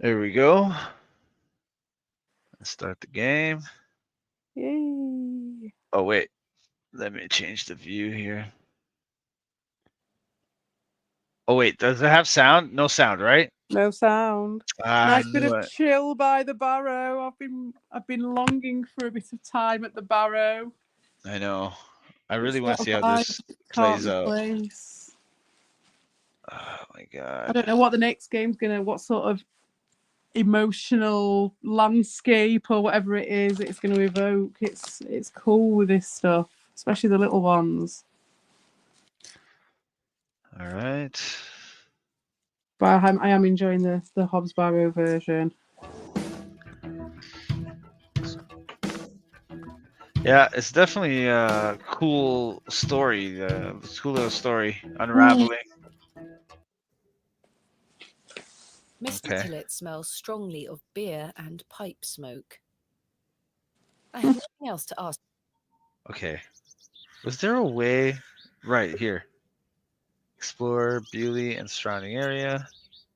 There we go. Let's start the game. Yay. Oh, wait. Let me change the view here. Oh, wait. Does it have sound? No sound, right? No sound. I Nice bit knew of it. chill by the Barrow. I've been longing for a bit of time at the Barrow. I know. I really It's want got to a see how vibe this you can't plays out. replace. Oh, my I God. don't know what the next game's what sort of emotional landscape or whatever it is it's going to evoke. It's cool with this stuff, especially the little ones. All right. But I am enjoying the Hobbs Barrow version. Yeah, it's definitely a cool story. Cool little story unraveling. Mr. Okay. Tillett smells strongly of beer and pipe smoke. I have nothing else to ask. Okay. Was there a way? Right here. Explore Bewley and surrounding area.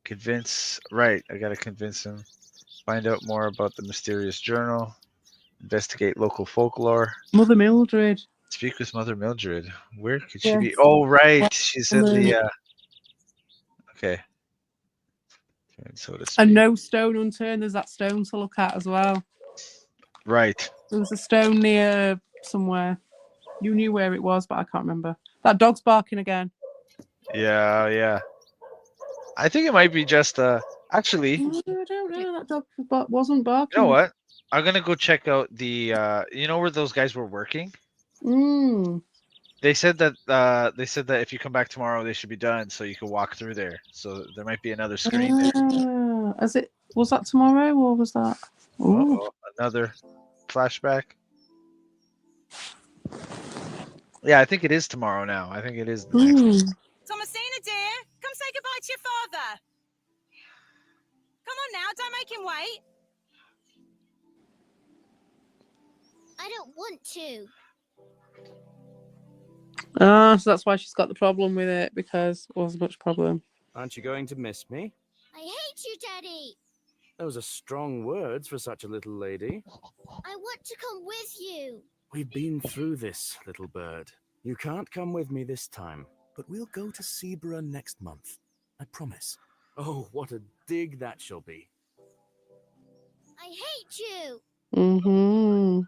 Convince. Right, I gotta convince him. Find out more about the mysterious journal. Investigate local folklore. Mother Mildred. Speak with Mother Mildred. Where could she Yes. be? Oh, right. She's in the. Okay. So to speak. And no stone unturned. There's that stone to look at as well. Right. There was a stone near somewhere. You knew where it was, but I can't remember. That dog's barking again. Yeah, yeah. I think it might be just actually, I don't know. That dog wasn't barking. you know what? I'm gonna go check out the you know where those guys were working? They said that if you come back tomorrow they should be done so you can walk through there. So there might be another screen there. Was that tomorrow or was that? Ooh. Uh-oh, another flashback. Yeah, I think it is tomorrow now. I think it is the next. Thomasina, dear, come say goodbye to your father. Come on now, don't make him wait. I don't want to. So that's why she's got the problem with it, because there wasn't much problem. Aren't you going to miss me? I hate you, Daddy. Those are strong words for such a little lady. I want to come with you. We've been through this, little bird. You can't come with me this time, but we'll go to Seaborough next month. I promise. Oh, what a dig that shall be. I hate you.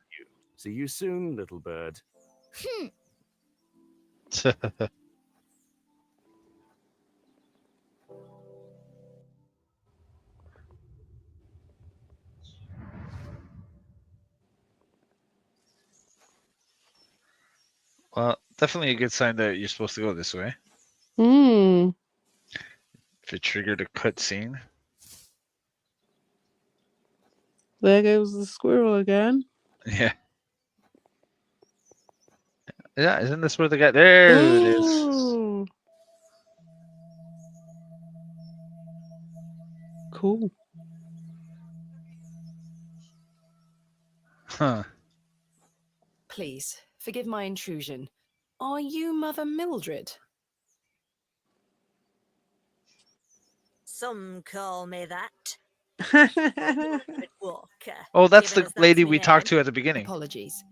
See you soon, little bird. Well, definitely a good sign that you're supposed to go this way. If it triggered a cutscene. There goes the squirrel again. Yeah. Yeah, isn't this where the guy? There it is. Cool. Huh. Please, forgive my intrusion. Are you Mother Mildred? Some call me that. Walker. Oh, that's the lady we talked to at the beginning. Apologies.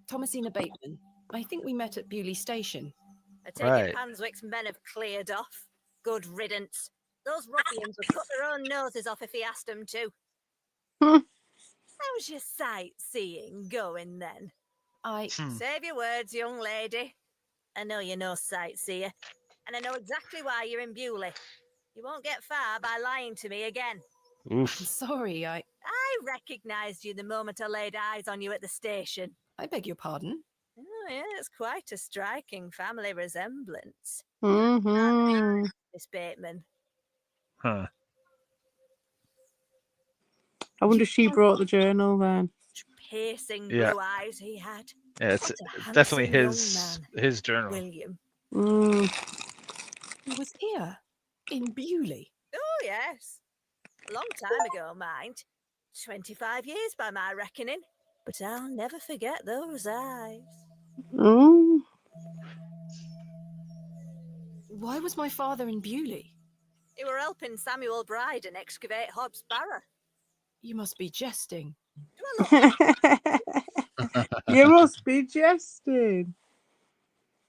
Thomasina Bateman. I think we met at Bewley Station. I take it Panswick's men have cleared off. Good riddance. Those ruffians would cut their own noses off if he asked them to. How's your sightseeing going then? Save your words, young lady. I know you're no sightseer, and I know exactly why you're in Bewley. You won't get far by lying to me again. Oof. I'm sorry, I recognised you the moment I laid eyes on you at the station. I beg your pardon? Oh, yeah, it's quite a striking family resemblance. Miss Bateman. Huh. I wonder if she brought the journal then. Piercing blue eyes he had. Yeah, it's definitely his journal. William. He was here in Bewley. Oh, yes. A long time ago, mind. 25 years by my reckoning. But I'll never forget those eyes. Why was my father in Bewley? You were helping Samuel Bryden excavate Hobbs Barrow. You must be jesting. Do I look You must be jesting.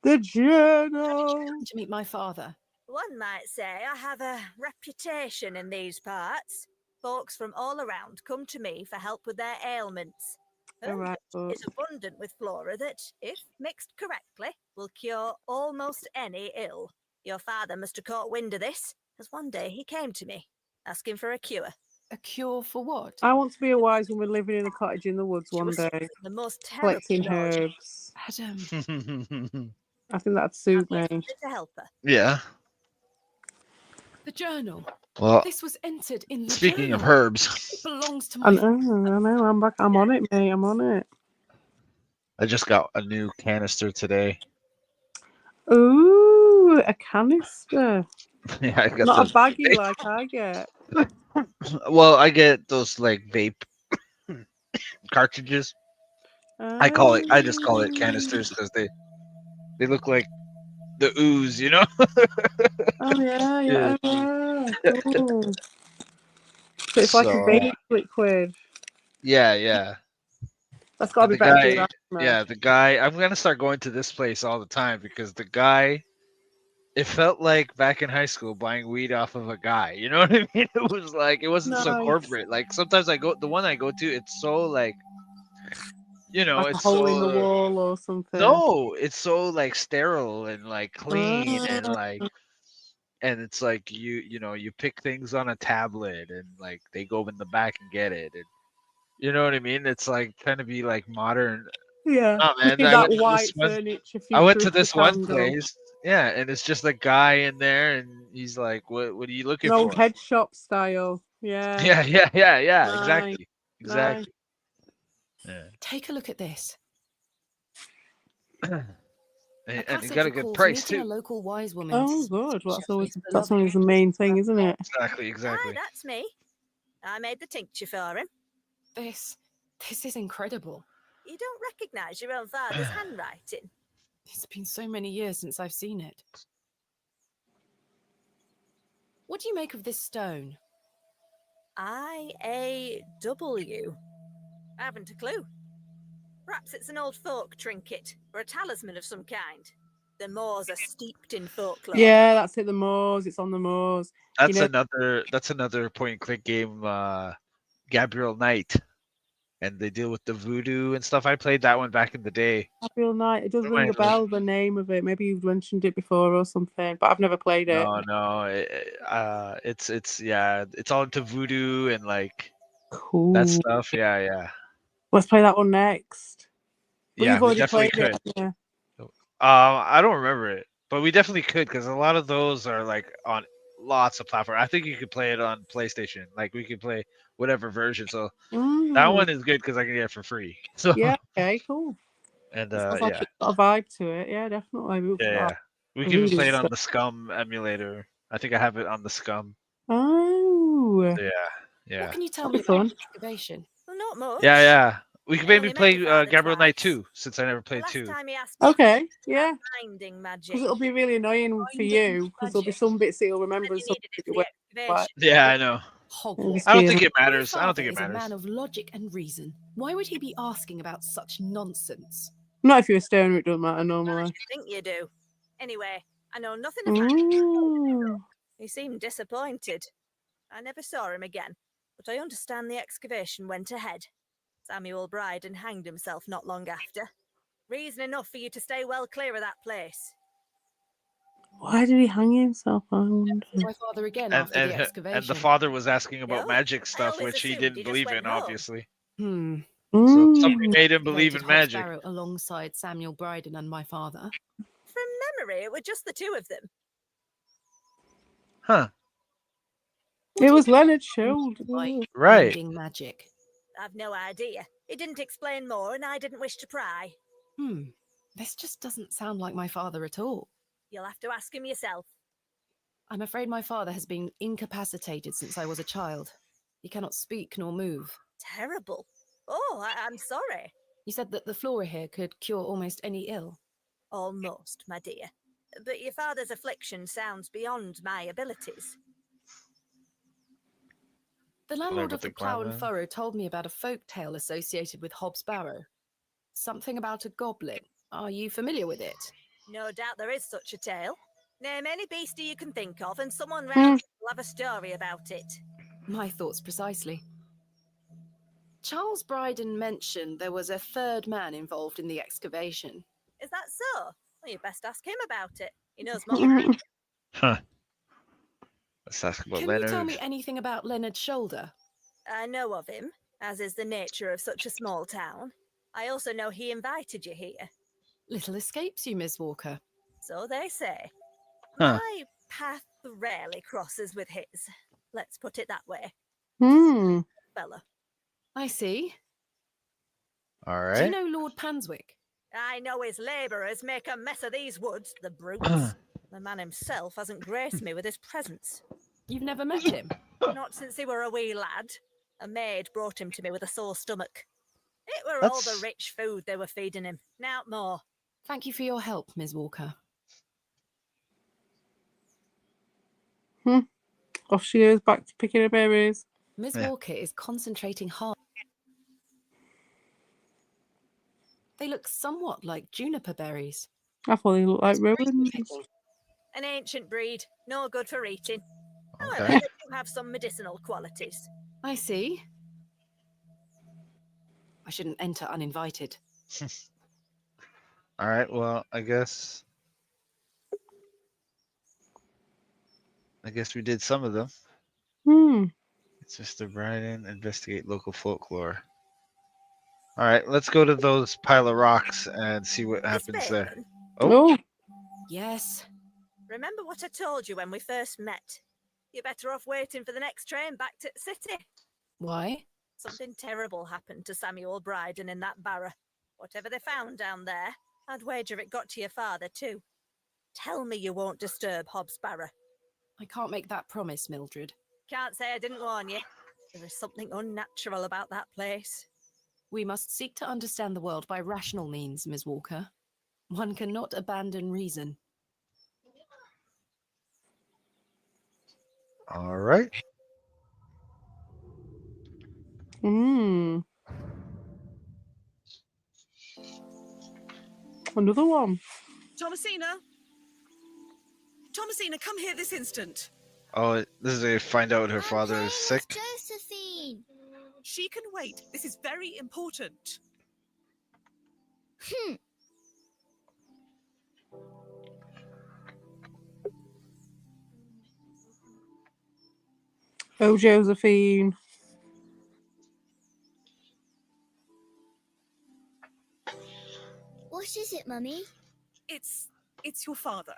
The journal. Come to meet my father. One might say I have a reputation in these parts. Folks from all around come to me for help with their ailments. All Herbage right, but is abundant with flora that, if mixed correctly, will cure almost any ill. Your father must have caught wind of this, as one day he came to me, asking for a cure. A cure for what? I want to be a wise woman living in a cottage in the woods She one was day, suffering the most terrible collecting nausea. herbs. Adam, I think that'd I'm suit here me. to help her. Yeah. the journal. Well, This was entered in the speaking of journal. herbs, It belongs to I my. know. I'm back. I'm on it, mate. I'm on it. I just got a new canister today. Ooh, a canister. Yeah, I got Not the a baggie like I get. well, I get those like vape cartridges. I just call it canisters because they look like the ooze, you know? Oh yeah, Yeah. Cool. So it's like a So vape liquid. yeah. That's got to And be the better than guy, asthma. the guy, I'm gonna start going to this place all the time because the guy, it felt like back in high school buying weed off of a guy. You know what I mean? It was like it wasn't so Nice. corporate. Like sometimes the one I go to, it's so like, Like a it's hole in the so wall or something. no, it's so like sterile and like clean and Ah, like and it's like you pick things on a tablet and like they go in the back and get it and you know what I mean? It's like trying to be like modern. yeah. Oh You man, need that white furniture, I went to futuristic this one handle. place, yeah, and it's just a guy in there and he's like, what are you looking An old for? head shop style. Yeah. Yeah, Nice. exactly. Yeah. Take a look at this. and, A and you passage got a good recalls price meeting a too. local wise woman. Oh, good. Well, Shepherd's that's beloved. always the main thing, isn't it? Exactly. Aye, that's me. I made the tincture for him. This is incredible. You don't recognise your own father's handwriting. It's been so many years since I've seen it. What do you make of this stone? IAW. I haven't a clue. Perhaps it's an old folk trinket or a talisman of some kind. The Moors are steeped in folklore. Yeah, that's it. The moors. It's on the moors. That's know- another point and click game, Gabriel Knight. And they deal with the voodoo and stuff. I played that one back in the day. Gabriel Knight. It does What am ring I a bell, the name of it. Maybe you've mentioned it before or something, but I've never played it. No. It's all into voodoo and like Cool. that stuff. Yeah. Let's play that one next. But Yeah, you've we already definitely played could. it. Yeah. I don't remember it, but we definitely could because a lot of those are like on lots of platforms. I think you could play it on PlayStation. Like we could play whatever version. So that one is good because I can get it for free. So Yeah. Okay. Cool. and Sounds like it's got a vibe to it. Yeah, definitely. yeah. We can even play it on the Scum emulator. I think I have it on the Scum. Oh. So yeah. What can you tell me That'd be about fun. excavation? Well, not much. Yeah. We could I maybe only met play your father Gabriel Knight twice. 2 since I never The played last 2. time he asked me Okay. Yeah. finding magic. Because it'll be really annoying for you because there'll be some bits that you'll remember And and you some needed that it you for won't. the excavation. Yeah, I know. Hogwarts. I don't think be it matters. My I don't think father it is a matters. man of logic and reason. Why would he be asking about such nonsense? Not if you're a stoner, it doesn't matter Well, I normally. should think you do. Anyway, I know nothing about Ooh. He seemed disappointed. I never saw him again, but I understand the excavation went ahead. Samuel Bryden hanged himself not long after. Reason enough for you to stay well clear of that place. Why did he hang himself? I wonder. My father again after the excavation. And the father was asking about No, magic I stuff, always which he assumed didn't he just believe went in, home. obviously. Hmm. So somebody made him believe in Excavated Hobbs magic. Barrow alongside Samuel Bryden and my father. From memory, it were just the two of them. Huh. It was Leonard Shold. Like Right. finding magic. I've no idea. He didn't explain more, and I didn't wish to pry. This just doesn't sound like my father at all. You'll have to ask him yourself. I'm afraid my father has been incapacitated since I was a child. He cannot speak nor move. Terrible. Oh, I'm sorry. You said that the flora here could cure almost any ill. Almost, my dear. But your father's affliction sounds beyond my abilities. The landlord about of the the Plough and Glenlyn. Furrow told me about a folk tale associated with Hobbs Barrow. Something about a goblin. Are you familiar with it? No doubt there is such a tale. Name any beastie you can think of, and someone round here will have a story about it. My thoughts precisely. Charles Bryden mentioned there was a third man involved in the excavation. Is that so? Well, you best ask him about it. He knows more than I do. Huh. Let's ask about Can Leonard. you tell me anything about Leonard Shoulder? I know of him, as is the nature of such a small town. I also know he invited you here. Little escapes you, Miss Walker. So they say. Huh. My path rarely crosses with his. Let's put it that way. Hmm. Fella. I see. All Do you right. know Lord Panswick? I know his labourers make a mess of these woods, the brutes. The man himself hasn't graced me with his presence. You've never met him? Not since he were a wee lad. A maid brought him to me with a sore stomach. It were all the That's- rich food they were feeding him. Nowt more. Thank you for your help, Miss Walker. Off she goes back to picking her berries. Miss Yeah. Walker is concentrating hard. They look somewhat like juniper berries. I thought they looked like Rowans. An ancient breed, no good for eating. However, Okay. they do have some medicinal qualities. I see. I shouldn't enter uninvited. All right. Well, I guess we did some of them. Hmm. It's Mr. Bryden. Investigate local folklore. All right. Let's go to those pile of rocks and see what Miss happens there. Bacon, Oh. Oh. Yes. remember what I told you when we first met? You're better off waiting for the next train back to the city. Why? Something terrible happened to Samuel Bryden in that barrow. Whatever they found down there, I'd wager it got to your father too. Tell me you won't disturb Hobbs Barrow. I can't make that promise, Mildred. Can't say I didn't warn you. There is something unnatural about that place. We must seek to understand the world by rational means, Miss Walker. One cannot abandon reason. All right. Hmm. Another one. Thomasina! Thomasina, come here this instant. Oh, this is a find out her I'm father playing is with sick. Josephine. She can wait. This is very important. Hmm. Oh, Josephine. What is it, Mummy? It's your father.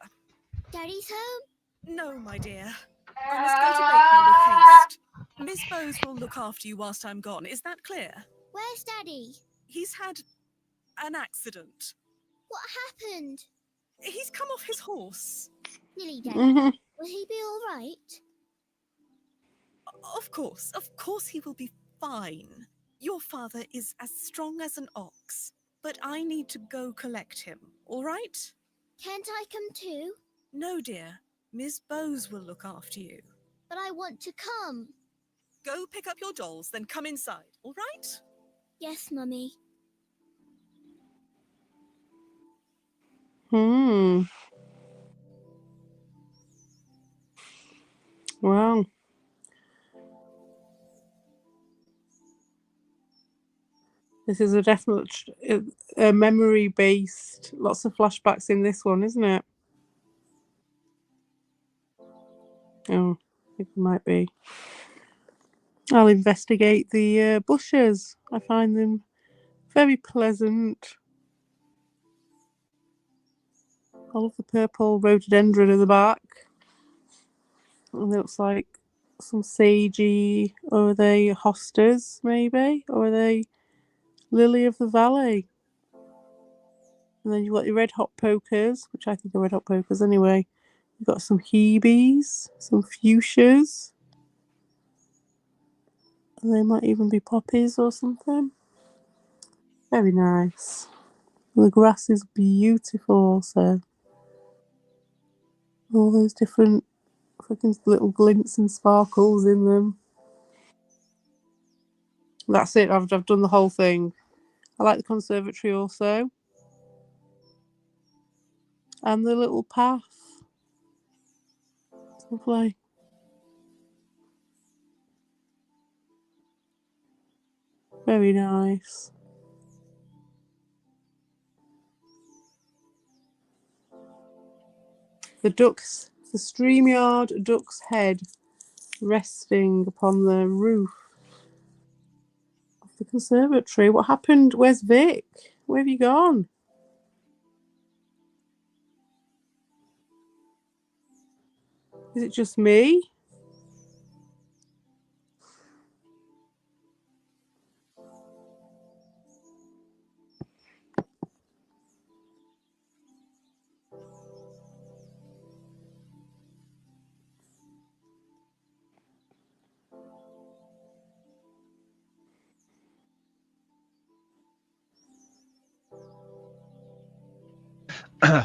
Daddy's home? No, my dear. I must go to Bakewell with haste. Miss Bowes will look after you whilst I'm gone. Is that clear? Where's Daddy? He's had an accident. What happened? He's come off his horse. Really, Daddy? Mhm. Will he be all right? Of course he will be fine. Your father is as strong as an ox. But I need to go collect him, all right? Can't I come too? No, dear. Miss Bowes will look after you. But I want to come. Go pick up your dolls, then come inside, all right? Yes, Mummy. Hmm. Wow. This is a definite memory based. Lots of flashbacks in this one, isn't it? Oh, I think it might be. I'll investigate the bushes. I find them very pleasant. I love the purple rhododendron in the back. And it looks like some sagey, or are they hostas maybe? Or are they lily of the valley? And then you've got your red hot pokers, which I think are red hot pokers anyway. You've got some hebes, some fuchsias. And they might even be poppies or something. Very nice. The grass is beautiful also. All those different fucking little glints and sparkles in them. That's it. I've done the whole thing. I like the conservatory also. And the little path. It's lovely. Very nice. The StreamYard duck's head resting upon the roof of the conservatory. What happened? Where's Vic? Where have you gone? Is it just me?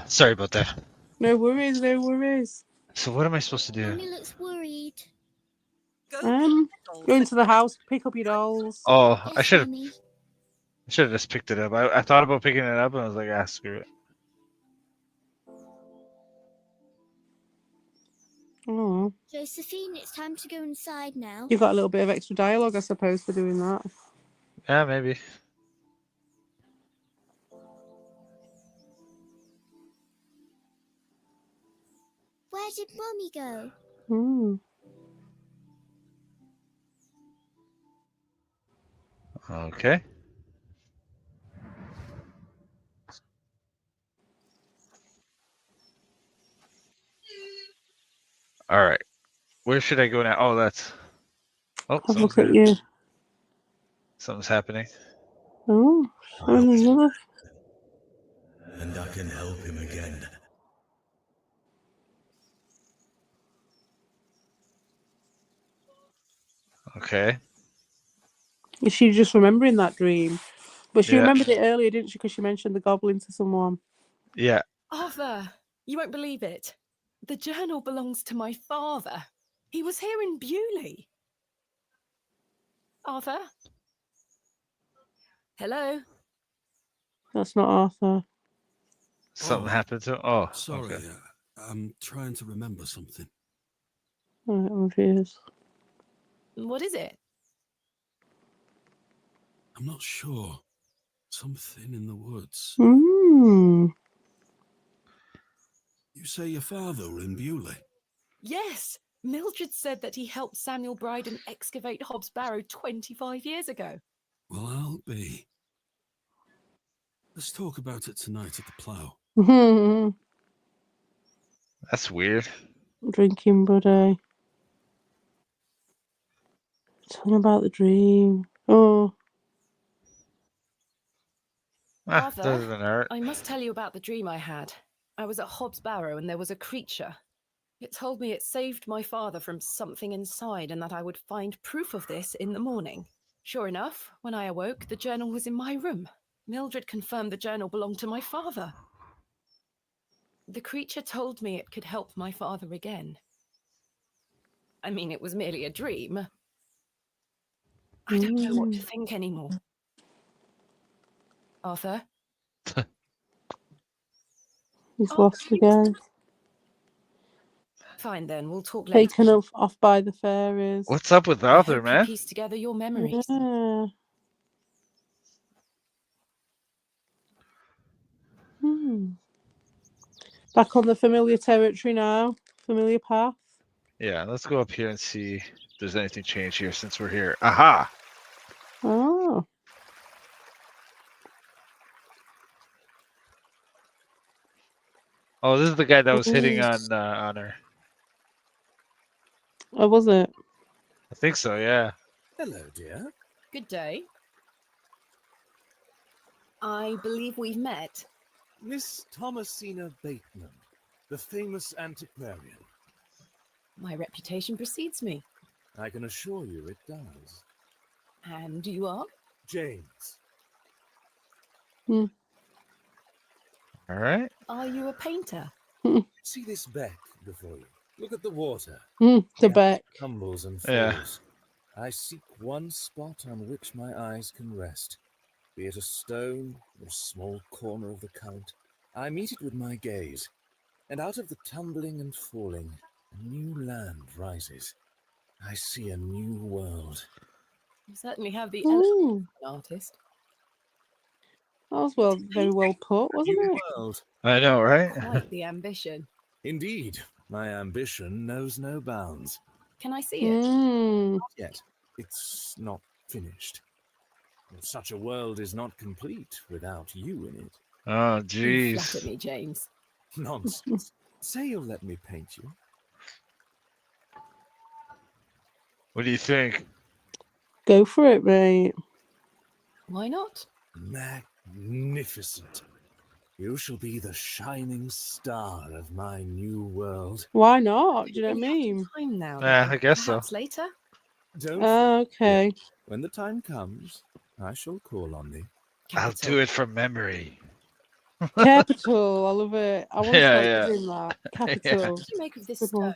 Sorry about that. No worries, no worries. So what am I supposed to do? Mummy looks worried. Go Go into the house, pick up your dolls. Oh, Yes, I should have Mummy. just picked it up. I thought about picking it up and I was like, ah, screw it. Oh, Josephine, it's time to go inside now. you've got a little bit of extra dialogue, I suppose, for doing that. Yeah, maybe. Where did Mummy go? Mm. Okay. All right. Where should I go now? Oh, that's. Oh, Have a look at you. something's happening. Oh, another. And I can help him again. Okay. Is she just remembering that dream? But she Yeah. remembered it earlier, didn't she? Because she mentioned the goblin to someone. Yeah. Arthur, you won't believe it. The journal belongs to my father. He was here in Bewley. Arthur? Hello? That's not Arthur. Something Oh, happened to. Oh, Sorry, okay. I'm trying to remember something. Right, obvious. What is it? I'm not sure. Something in the woods. Mm. You say your father were in Bewley? Yes, Mildred said that he helped Samuel Bryden excavate Hobbs Barrow 25 years ago. Well, I'll be. Let's talk about it tonight at the plough. That's weird. Drinking buddy. Tell me about the dream. Oh. Ah, Arthur, doesn't hurt. I must tell you about the dream I had. I was at Hobbs Barrow and there was a creature. It told me it saved my father from something inside and that I would find proof of this in the morning. Sure enough, when I awoke, the journal was in my room. Mildred confirmed the journal belonged to my father. The creature told me it could help my father again. I mean, it was merely a dream. I don't know what to think anymore. Arthur? He's lost again. Fine then, we'll talk later. Taken off by the fairies. What's up with I Arthur, hope you man? piece together your memories. Yeah. Back on the familiar territory now. Familiar path. Yeah, let's go up here and see if there's anything changed here since we're here. Aha! Oh. Oh, this is the guy that was hitting on her. Oh, was it? I think so, yeah. Hello, dear. Good day. I believe we've met. Miss Thomasina Bateman, the famous antiquarian. My reputation precedes me. I can assure you it does. And you are? James. All right. Are you a painter? See this beck before you. Look at the water. The beck. Tumbles and Yeah. falls. I seek one spot on which my eyes can rest, be it a stone or a small corner of the current. I meet it with my gaze, and out of the tumbling and falling, a new land rises. I see a new world. You certainly have the element Ooh, of an artist. that was very well put, A wasn't new it? world. I know, right? Quite the ambition. Indeed, my ambition knows no bounds. Can I see it? Mm. Not yet. It's not finished. Such a world is not complete without you in it. Oh, You flatter jeez. me, James. Nonsense. Say you'll let me paint you. What do you think? Go for it, mate. Why not? Magnificent. You shall be the shining star of my new world. Why not? Do you know what I We have mean? time now. Yeah, though. I guess so. Perhaps later. Don't Okay. When the time comes, I shall call on thee. I'll Capital. do it from memory. Capital. I love it. I want to Yeah, start yeah. using that. Capital. What do you make of this Good one. stone?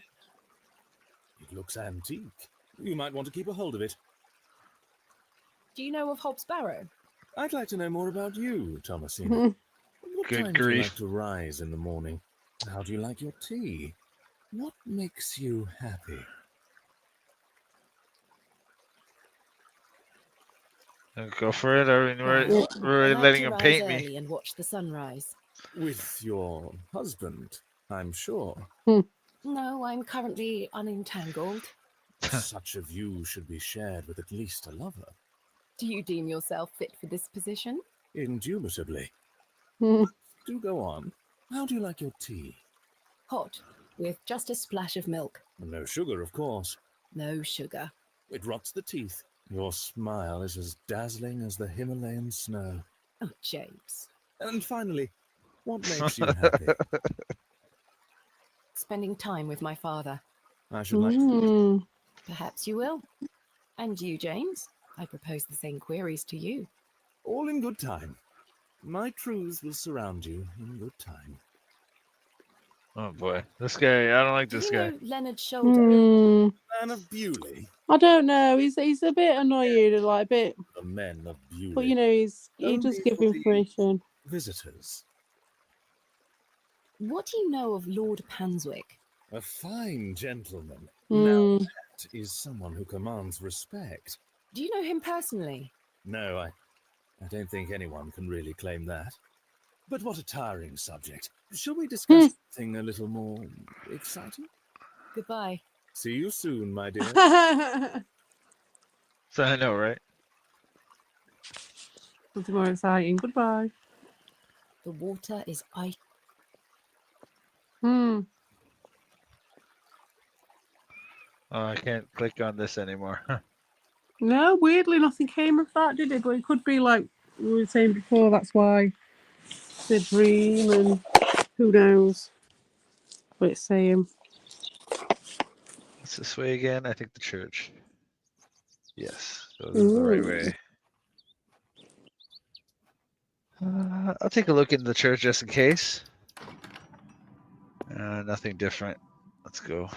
It looks antique. You might want to keep a hold of it. Do you know of Hobbs Barrow? I'd like to know more about you, Thomasina. What Good time do you grief. like to rise in the morning? How do you like your tea? What makes you happy? Go for it. I mean, Well, we're I like letting to him rise paint early me. and watch the sunrise. With your husband, I'm sure. No, I'm currently unentangled. Such a view should be shared with at least a lover. Do you deem yourself fit for this position? Indubitably. Mm. Do go on. How do you like your tea? Hot, with just a splash of milk. No sugar, of course. No sugar. It rots the teeth. Your smile is as dazzling as the Himalayan snow. Oh, James. And finally, what makes you happy? Spending time with my father. I should like to... Mm. Perhaps you will. And you, James? I propose the same queries to you. All in good time. My truths will surround you in good time. Oh boy, this guy. I don't like Do this you guy. know Leonard Shoulder? Mm. Man of Bewley, I don't know. He's a bit annoying, like a bit, the men of Bewley. but you know, he does Only give for the information. visitors. What do you know of Lord Panswick? A fine gentleman. Mm. Now that is someone who commands respect. Do you know him personally? No, I don't think anyone can really claim that. But what a tiring subject. Shall we discuss something a little more exciting? Goodbye. See you soon, my dear. So I know, right? Something more exciting. Goodbye. The water is ice. Hmm. Oh, I can't click on this anymore. No, weirdly, nothing came of that, did it? But it could be like we were saying before. That's why the dream, and who knows what it's saying. What's this way again? I think the church. Yes, so this is the right Ooh. way. I'll take a look in the church just in case. Nothing different. Let's go.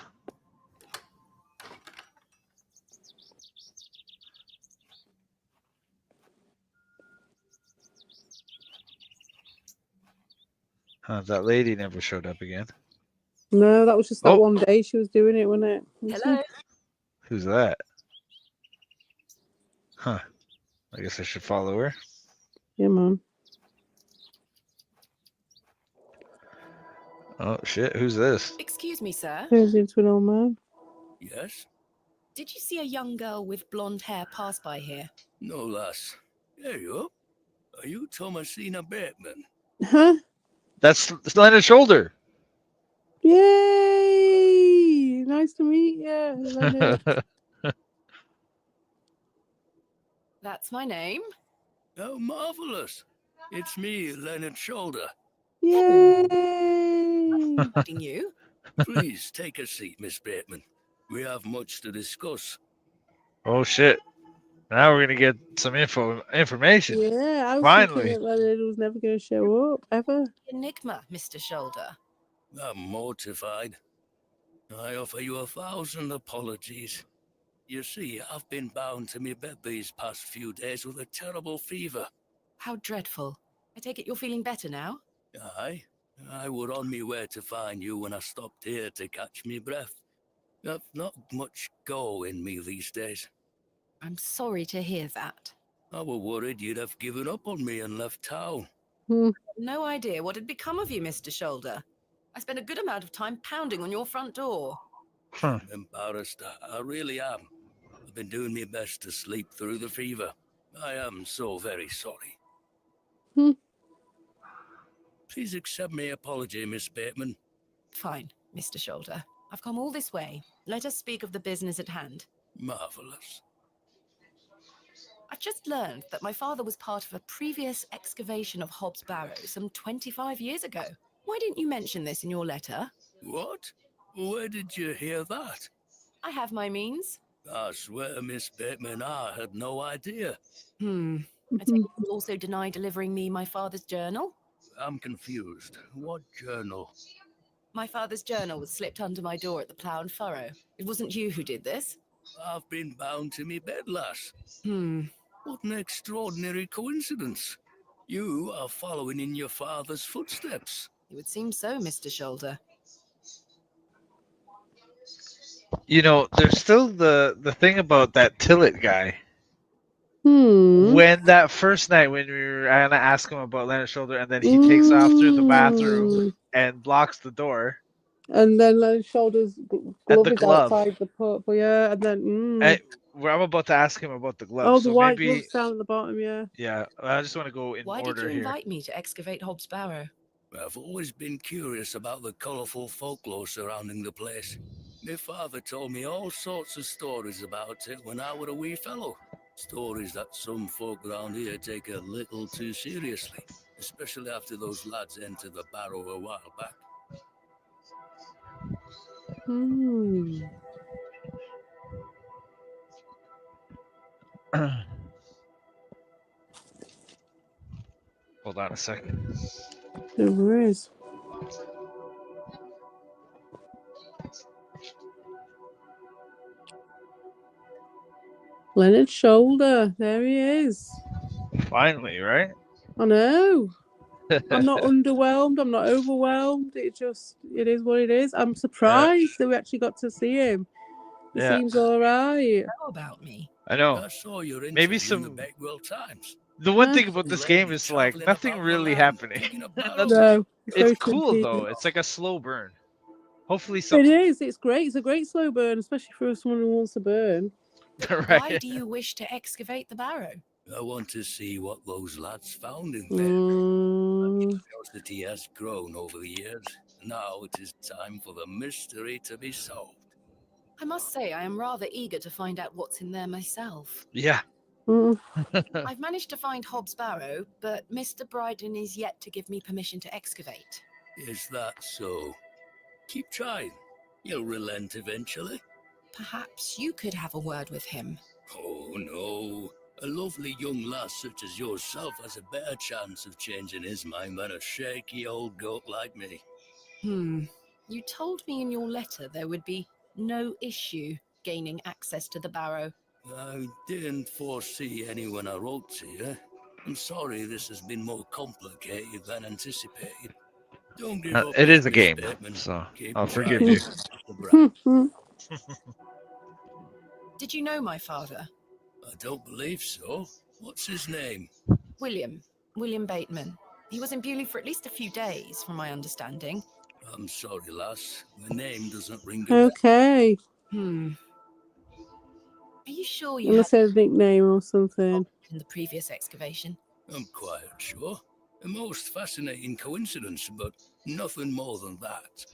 That lady never showed up again. No, that was just that Oh. one day she was doing it, wasn't it? Hello? Who's that? Huh. I guess I should follow her. Yeah, man. Oh shit, who's this? Excuse me, sir. Turns into an old man. Yes? Did you see a young girl with blonde hair pass by here? No, lass. There you are. Are you Thomasina Bateman? Huh? That's Leonard Shoulder. Yay! Nice to meet you, Leonard. That's my name. How marvellous. It's me, Leonard Shoulder. Yay! Meeting you. Please take a seat, Miss Bateman. We have much to discuss. Oh shit. Now we're gonna get some information. Yeah, I was Finally. thinking that Leonard was never going to show up ever. Enigma, Mr. Shoulder. I'm mortified. I offer you 1,000 apologies. You see, I've been bound to me bed these past few days with a terrible fever. How dreadful. I take it you're feeling better now? Aye, I were on me way to find you when I stopped here to catch me breath. I've not much go in me these days. I'm sorry to hear that. I were worried you'd have given up on me and left town. No idea what had become of you, Mr. Shoulder. I spent a good amount of time pounding on your front door. Huh. I'm embarrassed, I really am. I've been doing my best to sleep through the fever. I am so very sorry. Please accept my apology, Miss Bateman. Fine, Mr. Shoulder. I've come all this way. Let us speak of the business at hand. Marvelous. I've just learned that my father was part of a previous excavation of Hobbs Barrow some 25 years ago. Why didn't you mention this in your letter? What? Where did you hear that? I have my means. I swear, Miss Bateman, I had no idea. I take it you'll also deny delivering me my father's journal? I'm confused. What journal? My father's journal was slipped under my door at the Plough and Furrow. It wasn't you who did this? I've been bound to me bed, lass. What an extraordinary coincidence. You are following in your father's footsteps. It would seem so, Mr. Shoulder. You know, there's still the thing about that Tillet guy. Hmm. When that first night when we were gonna ask him about Leonard's shoulder, and then he takes off through the bathroom and blocks the door. And then Leonard's Shoulders And glove the is glove. outside the pub. Yeah, and then. I'm about to ask him about the glove. Oh, so the white maybe, glove's down at the bottom, yeah. Yeah, I just want to go in Why order did you here. invite me to excavate Hobbs Barrow? I've always been curious about the colourful folklore surrounding the place. My father told me all sorts of stories about it when I were a wee fellow. Stories that some folk around here take a little too seriously, especially after those lads entered the Barrow a while back. Hold on a second. No worries. Leonard's Shoulder. There he is. Finally, right? I know. I'm not underwhelmed. I'm not overwhelmed. It is what it is. I'm surprised that we actually got to see him. He seems all right. How about me? I know. I saw your interview Maybe in the some. Bakewell Times. The one thing about this game is like nothing really happening. No, It's cool though. It's like a slow burn. Hopefully It something. is. It's great. It's a great slow burn, especially for someone who wants to burn. Right. Why do you wish to excavate the Barrow? I want to see what those lads found in there. Curiosity has grown over the years. Now it is time for the mystery to be solved. I must say I am rather eager to find out what's in there myself. Yeah. I've managed to find Hobbs Barrow, but Mr. Bryden is yet to give me permission to excavate. Is that so? Keep trying. You'll relent eventually. Perhaps you could have a word with him. Oh, no. A lovely young lass such as yourself has a better chance of changing his mind than a shaky old goat like me. You told me in your letter there would be no issue gaining access to the Barrow. I didn't foresee any when I wrote to you. I'm sorry this has been more complicated than anticipated. Don't give up. It is a Miss game, Bateman. so Keep I'll forgive trying. you. Did you know my father? I don't believe so. What's his name? William Bateman. He was in Bewley for at least a few days, from my understanding. I'm sorry, lass. The name doesn't ring a bell. Okay. Are you sure you Unless there's a nickname or something. In the previous excavation? I'm quite sure. A most fascinating coincidence, but nothing more than that.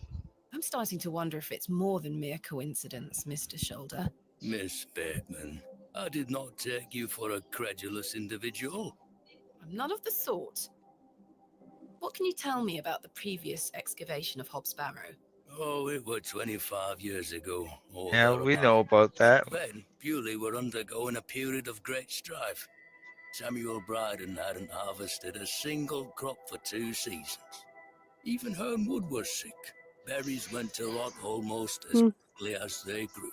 I'm starting to wonder if it's more than mere coincidence, Mr. Shoulder. Miss Bateman, I did not take you for a credulous individual. I'm none of the sort. What can you tell me about the previous excavation of Hobbs Barrow? Oh, it was 25 years ago. Yeah, we know about that. Then, Bewley were undergoing a period of great strife. Samuel Bryden hadn't harvested a single crop for 2 seasons. Even Hernwood was sick. Berries went to rot almost as quickly as they grew.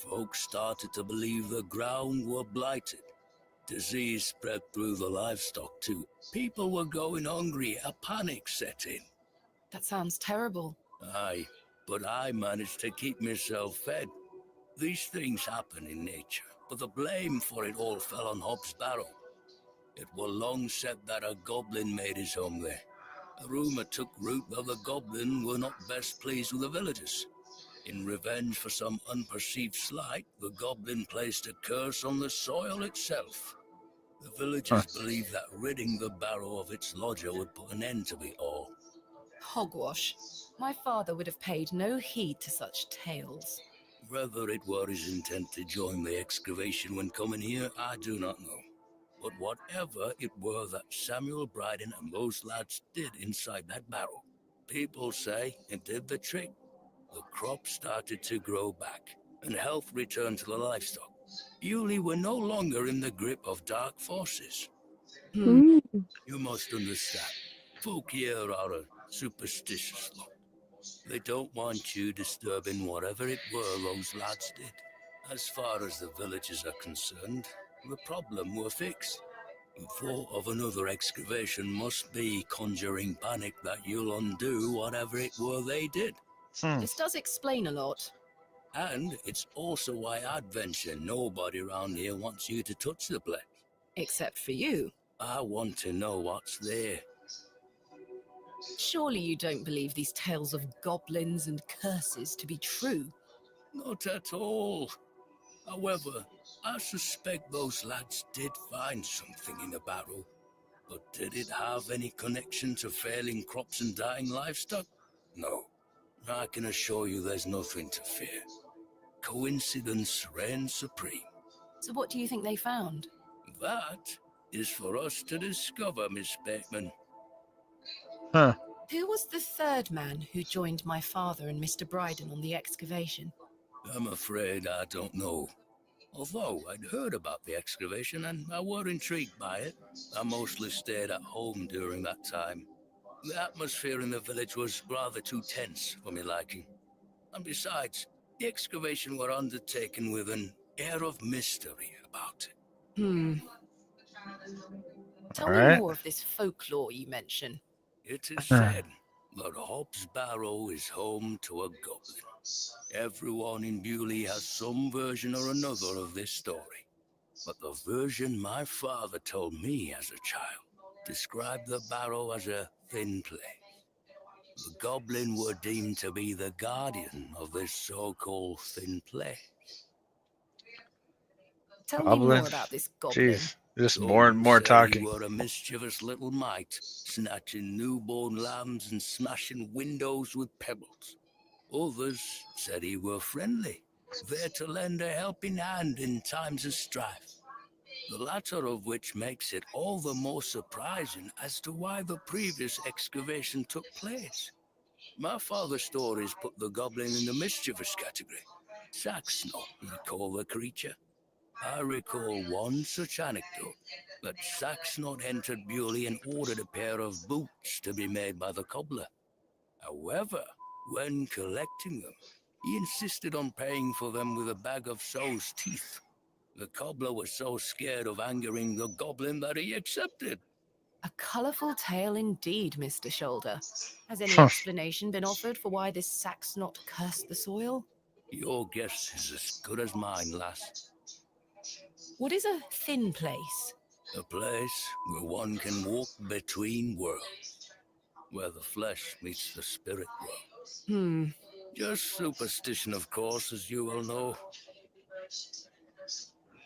Folks started to believe the ground were blighted. Disease spread through the livestock too. People were going hungry, a panic set in. That sounds terrible. Aye, but I managed to keep myself fed. These things happen in nature, but the blame for it all fell on Hobbs Barrow. It was long said that a goblin made his home there. A rumour took root that the goblin were not best pleased with the villagers. In revenge for some unperceived slight, the goblin placed a curse on the soil itself. The villagers believed that ridding the Barrow of its lodger would put an end to it all. Hogwash. My father would have paid no heed to such tales. Whether it were his intent to join the excavation when coming here, I do not know. But whatever it were that Samuel Bryden and those lads did inside that barrow, people say it did the trick. The crops started to grow back, and health returned to the livestock. Bewley were no longer in the grip of dark forces. Mm. You must understand, folk here are a superstitious lot. They don't want you disturbing whatever it were those lads did. As far as the villagers are concerned, the problem were fixed. The thought of another excavation must be conjuring panic that you'll undo whatever it were they did. This does explain a lot. And it's also why I'd venture nobody around here wants you to touch the place. Except for you. I want to know what's there. Surely you don't believe these tales of goblins and curses to be true? Not at all. However, I suspect those lads did find something in the barrow. But did it have any connection to failing crops and dying livestock? No. I can assure you there's nothing to fear. Coincidence reigns supreme. So what do you think they found? That is for us to discover, Miss Bateman. Huh. Who was the third man who joined my father and Mr. Bryden on the excavation? I'm afraid I don't know. Although I'd heard about the excavation and I were intrigued by it, I mostly stayed at home during that time. The atmosphere in the village was rather too tense for me liking. And besides, the excavation were undertaken with an air of mystery about it. Tell me more of this folklore you mention. It is said that Hobbs Barrow is home to a goblin. Everyone in Bewley has some version or another of this story. But the version my father told me as a child described the Barrow as a thin place. The goblin were deemed to be the guardian of this so-called thin place. Tell me more about this goblin. Jeez, just more and more Some say talking. he were a mischievous little mite, snatching newborn lambs and smashing windows with pebbles. Others said he were friendly, there to lend a helping hand in times of strife. The latter of which makes it all the more surprising as to why the previous excavation took place. My father's stories put the goblin in the mischievous category. Saxnot, we call the creature. I recall one such anecdote, that Saxnot entered Bewley and ordered a pair of boots to be made by the cobbler. However, when collecting them, he insisted on paying for them with a bag of sow's teeth. The cobbler was so scared of angering the goblin that he accepted. A colourful tale indeed, Mr. Shoulder. Has any explanation been offered for why this Saxnot cursed the soil? Your guess is as good as mine, lass. What is a thin place? A place where one can walk between worlds, where the flesh meets the spirit world. Just superstition, of course, as you well know.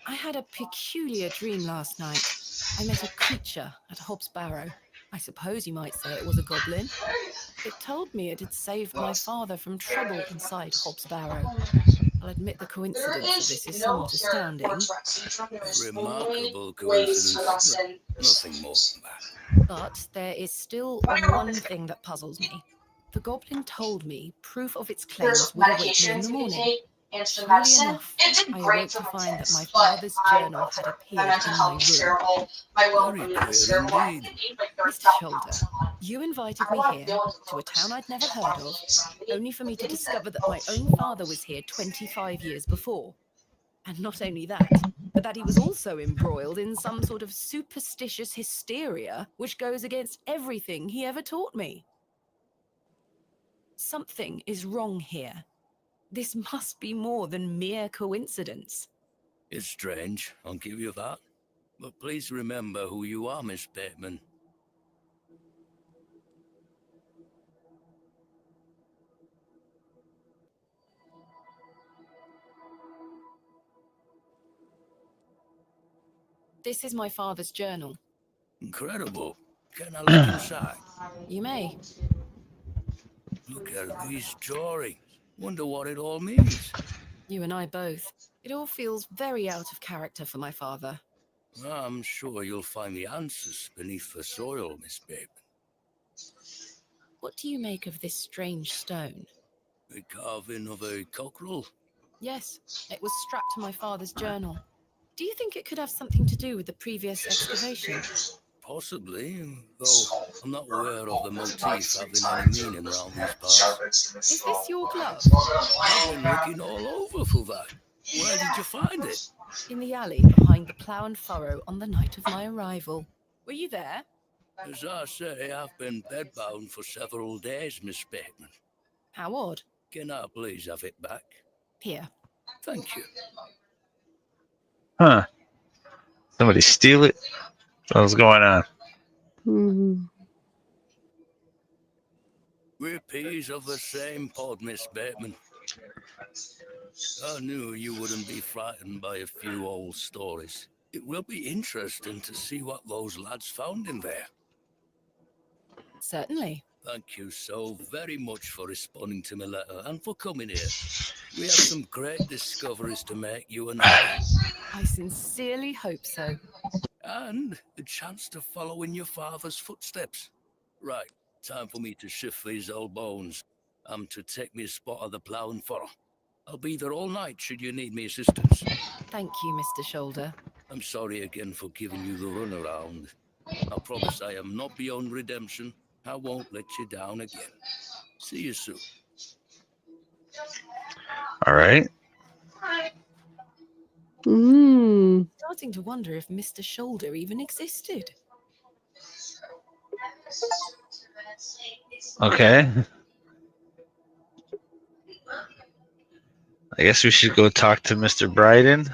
I had a peculiar dream last night. I met a creature at Hobbs Barrow. I suppose you might say it was a goblin. It told me it had saved my father from trouble inside Hobbs Barrow. I'll admit the coincidence of this is somewhat astounding. Remarkable coincidence, but nothing more than that. But there is still one thing that puzzles me. The goblin told me proof of its claims would await me in the morning. Surely enough, I awoke to find that my father's journal had appeared in my room. Very clear indeed. Mr. Shoulder, you invited me here, to a town I'd never heard of, only for me to discover that my own father was here 25 years before. And not only that, but that he was also embroiled in some sort of superstitious hysteria which goes against everything he ever taught me. Something is wrong here. This must be more than mere coincidence. It's strange, I'll give you that. But please remember who you are, Miss Bateman. This is my father's journal. Incredible. Can I look inside? You may. Look at these drawings. Wonder what it all means. You and I both. It all feels very out of character for my father. I'm sure you'll find the answers beneath the soil, Miss Bateman. What do you make of this strange stone? The carving of a cockerel? Yes, it was strapped to my father's journal. Do you think it could have something to do with the previous excavation? Possibly, though I'm not aware of the motif having any meaning around these parts. Is this your glove? I've been looking all over for that. Where did you find it? In the alley behind the plough and furrow on the night of my arrival. Were you there? As I say, I've been bedbound for several days, Miss Bateman. How odd. Can I please have it back? Here. Thank you. Huh. Somebody steal it? What's going on? We're peas of the same pod, Miss Bateman. I knew you wouldn't be frightened by a few old stories. It will be interesting to see what those lads found in there. Certainly. Thank you so very much for responding to my letter and for coming here. We have some great discoveries to make, you and I. I sincerely hope so. And a chance to follow in your father's footsteps. Right, time for me to shift these old bones. I'm to take me a spot of the plough and furrow. I'll be there all night should you need me assistance. Thank you, Mr. Shoulder. I'm sorry again for giving you the runaround. I promise I am not beyond redemption. I won't let you down again. See you soon. All right. Starting to wonder if Mr. Shoulder even existed. Okay. I guess we should go talk to Mr. Bryden.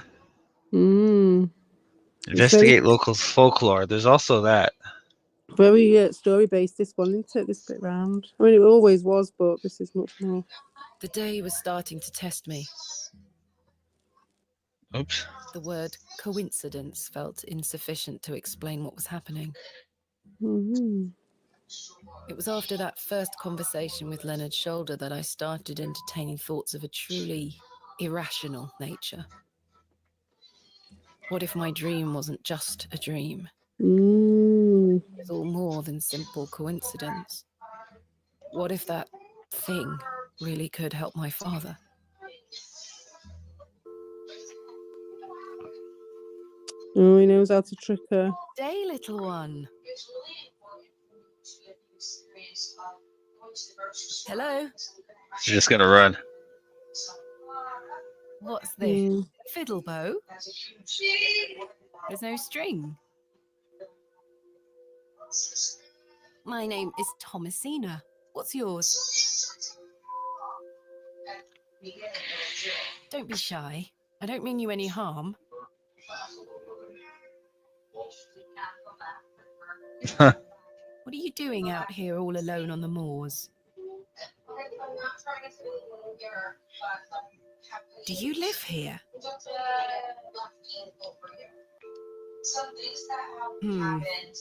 Investigate local folklore. There's also that. Very story based, this one, isn't it? This bit round. I mean, it always was, but this is much more. The day was starting to test me. Oops. The word coincidence felt insufficient to explain what was happening. It was after that first conversation with Leonard Shoulder that I started entertaining thoughts of a truly irrational nature. What if my dream wasn't just a dream? It was all more than simple coincidence. What if that thing really could help my father? Oh, he knows how to trick her. Day, little one. Hello? She's just gonna run. What's this? A fiddle bow? There's no string. My name is Thomasina. What's yours? Don't be shy. I don't mean you any harm. What are you doing out here all alone on the moors? Do you live here?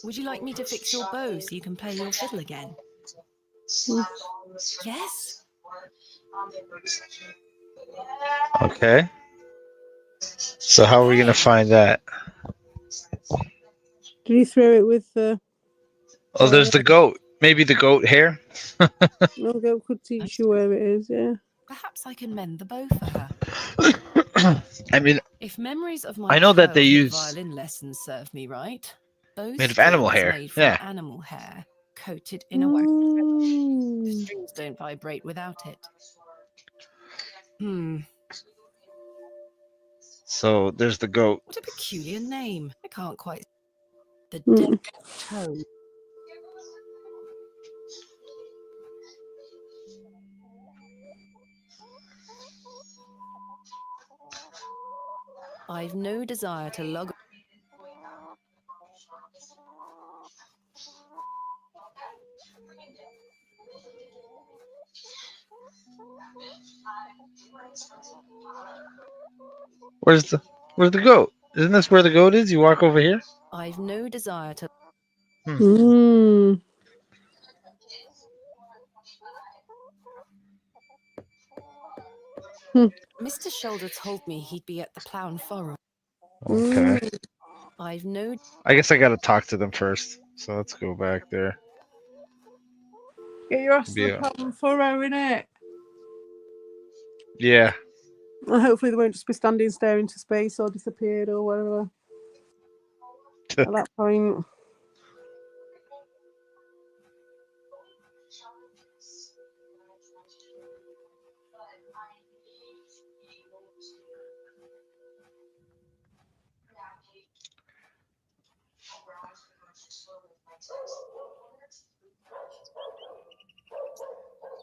Would you like me to fix your bow so you can play your fiddle again? Yes? Okay. So how are we gonna find that? Did he throw it with the... Oh, there's the goat. Maybe the goat hair? No, goat could teach you where it is, yeah. Perhaps I can mend the bow for her. I mean, If memories of my I know that they childhood use violin lessons serve me right, bow made of animal strings hair. made from Yeah. animal hair coated in a wax feather. The strings don't vibrate without it. So there's the goat. What a peculiar name. I can't quite. The Mm. dead toe. I've no desire to lug. Where's the goat? Isn't this where the goat is? You walk over here? I've no desire to. Mm. Mr. Shoulder told me he'd be at the Plough and Furrow. Okay. I've no. I guess I gotta talk to them first. So let's go back there. Get your ass to Be the a- Plough and Furrow, innit? Yeah. And hopefully they won't just be standing staring into space or disappeared or whatever. At that point.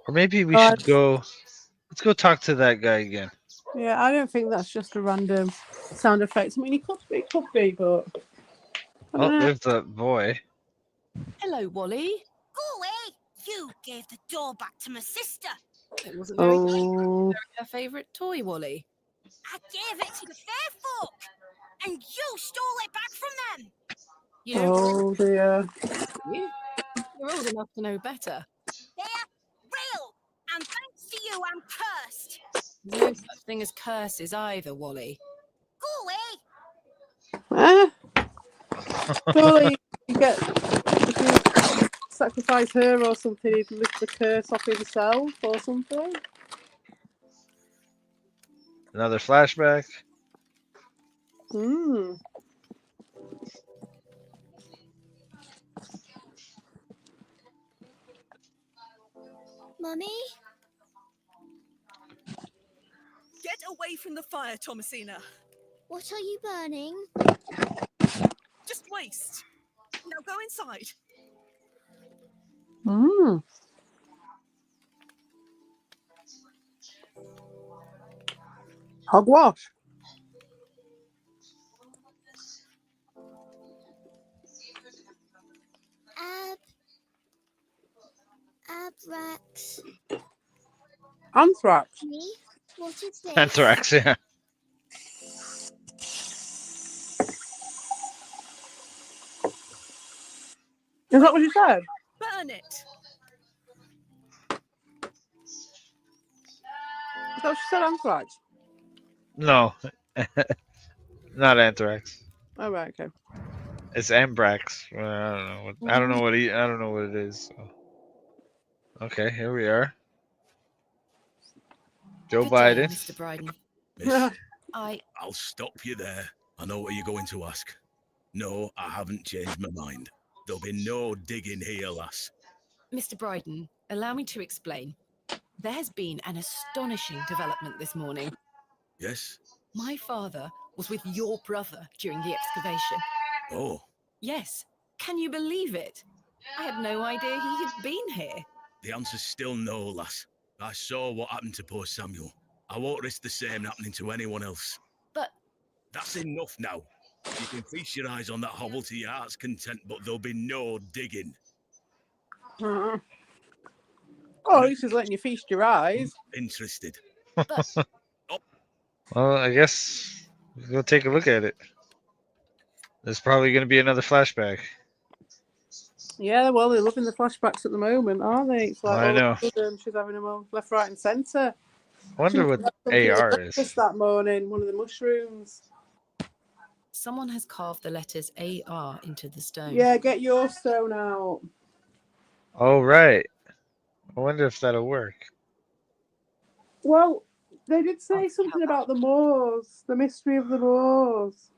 Or maybe we should go. Let's go talk to that guy again. Yeah, I don't think that's just a random sound effect. I mean, it could be, but. I don't Oh, know. there's the boy. Hello, Wally. Go away! You gave the door back to my sister. It wasn't very Oh. her favourite toy, Wally. I gave it to the fair folk, and you stole it back from them. You don't. Oh dear. You're old enough to know better. They're real, and thanks to you, I'm cursed. There's no such thing as curses either, Wally. Go away! Surely you get if you sacrifice her or something, he'd lift the curse off himself or something. Another flashback. Hmm. Mummy? Get away from the fire, Thomasina. What are you burning? Just waste. Now go inside. Hmm. Hogwash. Abrax. Anthrax. Me? What is this? Anthrax, yeah. Is that what you said? Burn it. Is that what you said, anthrax? No. Not anthrax. Oh right, okay. It's ambrax. I don't know. I don't know what I don't know what it is. So. Okay, here we are. Joe Good Biden. day, Mr. Bryden. Miss, I. I'll stop you there. I know what you're going to ask. No, I haven't changed my mind. There'll be no digging here, lass. Mr. Bryden, allow me to explain. There has been an astonishing development this morning. Yes? My father was with your brother during the excavation. Oh, Yes. Can you believe it? I had no idea he had been here. the answer's still no, lass. I saw what happened to poor Samuel. I won't risk the same happening to anyone else. But That's enough now. You can feast your eyes on that hovel to your heart's content, but there'll be no digging. Oh, at least he's letting you feast your eyes. Interested? Well, I guess we'll go take a look at it. There's probably going to be another flashback. Yeah, well, they're loving the flashbacks at the moment, aren't they? It's like I know. she's having them all left, right, and centre. I wonder what AR Just is. that morning, one of the mushrooms. someone has carved the letters AR into the stone. Yeah, get your stone out. Oh, right. I wonder if that'll work. Well, they did say something about the moors, the mystery of the moors.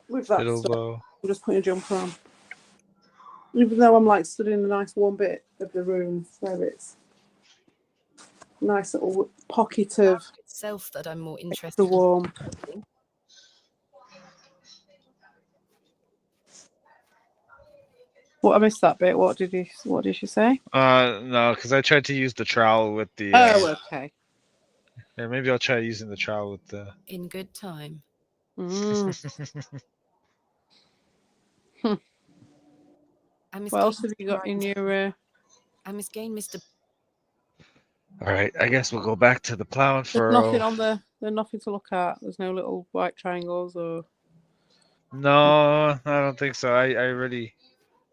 With that Fiddle stuff, bow. I'm just putting a jumper on. Even though I'm like stood in a nice warm bit of the room, so it's a nice little pocket of myself that I'm more It's interested the warm. What, I missed that bit. What did she say? No, because I tried to use the trowel with the. Oh, okay. Yeah, maybe I'll try using the trowel with the. in good time. Mm. I must What gain else have you got in Mr. your? I must gain Mr. All right, I guess we'll go back to the plow and There's nothing furrow. on the. There's nothing to look at. There's no little white triangles or. No, I don't think so. I already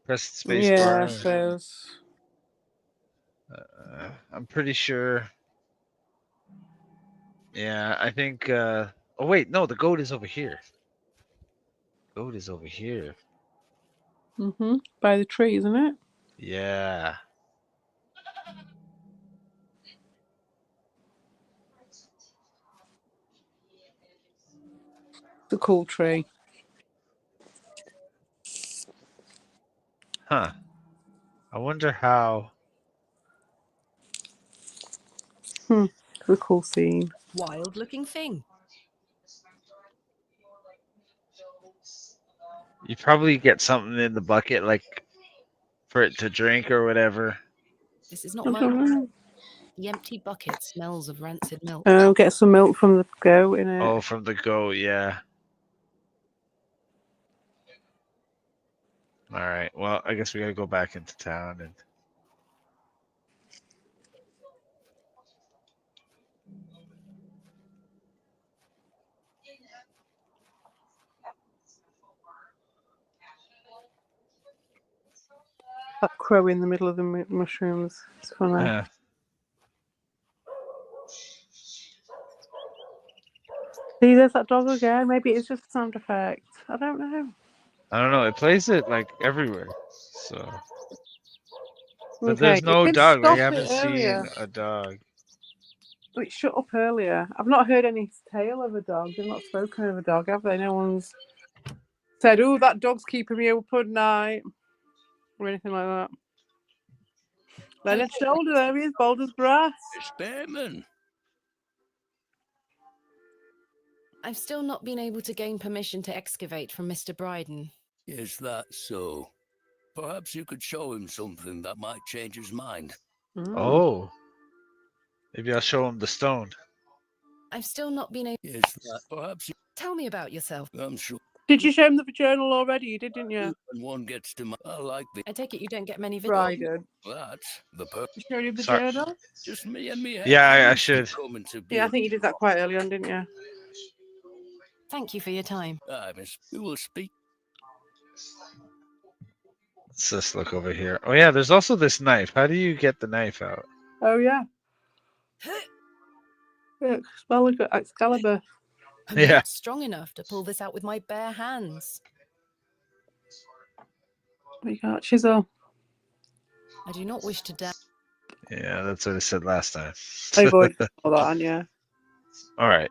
pressed space Yeah, bar. I suppose. I'm pretty sure. Yeah, I think. Oh wait, no, the goat is over here. Goat is over here. By the tree, isn't it? Yeah. It's a cool tree. Huh. I wonder how. It's a cool scene. Wild-looking thing. You probably get something in the bucket, like for it to drink or whatever. This is not I my. don't know. The empty bucket smells of rancid milk. Oh, get some milk from the goat in it. Oh, from the goat, yeah. All right. Well, I guess we gotta go back into town and. That crow in the middle of the mushrooms. It's funny. Yeah. See, there's that dog again. Maybe it's just a sound effect. I don't know. I don't know. It plays it like everywhere. So. But Okay, there's no it did dog. I stop haven't it seen earlier. a dog. It shut up earlier. I've not heard any tale of a dog. They've not spoken of a dog, have they? No one's said, "Oh, that dog's keeping me up at night," or anything like that. Leonard's shoulder, there he is, bold as brass. It's Bearman. I've still not been able to gain permission to excavate from Mr. Bryden. Is that so? Perhaps you could show him something that might change his mind. Oh. Maybe I'll show him the stone. I've still not been able. Is that perhaps you... Tell me about yourself. I'm sure. Did you show him the journal already? You did, didn't you? When one gets to my... I like the... I take it you don't get many visitors. Bryden. That's the per... You showed him the Sorry. journal? Just me and me. Yeah, I should. Coming to Yeah, I think you did that quite early on, didn't you? Thank you for your time. Miss, we will speak. Let's just look over here. Oh yeah, there's also this knife. How do you get the knife out? Oh, yeah. Look, smell like Excalibur. I'm Yeah. not strong enough to pull this out with my bare hands. What you got? Chisel. I do not wish to die. Yeah, that's what I said last time. Avoid all that, yeah. All right.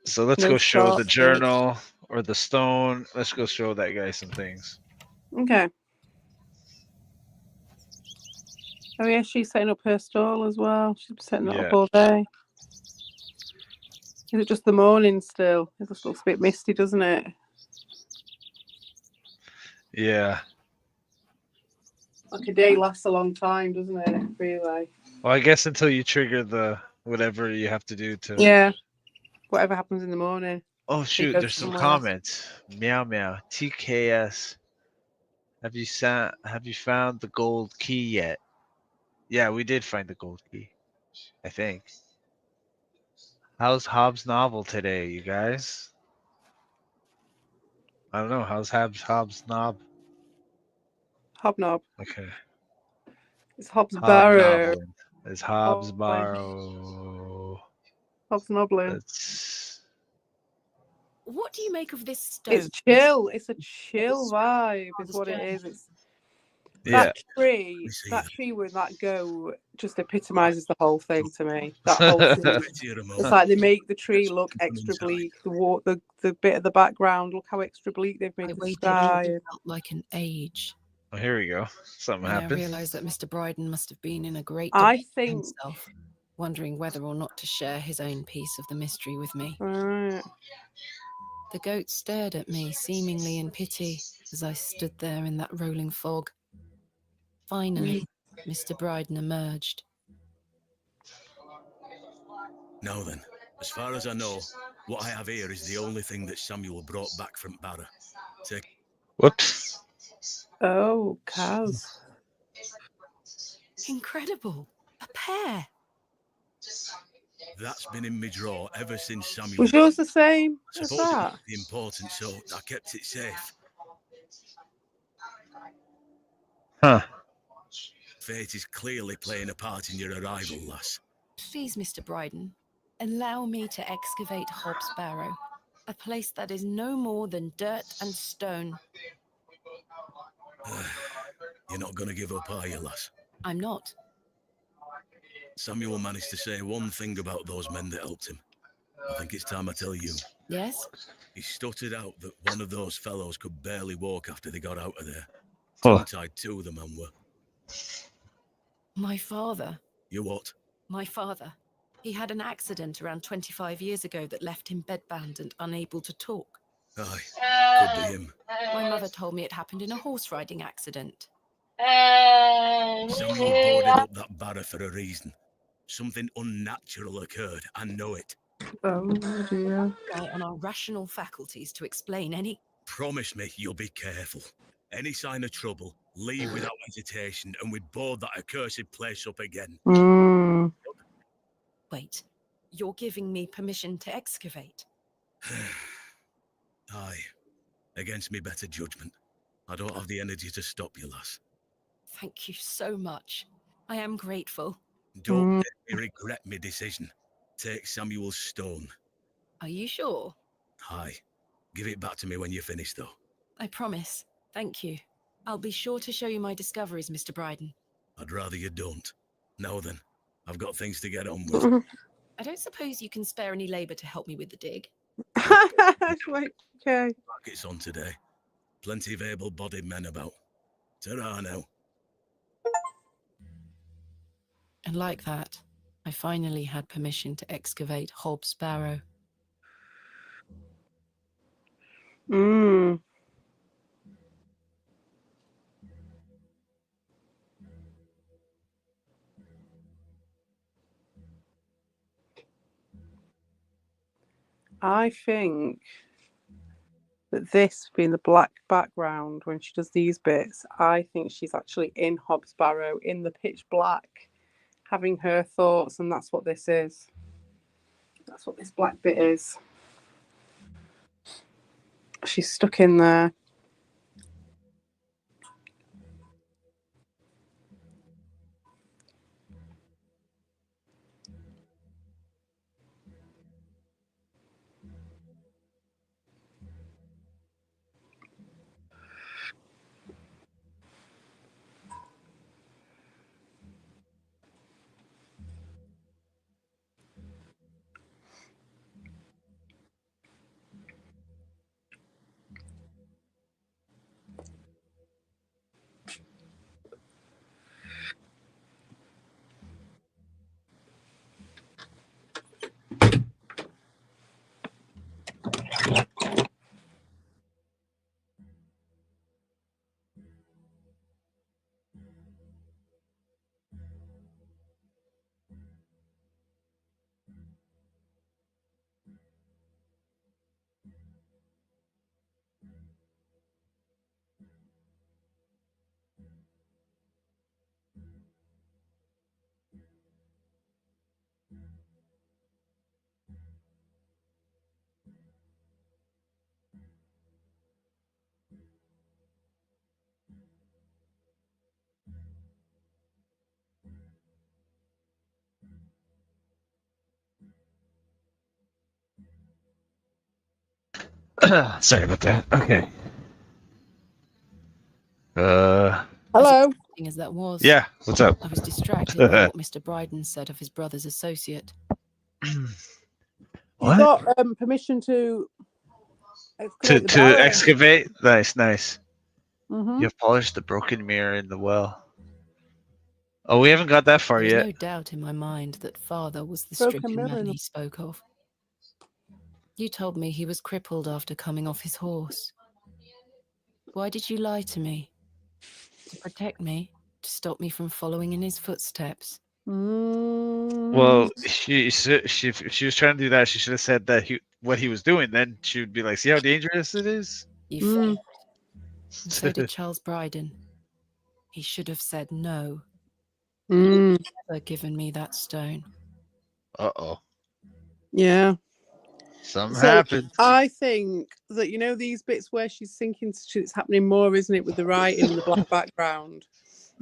So let's No go show the sharp journal or the stone. Let's go show that guy some things. Okay. Oh, yeah, she's setting up her stall as well. She's been setting that Yeah. up all day. Is it just the morning still? It just looks a bit misty, doesn't it? Yeah. Like a day lasts a long time, doesn't it? Really? Well, I guess until you trigger the whatever you have to do to. Yeah. Whatever happens in the morning. Oh shoot! goes There's some somewhere. comments. Meow meow. TKS. Have you found the gold key yet? Yeah, we did find the gold key. I think. How's Hobbs' novel today, you guys? I don't know. How's Hobbs' knob? Hobnob. Okay. It's Hobbs Barrow. Hobnoblin. It's Hobbs Hobbs. Barrow. Hobnoblin. That's What do you make of this stone? It's chill. It's a chill vibe, is what it is. It's yeah. that tree with that goat just epitomizes the whole thing to me. That whole thing. It's like they make the tree look extra bleak. The bit of the background, look how extra bleak they've made I the waited sky. felt like an age. Oh, here we go. Something And I happened. realised that Mr. Bryden must have been in a great I debate think himself. wondering whether or not to share his own piece of the mystery with me. Right. The goat stared at me, seemingly in pity, as I stood there in that rolling fog. Finally, Mr. Bryden emerged. Now then, as far as I know, what I have here is the only thing that Samuel brought back from Barrow. Whoops. Oh, Kaz. Incredible! A pear! That's been in my drawer ever since Samuel... Was yours the same as Suppose it that? was the important, so I kept it safe. Huh. Fate is clearly playing a part in your arrival, lass. Please, Mr. Bryden, allow me to excavate Hobbs Barrow, a place that is no more than dirt and stone. You're not going to give up, are you, lass? I'm not. Samuel managed to say one thing about those men that helped him. I think it's time I tell you. Yes? He stuttered out that one of those fellows could barely walk after they got out of there. Huh. Tongue-tied too, the man were. My father. You what? My father. He had an accident around 25 years ago that left him bedbound and unable to talk. Aye, could be him. My mother told me it happened in a horse riding accident. Samuel boarded up that barrow for a reason. Something unnatural occurred, I know it. Oh, dear. Rely on our rational faculties to explain any... Promise me you'll be careful. Any sign of trouble, leave without hesitation, and we board that accursed place up again. Wait, you're giving me permission to excavate? Aye, against me better judgment. I don't have the energy to stop you, lass. Thank you so much. I am grateful. Don't make me regret my decision. Take Samuel's stone. Are you sure? Aye. Give it back to me when you're finished, though. I promise. Thank you. I'll be sure to show you my discoveries, Mr. Bryden. I'd rather you don't. Now then, I've got things to get on with. I don't suppose you can spare any labour to help me with the dig? Wait, okay. It's on today. Plenty of able-bodied men about. Ta-ra now. And like that, I finally had permission to excavate Hobbs Barrow. I think that this being the black background when she does these bits, I think she's actually in Hobbs Barrow in the pitch black, having her thoughts, and that's what this is. That's what this black bit is. She's stuck in there. Sorry about that. Okay. Hello. As that was, Yeah, what's up? I was distracted by what Mr. Bryden said of his brother's associate. You What? got permission to excavate the To barrow. excavate? Nice. Mhm. You've polished the broken mirror in the well. Oh, we haven't got that far There was yet. no doubt in my mind that father was the Broken stricken mirror man in the- he spoke of. You told me he was crippled after coming off his horse. Why did you lie to me? To protect me? To stop me from following in his footsteps? Well, if she was trying to do that, she should have said that what he was doing. Then she would be like, "See how dangerous it is." You failed. And so did Charles Bryden. He should have said no. Never given me that stone. Uh-oh. Yeah. Something So happened. I think that these bits where she's thinking it's happening more, isn't it, with the writing and the black background?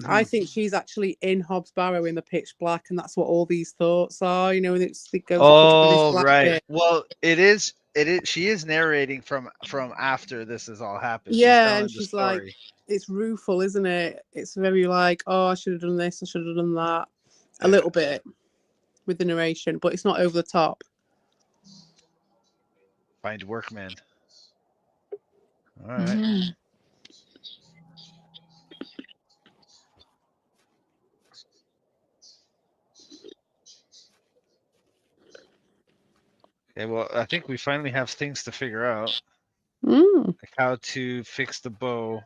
I think she's actually in Hobbs Barrow in the pitch black, and that's what all these thoughts are. And it goes to this black Right. bit. Well, it is. She is narrating from after this has all happened. She's Yeah, telling and the she's story. like, it's rueful, isn't it? It's very like, oh, I should have done this, I should have done that, a little bit with the narration, but it's not over the top. Find workman. All right. Okay, well, I think we finally have things to figure out. Like how to fix the bow.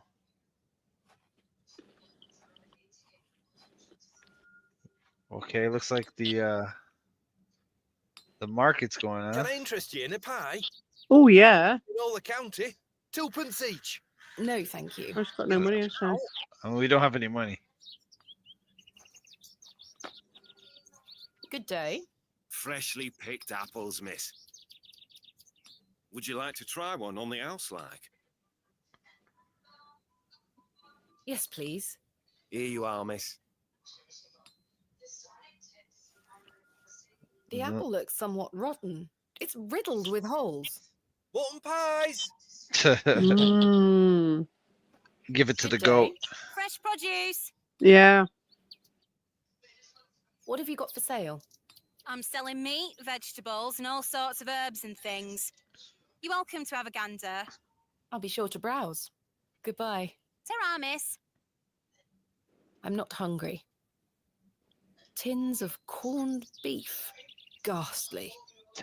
Okay, looks like the market's going on. Can I interest you in a pie? Oh, yeah. In all the county, 2p each. No, thank you. I've got no money, has she? And we don't have any money. Good day. Freshly picked apples, miss. Would you like to try one on the house, like? Yes, please. Here you are, miss. The apple looks somewhat rotten. It's riddled with holes. Button pies! Give it to the Good goat. day. Fresh produce. Yeah. What have you got for sale? I'm selling meat, vegetables, and all sorts of herbs and things. You're welcome to have a gander. I'll be sure to browse. Goodbye. Ta-ra, miss. I'm not hungry. Tins of corned beef. Ghastly.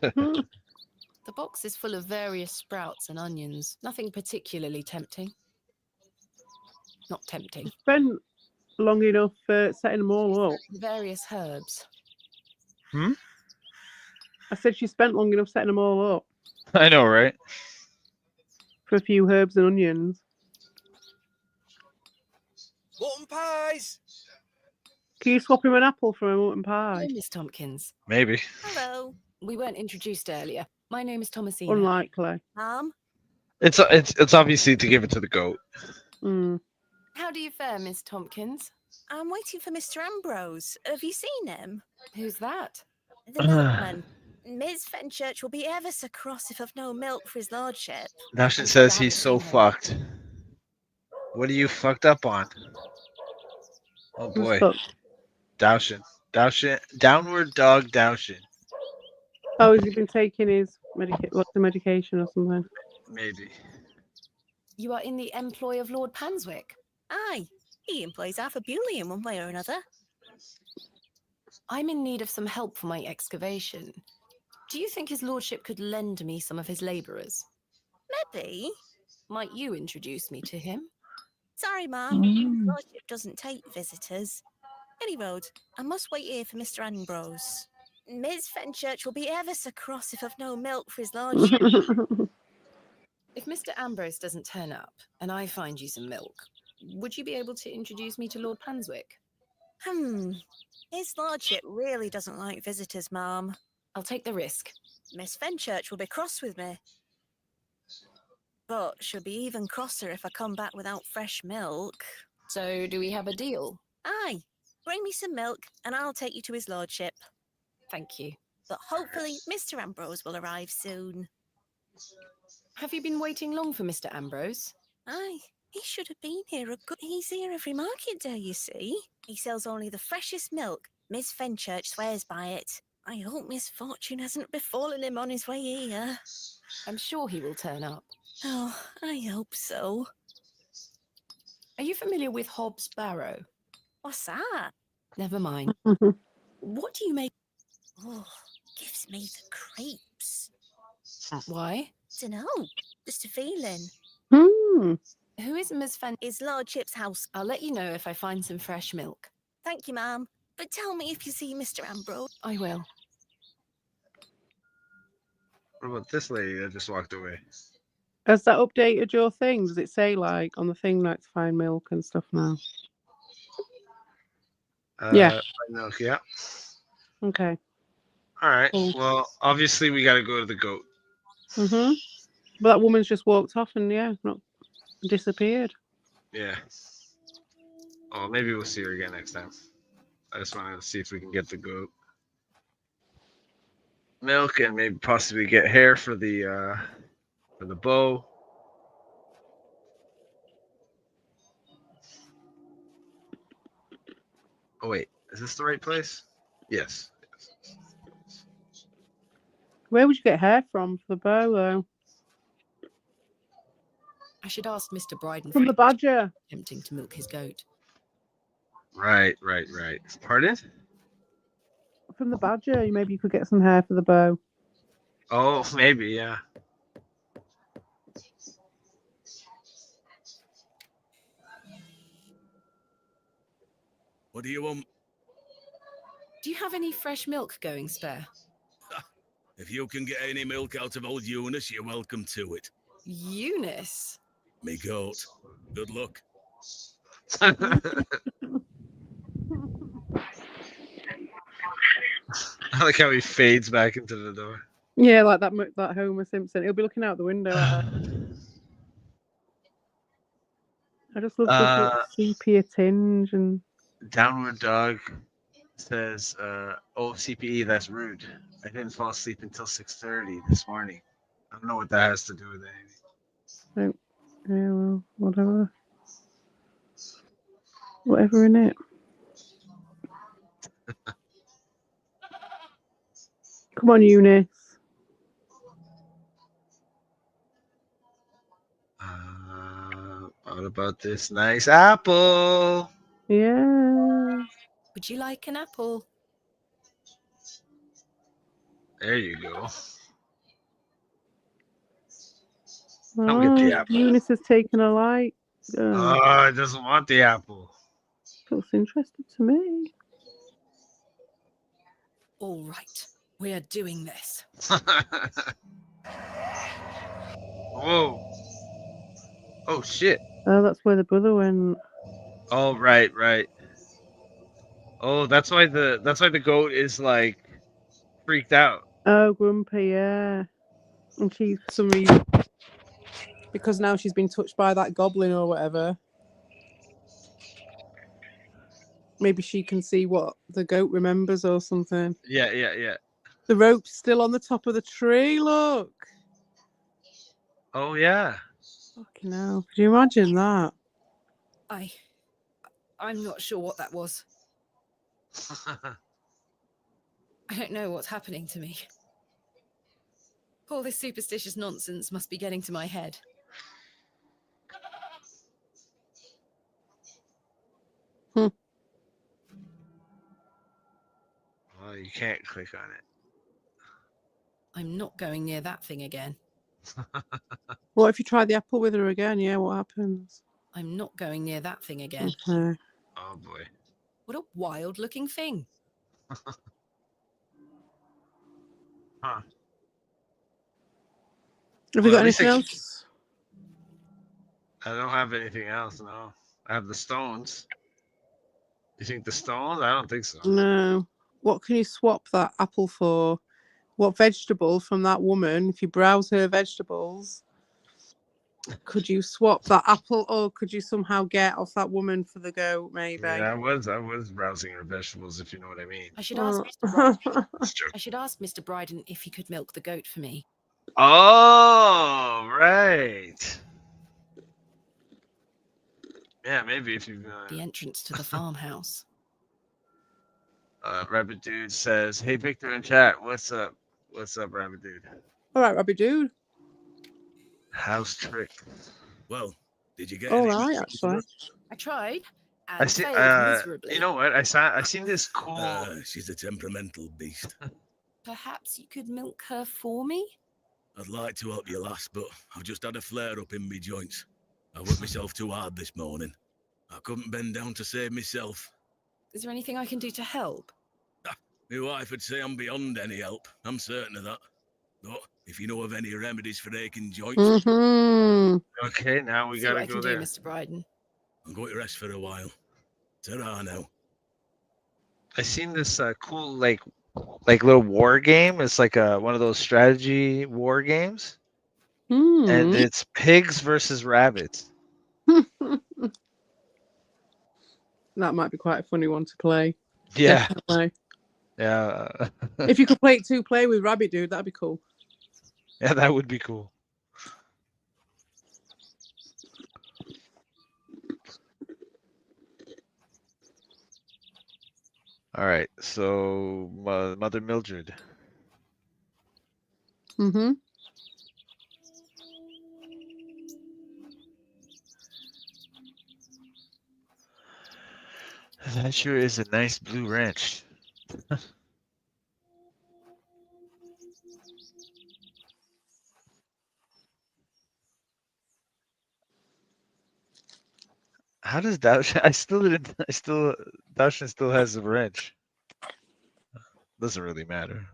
The box is full of various sprouts and onions. Nothing particularly tempting. Not tempting. Spent long enough setting them all up. Various herbs. I said she spent long enough setting them all up. I know, right? For a few herbs and onions. Button pies! Can you swap him an apple for a mutton pie? Hello, Miss Tompkins. Maybe. Hello. We weren't introduced earlier. My name is Thomasina. Unlikely. It's obviously to give it to the goat. How do you fare, Miss Tompkins? I'm waiting for Mr. Ambrose. Have you seen him? Who's that? The milkman. Ms. Fenchurch will be ever so cross if I've no milk for his lordship. Dashin says he's so fucked. What are you fucked up on? Oh boy. Dashin. Downward dog Dashin. Oh, has he been taking his medication or something? Maybe. You are in the employ of Lord Panswick. Aye. He employs half a Bewley in one way or another. I'm in need of some help for my excavation. Do you think his lordship could lend me some of his labourers? Maybe. Might you introduce me to him? Sorry, ma'am. His lordship doesn't take visitors. Any road, I must wait here for Mr. Ambrose. Ms. Fenchurch will be ever so cross if I've no milk for his lordship. If Mr. Ambrose doesn't turn up and I find you some milk, would you be able to introduce me to Lord Panswick? His lordship really doesn't like visitors, ma'am. I'll take the risk. Miss Fenchurch will be cross with me. But she'll be even crosser if I come back without fresh milk. So do we have a deal? Aye. Bring me some milk and I'll take you to his lordship. Thank you. But hopefully Mr. Ambrose will arrive soon. Have you been waiting long for Mr. Ambrose? Aye. He should have been here. He's here every market day, you see. He sells only the freshest milk. Miss Fenchurch swears by it. I hope misfortune hasn't befallen him on his way here. I'm sure he will turn up. Oh, I hope so. Are you familiar with Hobbs Barrow? What's that? Never mind. What do you make? Oh, gives me the creeps. Why? Dunno, just a feeling. Who is Miss Fen? His lordship's house. I'll let you know if I find some fresh milk. Thank you, ma'am. But tell me if you see Mr. Ambrose. I will. What about this lady that just walked away? Has that updated your thing? Does it say like on the thing like to find milk and stuff now? Yeah. Milk, yeah. Okay. All right. Cool. Well, obviously we got to go to the goat. But that woman's just walked off and not disappeared. Yeah. Oh, maybe we'll see her again next time. I just wanted to see if we can get the goat milk and maybe possibly get hair for the bow. Oh wait, is this the right place? Yes. Where would you get hair from for the bow, though? I should ask Mr. Bryden From the badger. Attempting to milk his goat. Right. Pardon? From the badger, maybe you could get some hair for the bow. Oh, maybe, yeah. What do you want? Do you have any fresh milk going spare? If you can get any milk out of old Eunice, you're welcome to it. Eunice? Me goat. Good luck. I like how he fades back into the door. Yeah, like that Homer Simpson. He'll be looking out the window at her. I just love the sepia tinge and. Downward Dog says, "Oh CPE, that's rude. I didn't fall asleep until 6:30 this morning. I don't know what that has to do with anything." Yeah, well, whatever. Whatever in it. Come on, Eunice. What about this nice apple? Yeah. Would you like an apple? There you go. Oh, get the apple. Eunice has taken a light. Oh, it doesn't want the apple. Looks interested to me. All right, we are doing this. Whoa. Oh shit. Oh, that's where the brother went. Oh right. Oh, that's why the goat is like freaked out. Oh, grumpy, yeah. And she, for some reason, because now she's been touched by that goblin or whatever, maybe she can see what the goat remembers or something. Yeah. The rope's still on the top of the tree, look. Oh yeah. Fucking hell. Could you imagine that? I'm not sure what that was. I don't know what's happening to me. All this superstitious nonsense must be getting to my head. Well, you can't click on it. I'm not going near that thing again. What if you try the apple with her again? Yeah, what happens? I'm not going near that thing again. Okay. Oh boy. What a wild-looking thing. Huh. Have you got anything else? I don't have anything else, no. I have the stones. You think the stones? I don't think so. No. What can you swap that apple for? What vegetable from that woman, if you browse her vegetables, could you swap that apple, or could you somehow get off that woman for the goat, maybe? Yeah, I was browsing her vegetables, if you know what I mean. I should ask Mr. Bryden if he could milk the goat for me. Oh, right. Yeah, maybe if you... The entrance to the farmhouse. Rabbit Dude says, "Hey, Victor in chat, what's up? What's up, Rabbit Dude?" All right, Rabbit Dude. House trick. Well, did you get All any? right, actually. I tried, I And see. failed miserably. You know what? I seen this cool. She's a temperamental beast. Perhaps you could milk her for me? I'd like to help you, lass, but I've just had a flare-up in me joints. I worked myself too hard this morning. I couldn't bend down to save myself. Is there anything I can do to help? My wife would say I'm beyond any help. I'm certain of that. But if you know of any remedies for aching joints... Okay, now we See what gotta I go can there. do, Mr. Bryden. I'm going to rest for a while. Ta-ra now. I seen this cool like little war game. It's like one of those strategy war games, and it's pigs versus rabbits. That might be quite a funny one to play. Yeah. Definitely. Yeah. If you could play it 2-player with Rabbit Dude, that'd be cool. Yeah, that would be cool. All right, so Mother Mildred. Mm-hmm. That sure is a nice blue ranch. How does Daushan? I still didn't. Daushan still has a wrench. Doesn't really matter.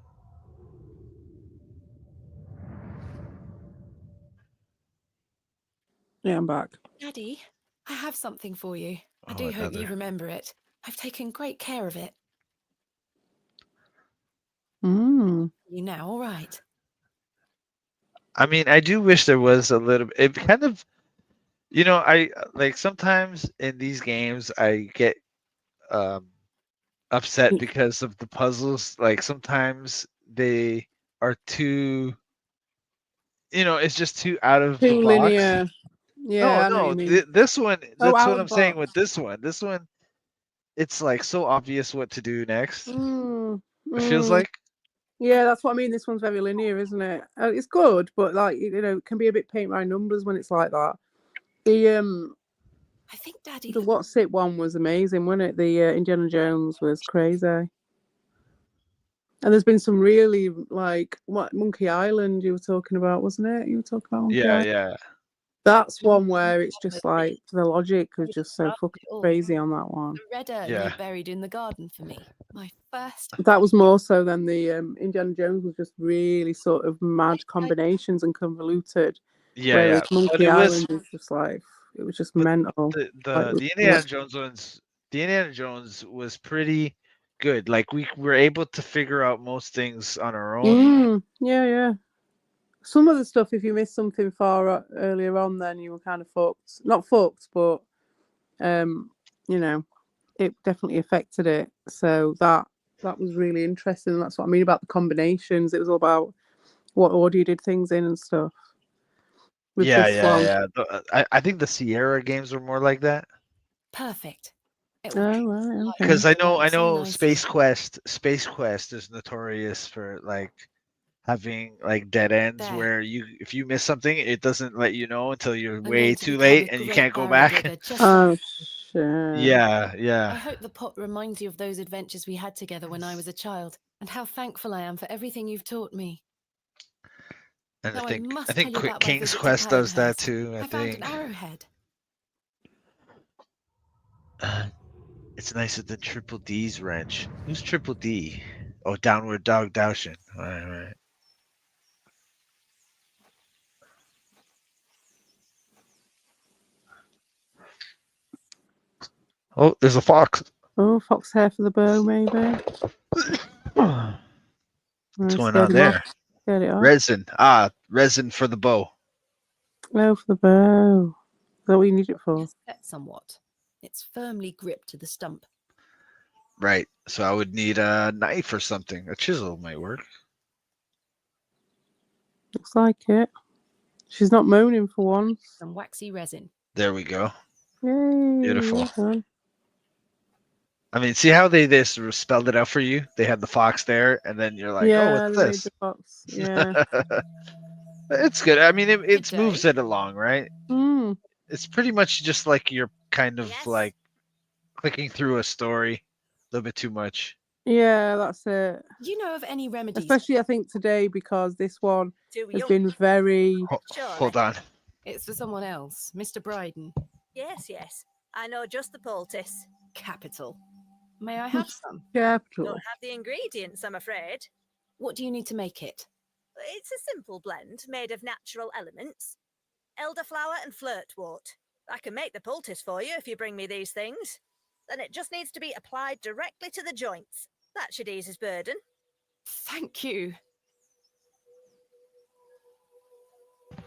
Yeah, I'm back. Daddy, I have something for you. I Oh, do hope you another. remember it. I've taken great care of it. Mm. You now, all right? I mean, I do wish there was a little. It kind of, I like sometimes in these games I get upset because of the puzzles. Like sometimes they are too. It's just too out of the Too box. linear. Yeah, I know what you mean. This one. So That's out what of I'm the saying box. with this one. This one, it's like so obvious what to do next. It feels like. Yeah, that's what I mean. This one's very linear, isn't it? It's good, but like it can be a bit paint by numbers when it's like that. I think Daddy. The What's It one was amazing, wasn't it? The Indiana Jones was crazy. And there's been some really like Monkey Island you were talking about, wasn't it? You were talking about Monkey Island. Yeah. That's one where it's just like the logic was just so fucking crazy on that one. The red urn you buried in the garden for me. My first. That was more so than the Indiana Jones was just really sort of mad combinations and convoluted. Yeah, whereas yeah. Monkey Island is just like it was just mental. The Indiana Jones ones. The Indiana Jones was pretty good. Like we were able to figure out most things on our own. Yeah. Some of the stuff, if you missed something far earlier on, then you were kind of fucked. Not fucked, but it definitely affected it. So that was really interesting. That's what I mean about the combinations. It was all about what order you did things in and stuff. Yeah. I think the Sierra games were more like that. Perfect. Oh, right, okay. Because I know Space Quest is notorious for like having like dead ends where if you miss something, it doesn't let you know until you're way too late and you can't go back. Oh shit. Yeah. I hope the pot reminds you of those adventures we had together when I was a child, and how thankful I am for everything you've taught me. And Now I think tell you about my King's visit to Quest does that Parenthurst. too. I found an arrowhead. It's nicer than Triple D's wrench. Who's Triple D? Oh, Downward Dog Daushan. All right. Oh, there's a fox. Oh, fox hair for the bow, maybe. What's going on there? Get it off. Resin. Resin for the bow. Oh, for the bow. Is that what you need it for? It's set somewhat. It's firmly gripped to the stump. Right. So I would need a knife or something. A chisel might work. Looks like it. She's not moaning for once. Some waxy resin. There we go. Yay. Beautiful. Well I mean, see how they just spelled it out for you? They had the fox there, and then you're like, oh, what's this? The fox. Yeah. It's good. I mean, it moves it along, right? It's pretty much just like your kind of like clicking through a story a little bit too much. Yeah, that's it. Do you know of any remedies? Especially, I think today because this one Too has young. been very. Surely. Hold on. It's for someone else, Mr. Bryden. Yes, yes. I know just the poultice. Capital. May I have some? Capital. Don't have the ingredients, I'm afraid. What do you need to make it? It's a simple blend made of natural elements. Elderflower and flirtwort. I can make the poultice for you if you bring me these things. Then it just needs to be applied directly to the joints. That should ease his burden. Thank you.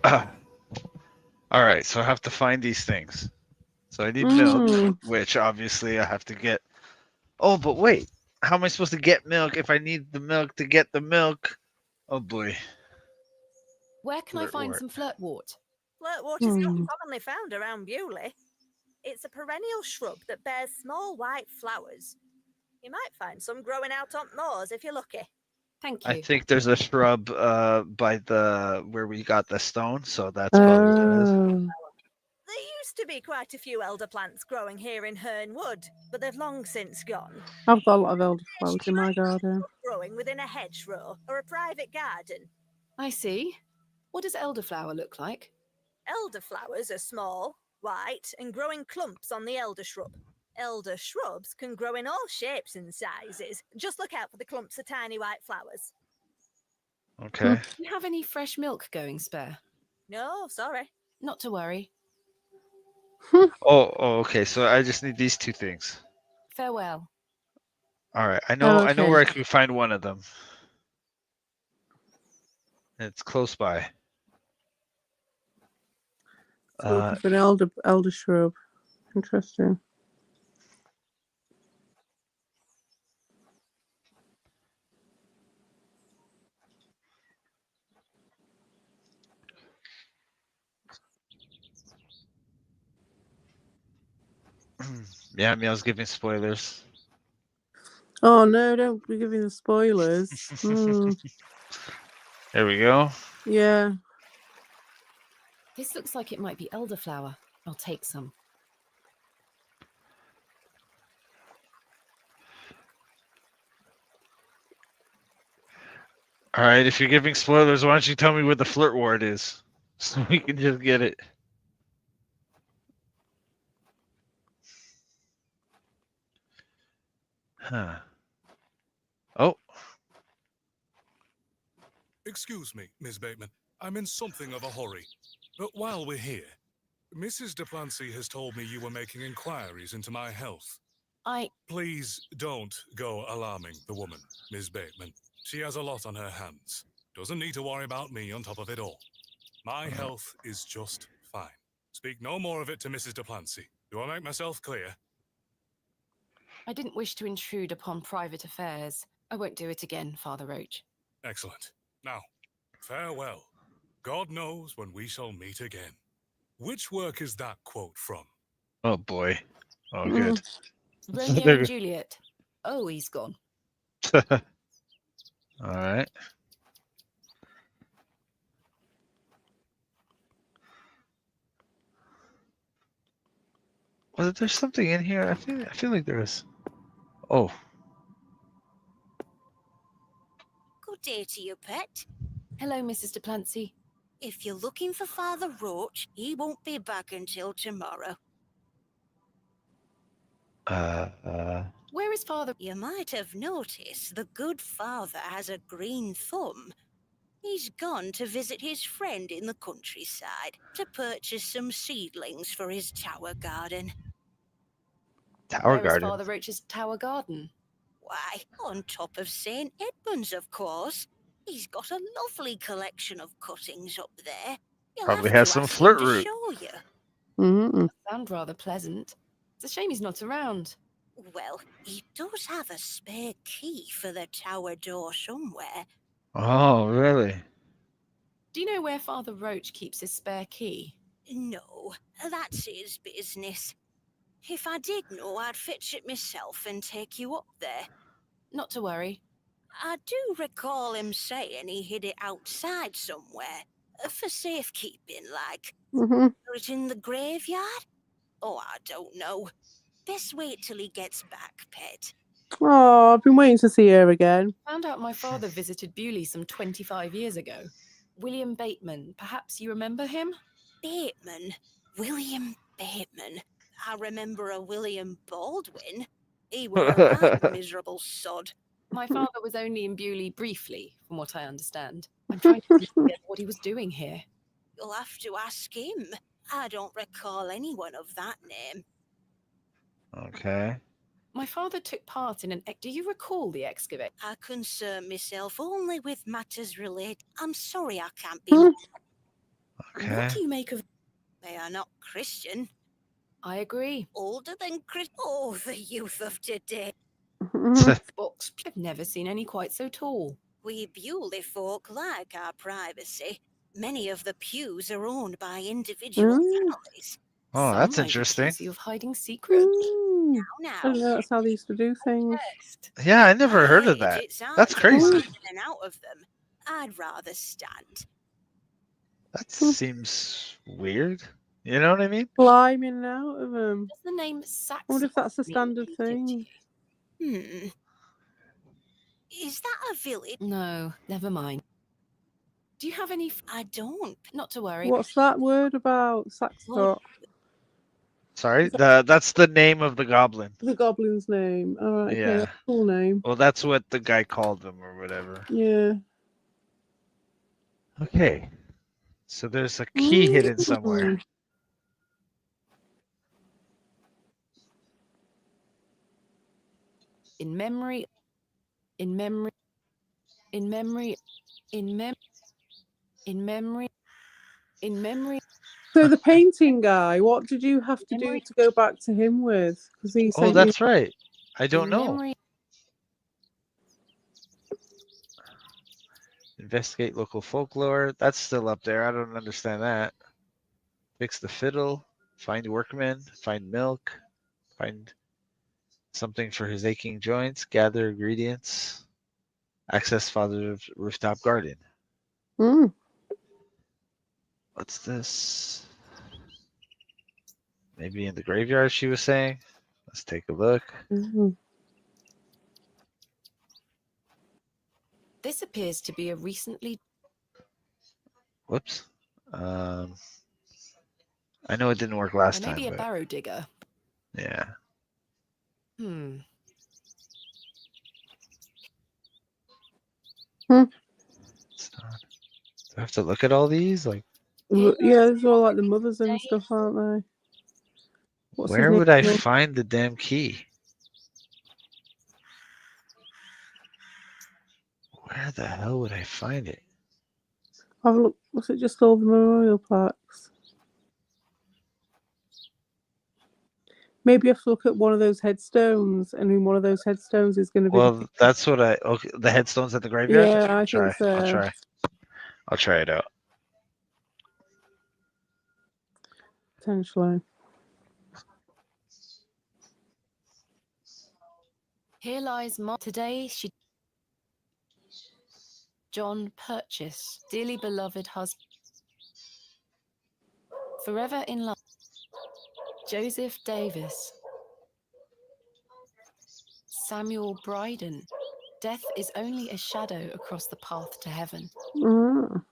All right, so I have to find these things. So I need milk, which obviously I have to get. Oh, but wait. How am I supposed to get milk if I need the milk to get the milk? Oh, boy. Where can I find some flirtwort? Flirtwort is not commonly found around Bewley. It's a perennial shrub that bears small white flowers. You might find some growing out on moors if you're lucky. Thank you. I think there's a shrub by the where we got the stone, so that's probably what it is. There used to be quite a few elder plants growing here in Herne Wood, but they've long since gone. I've got a lot of elderflowers in my garden. Growing within a hedgerow or a private garden. I see. What does elderflower look like? Elderflowers are small, white, and grow in clumps on the elder shrub. Elder shrubs can grow in all shapes and sizes. Just look out for the clumps of tiny white flowers. Okay. Do you have any fresh milk going spare? No, sorry. Not to worry. Oh, okay. So I just need these two things. Farewell. All right. I know where I Okay. can find one of them. It's close by. So looking for an elder shrub. Interesting. Yeah, Meow's giving spoilers. Oh no! Don't be giving the spoilers. There we go. Yeah. This looks like it might be elderflower. I'll take some. All right. If you're giving spoilers, why don't you tell me where the flirtwort is, so we can just get it. Huh. Oh. Excuse me, Miss Bateman. I'm in something of a hurry. But while we're here, Mrs. Duplancy has told me you were making inquiries into my health. Please don't go alarming the woman, Miss Bateman. She has a lot on her hands. Doesn't need to worry about me on top of it all. My health is just fine. Speak no more of it to Mrs. Duplancy. Do I make myself clear? I didn't wish to intrude upon private affairs. I won't do it again, Father Roach. Excellent. Now, farewell. God knows when we shall meet again. Which work is that quote from? Oh boy. Oh, good. Romeo and Juliet. Oh, he's gone. All right. Was there something in here? I feel like there is. Oh. Good day to you, pet. Hello, Mrs. Duplancy. If you're looking for Father Roach, he won't be back until tomorrow. Where is Father? You might have noticed the good father has a green thumb. He's gone to visit his friend in the countryside to purchase some seedlings for his tower garden. Tower Where is Father Roach's tower garden? Why, on top of St. Edmund's, of course. He's got a lovely collection of cuttings up there. You'll Probably have has to some ask him flirt to root. show you. Mm-mm. Sound rather pleasant. It's a shame he's not around. Well, he does have a spare key for the tower door somewhere. Oh, really? Do you know where Father Roach keeps his spare key? No, that's his business. If I did know, I'd fetch it myself and take you up there. Not to worry. I do recall him saying he hid it outside somewhere, for safekeeping, like. Mm-hmm. Or it in the graveyard? Oh, I don't know. Best wait till he gets back, pet. Oh, I've been waiting to see her again. Found out my father visited Bewley some 25 years ago. William Bateman, perhaps you remember him? Bateman? William Bateman? I remember a William Baldwin. He were a right miserable sod. My father was only in Bewley briefly, from what I understand. I'm trying to piece together what he was doing here. You'll have to ask him. I don't recall anyone of that name. Okay. My father took part in do you recall the excavation? I concern myself only with matters related. I'm sorry I can't be. Okay. What do you make of? They are not Christian. I agree. Older than Chris. Oh, the youth of today. Books. I've never seen any quite so tall. We Bewley folk like our privacy. Many of the pews are owned by individual families. Oh, Some that's might interesting. accuse you of hiding secrets. Now. I don't know, that's how they used to do things. Yeah, I never heard of that. That's crazy. And out of them, I'd rather stand. That seems weird. You know what I mean? Climbing out of them. Does the name Saxon? I wonder if that's a standard thing. Is that a village? No, never mind. Do you have any? I don't. Not to worry. What's that word about Saxon? Sorry, that's the name of the goblin. The goblin's name. All right, okay, Yeah. that's a cool name. Well, that's what the guy called them or whatever. Yeah. Okay. So there's a key hidden somewhere. In memory. In memory. In memory. In mem. In memory. In memory. So the painting guy, what did you have to do to go back to him with? Because he Oh, sent that's right. I don't in know. memory. Investigate local folklore. That's still up there. I don't understand that. Fix the fiddle. Find workmen. Find milk. Find something for his aching joints. Gather ingredients. Access father's rooftop garden. Mm. What's this? Maybe in the graveyard, she was saying. Let's take a look. Mm-hmm. This appears to be a recently. Whoops. I know it didn't work last time. Maybe a but barrow digger. yeah. Hmm. Do I have to look at all these? Like, Yeah, these are all like the mothers and stuff, aren't they? What's his where name? would I find the damn key? Where the hell would I find it? Have a look. Was it just all the memorial plaques? Maybe you have to look at one of those headstones, and in one of those headstones is going to be. Well, that's what okay. The headstones at the graveyard. Yeah, I think so. I'll try. I'll try it out. Potentially. Here lies today she. John Purchase, dearly beloved husband. Forever in love. Joseph Davis. Samuel Bryden. Death is only a shadow across the path to heaven. Mm.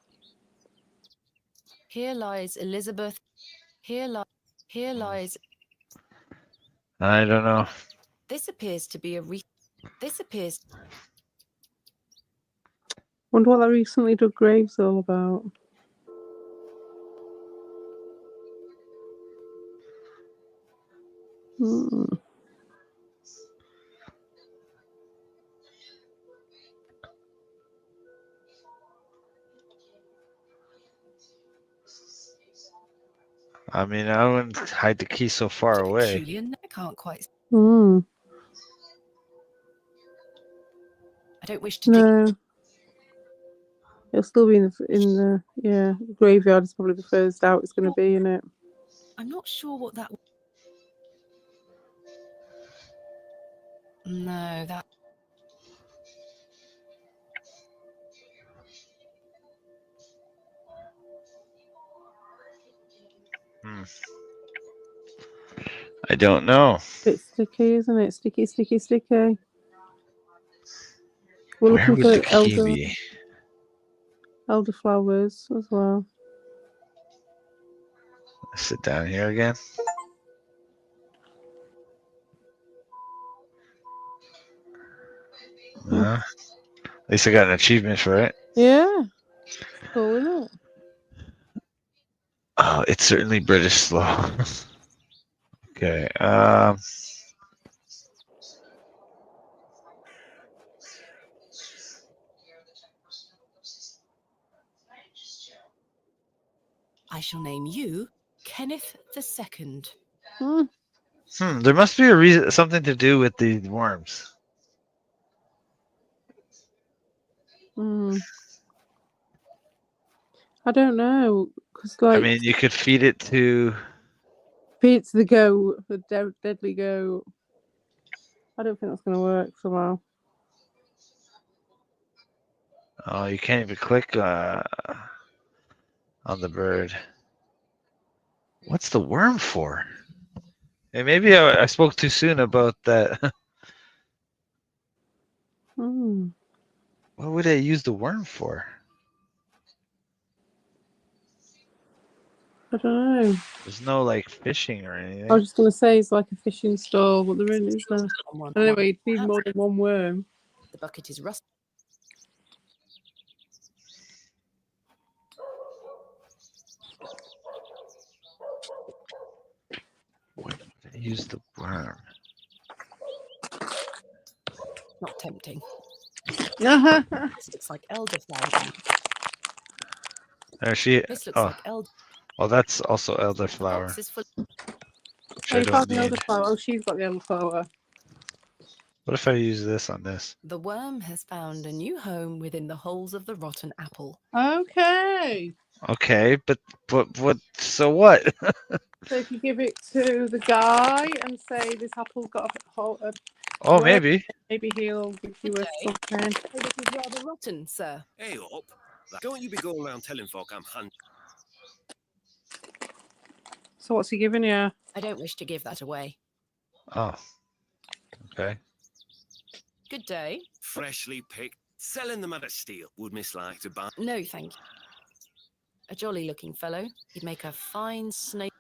Here lies Elizabeth. Here lies. I don't know. This appears to be a This appears. Wonder what that recently dug grave's all about. Mm. I mean, I wouldn't hide the key so far away. Julian, I can't quite. Mm. I don't wish to. No. It'll still be in the graveyard is probably the first out it's going to be in it. I'm not sure what that. No, that. I don't know. Bit sticky, isn't it? Sticky, sticky, sticky. We're Where looking would the for key be? elderflowers as well. Sit down here again. At least I got an achievement for it. Yeah. Cool, isn't it? Oh, it's certainly British slow. Okay. I shall name you Kenneth II. There must be a reason, something to do with the worms. I don't know, because I mean, you could feed it to. feed it to the goat, the deadly goat. I don't think that's going to work somehow. Oh, you can't even click on the bird. What's the worm for? Hey, maybe I spoke too soon about that. What would I use the worm for? I don't know. There's no like fishing or anything. I was just going to say it's like a fishing stall, but there isn't, is there? Anyway, you'd need more than one worm. The bucket is rusty. What would I use the worm? Not tempting. This looks like elderflower. There she. This looks like elder. Oh, that's also elderflower. Oh, you found the elderflower. Oh, she's got the elderflower. What if I use this on this? The worm has found a new home within the holes of the rotten apple. Okay. Okay, but what? So what? So if you give it to the guy and say this apple's got a Oh, maybe. Maybe he'll give you something. Oh, this is rather rotten, sir. Hey up. Don't you be going around telling folk I'm hand. So what's he giving you? I don't wish to give that away. Oh. Okay. Good day. Freshly picked. Selling them at a steal. Would Miss like to buy? No, thank you. A jolly-looking fellow. He'd make a fine snake.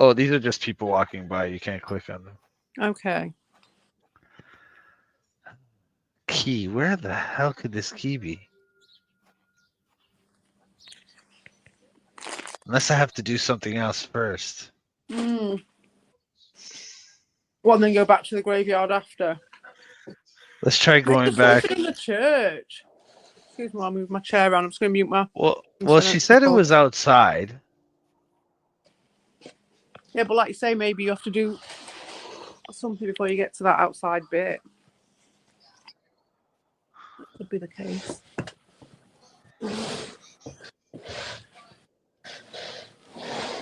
Oh, these are just people walking by. You can't click on them. Okay. Key. Where the hell could this key be? Unless I have to do something else first. Well, and then go back to the graveyard after. Let's try going back. In the church. Excuse me, I'll move my chair around. I'm just going to mute my. Well, she said it was outside. Yeah, but like you say, maybe you have to do something before you get to that outside bit. That could be the case.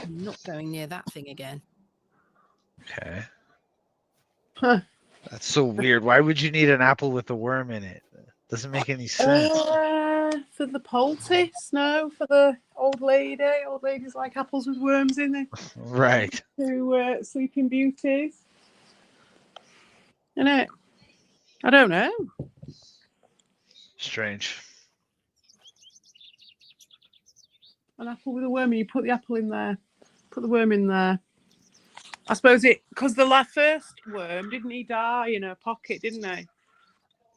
I'm not going near that thing again. Okay. Huh. That's so weird. Why would you need an apple with a worm in it? Doesn't make any sense. For the poultice, no. For the old lady. Old ladies like apples with worms in them. Right. To Sleeping Beauties. Innit? I don't know. Strange. An apple with a worm, and you put the apple in there. Put the worm in there. I suppose because the first worm, didn't he die in her pocket, didn't he?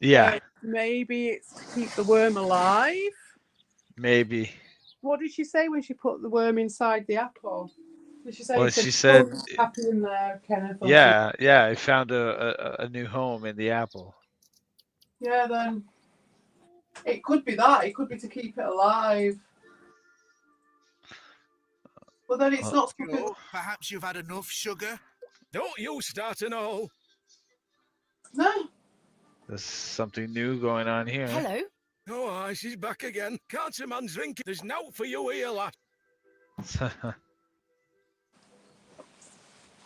Yeah. Maybe it's to keep the worm alive. Maybe. What did she say when she put the worm inside the apple? Did she say? Well, she said, "Happy in there, Kenneth." Yeah. I found a new home in the apple. Yeah, then it could be that. It could be to keep it alive. But then it's not. So, perhaps you've had enough sugar? Don't you start to know. No. There's something new going on here. Hello. Oh, aye, she's back again. Can't a man drink? There's nought for you here, lad.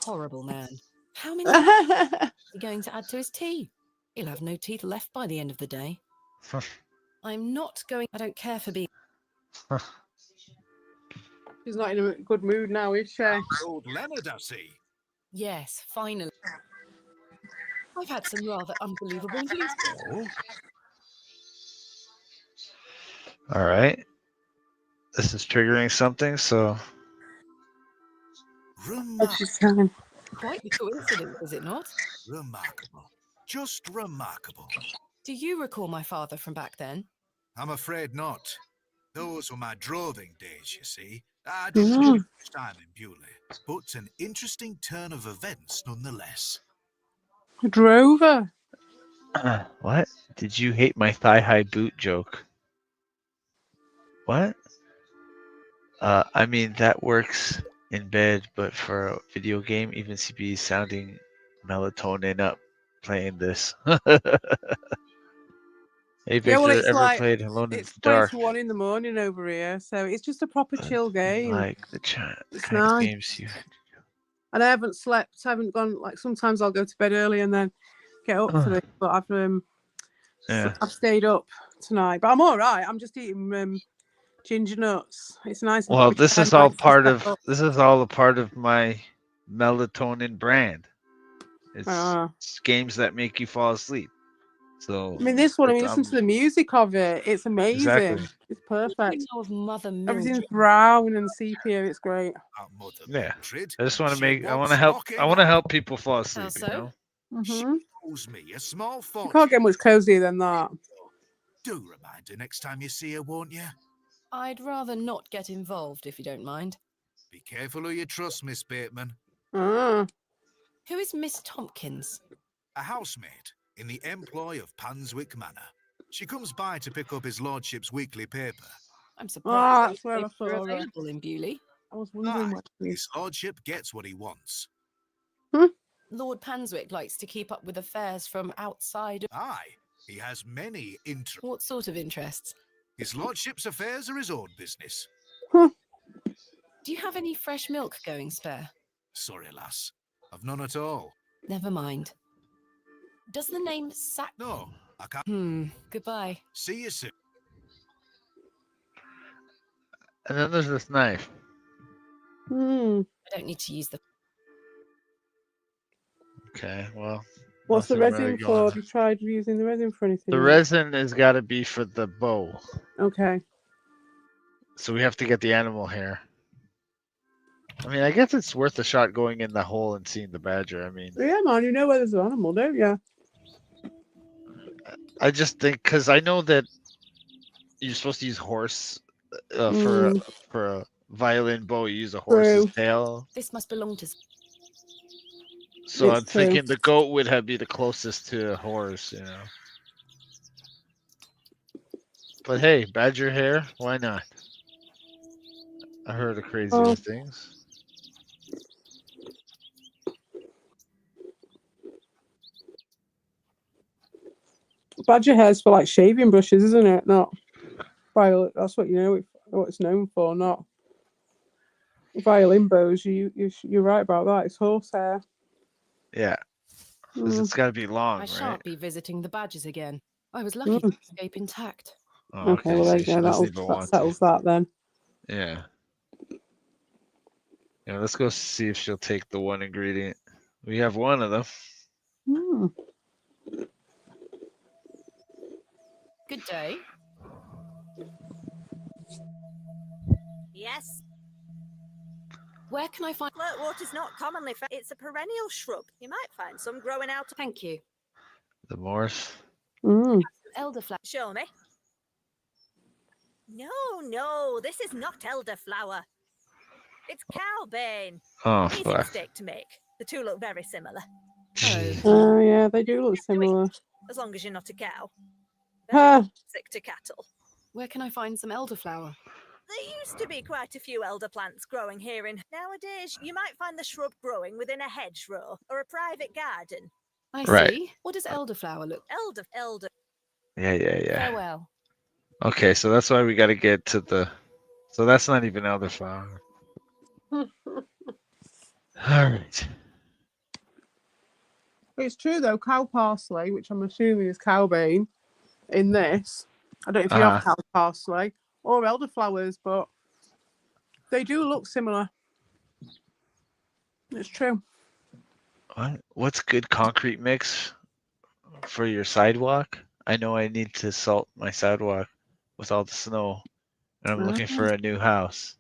Horrible man. How many are you going to add to his tea? He'll have no teeth left by the end of the day. I'm not going. I don't care for being. She's not in a good mood now, is she? Old Leonard, I see. Yes, finally. I've had some rather unbelievable news. All right. This is triggering something, so. Remarkable. Quite the coincidence, is it not? Remarkable. Just remarkable. Do you recall my father from back then? I'm afraid not. Those were my droving days, you see. I didn't spend much time in Bewley, but an interesting turn of events nonetheless. Drover. What? Did you hate my thigh-high boot joke? What? I mean, that works in bed, but for a video game, even CB sounding melatonin up playing this. Hey, Victor, Yeah, well, it's ever like played Alone in it's the Dark? 1 a.m. over here, so it's just a proper chill game. Like the It's kind nice. of games you. And I haven't slept. I haven't gone. Like sometimes I'll go to bed early and then get up for this. But I've stayed up tonight. But I'm all right. I'm just eating ginger nuts. It's nice. Well, this is all part of a part of my melatonin brand. It's games that make you fall asleep. So I mean, this one. I mean, listen to the music of it. It's amazing. Exactly. It's perfect. You know of Mother Mildred. Everything's brown and sepia. It's great. Yeah, I just want to make. I want to help. I want to help people fall asleep. so? You know. She owes me a small You fortune. can't get much cozier than that. Do remind her next time you see her, won't you? I'd rather not get involved, if you don't mind. Be careful who you trust, Miss Bateman. Ah. Who is Miss Tompkins? A housemaid in the employ of Panswick Manor. She comes by to pick up his lordship's weekly paper. I'm surprised that's where I they're saw her. available in Bewley. I was wondering what. His lordship gets what he wants. Lord Panswick likes to keep up with affairs from outside. Aye, he has many interests. What sort of interests? His lordship's affairs are his own business. Do you have any fresh milk going spare? Sorry, lass. I've none at all. Never mind. Does the name Sack... No, I can't. Goodbye. See you soon. And then there's this knife. I don't need to use the... Okay, well. What's the resin for? Have you tried using the resin for anything? The resin has got to be for the bow. Okay. So we have to get the animal hair. I mean, I guess it's worth a shot going in the hole and seeing the badger. I mean, Yeah, man, you know where there's an animal, don't you? I just think because I know that you're supposed to use horse for a violin bow. You use a horse's tail. This must belong to... So I'm thinking the goat would be the closest to a horse, you know. But hey, badger hair, why not? I heard of crazier things. Badger hair's for like shaving brushes, isn't it? Not violet. That's what you know. What it's known for, not violin bows. You're right about that. It's horse hair. Yeah, because it's got to be long, I right? shan't be visiting the badgers again. I was lucky to escape intact. Oh, okay, well, there you go. That settles that then. Yeah. Yeah, let's go see if she'll take the one ingredient. We have one of them. Good day. Yes. Where can I find... Flirtwater's not commonly found. It's a perennial shrub. You might find some growing out. Thank you. The morse. Elderflower. Show me. No, this is not elderflower. It's cowbane. Oh, Easy fuck. mistake to make. The two look very similar. Oh, yeah, they do look similar. As long as you're not a cow. Very sick to cattle. Where can I find some elderflower? There used to be quite a few elder plants growing here in... Nowadays, you might find the shrub growing within a hedgerow or a private garden. I Right. see. What does elderflower look? Elder. Yeah. Farewell. Okay, so that's why we got to get to the. So that's not even elderflower. All right. It's true though. Cow parsley, which I'm assuming is cowbane, in this. I don't know if you have cow parsley or elderflowers, but They do look similar. It's true. What's good concrete mix for your sidewalk? I know I need to salt my sidewalk with all the snow, and I'm looking for a new house.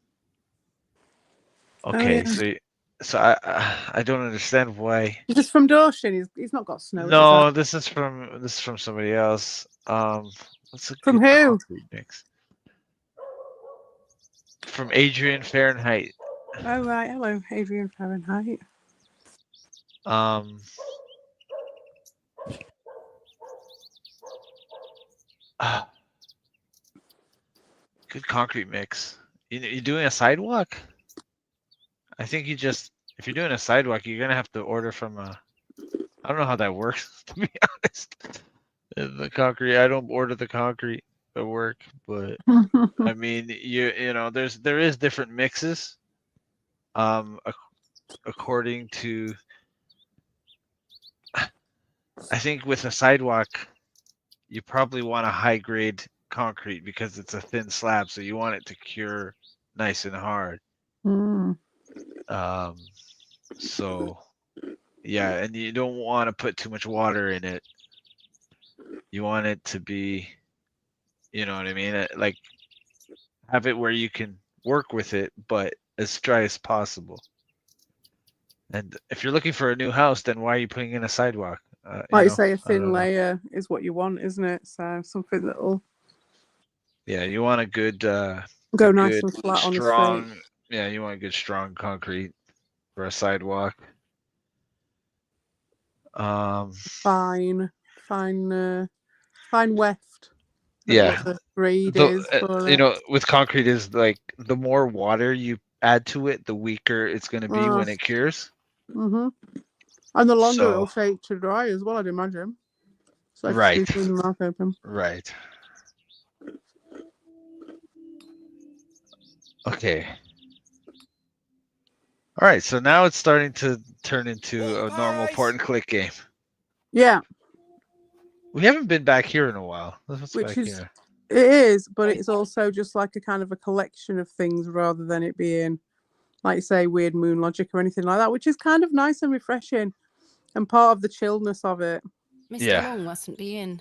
Okay, yeah. so I don't understand why. Is this from Dorshin? He's not got snow. Is No, it? this is from somebody else. What's a From good who? concrete mix? From Adrian Fahrenheit. Oh right, hello, Adrian Fahrenheit. Um, good concrete mix. You doing a sidewalk? I think if you're doing a sidewalk, you're gonna have to order from a. I don't know how that works, to be honest. The concrete, I don't order the concrete at work, but I mean, you know, there is different mixes. According to, I think with a sidewalk, you probably want a high grade concrete because it's a thin slab, so you want it to cure nice and hard. Mm. So yeah, and you don't want to put too much water in it. You want it to be, you know what I mean? Like have it where you can work with it, but as dry as possible. And if you're looking for a new house, then why are you putting in a sidewalk? Like you say, a thin layer is what you want, isn't it? So something that'll you want a good go nice and flat on his strong face. yeah, you want a good strong concrete for a sidewalk. Fine weft. Yeah. What the grade is for You it. know, with concrete is like the more water you add to it, the weaker it's going to be when it cures. Mm-hmm. And the longer it'll take to dry as well, I'd imagine. So right. Keeping the mouth open. Right. Okay. All right, so now it's starting to turn into a normal point and click game. Yeah. We haven't been back here in a while. What's Which back is here? it is, but it's also just like a kind of a collection of things rather than it being, like you say, weird moon logic or anything like that, which is kind of nice and refreshing and part of the chillness of it. Mr. Long mustn't be in.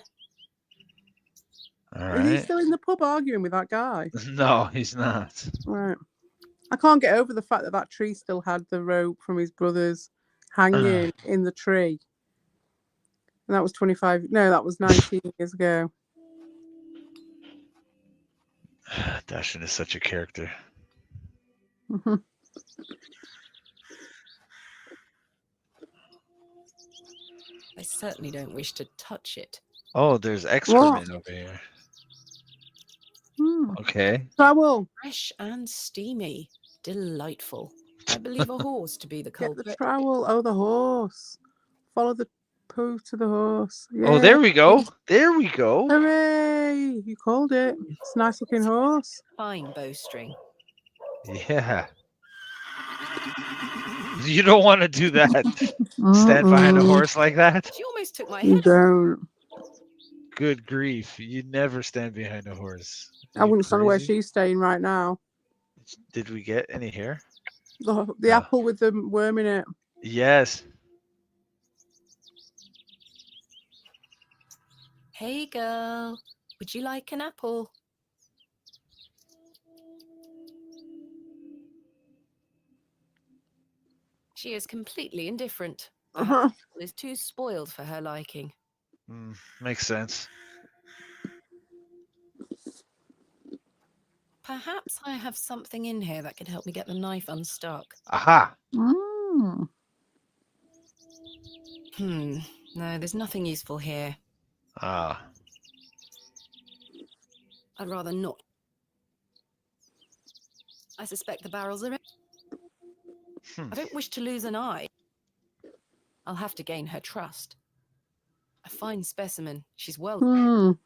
All Is he right. still in the pub arguing with that guy? No, he's not. Right. I can't get over the fact that tree still had the rope from his brothers hanging in the tree. And that was 19 years ago. Dashin is such a character. Mm-hmm. I certainly don't wish to touch it. Oh, there's excrement over here. Okay. Trowel. Fresh and steamy. Delightful. I believe a horse to be the culprit. Get the trowel. Oh, the horse. Follow the poo to the horse. Yay. Oh, there we go. There we go. Hooray! You called it. It's a nice looking horse. Fine bowstring. Yeah. You don't want to do that. Stand behind a horse like that? She almost took my You head. don't. Good grief. You never stand behind a horse. I wouldn't stand where she's staying right now. Did we get any here? The apple with the worm in it. Yes. Hey, girl. Would you like an apple? She is completely indifferent. Perhaps is too spoiled for her liking. Makes sense. Perhaps I have something in here that can help me get the knife unstuck. Aha! Mm. No, there's nothing useful here. Ah. I'd rather not. I suspect the barrels are in. I don't wish to lose an eye. I'll have to gain her trust. A fine specimen. She's well.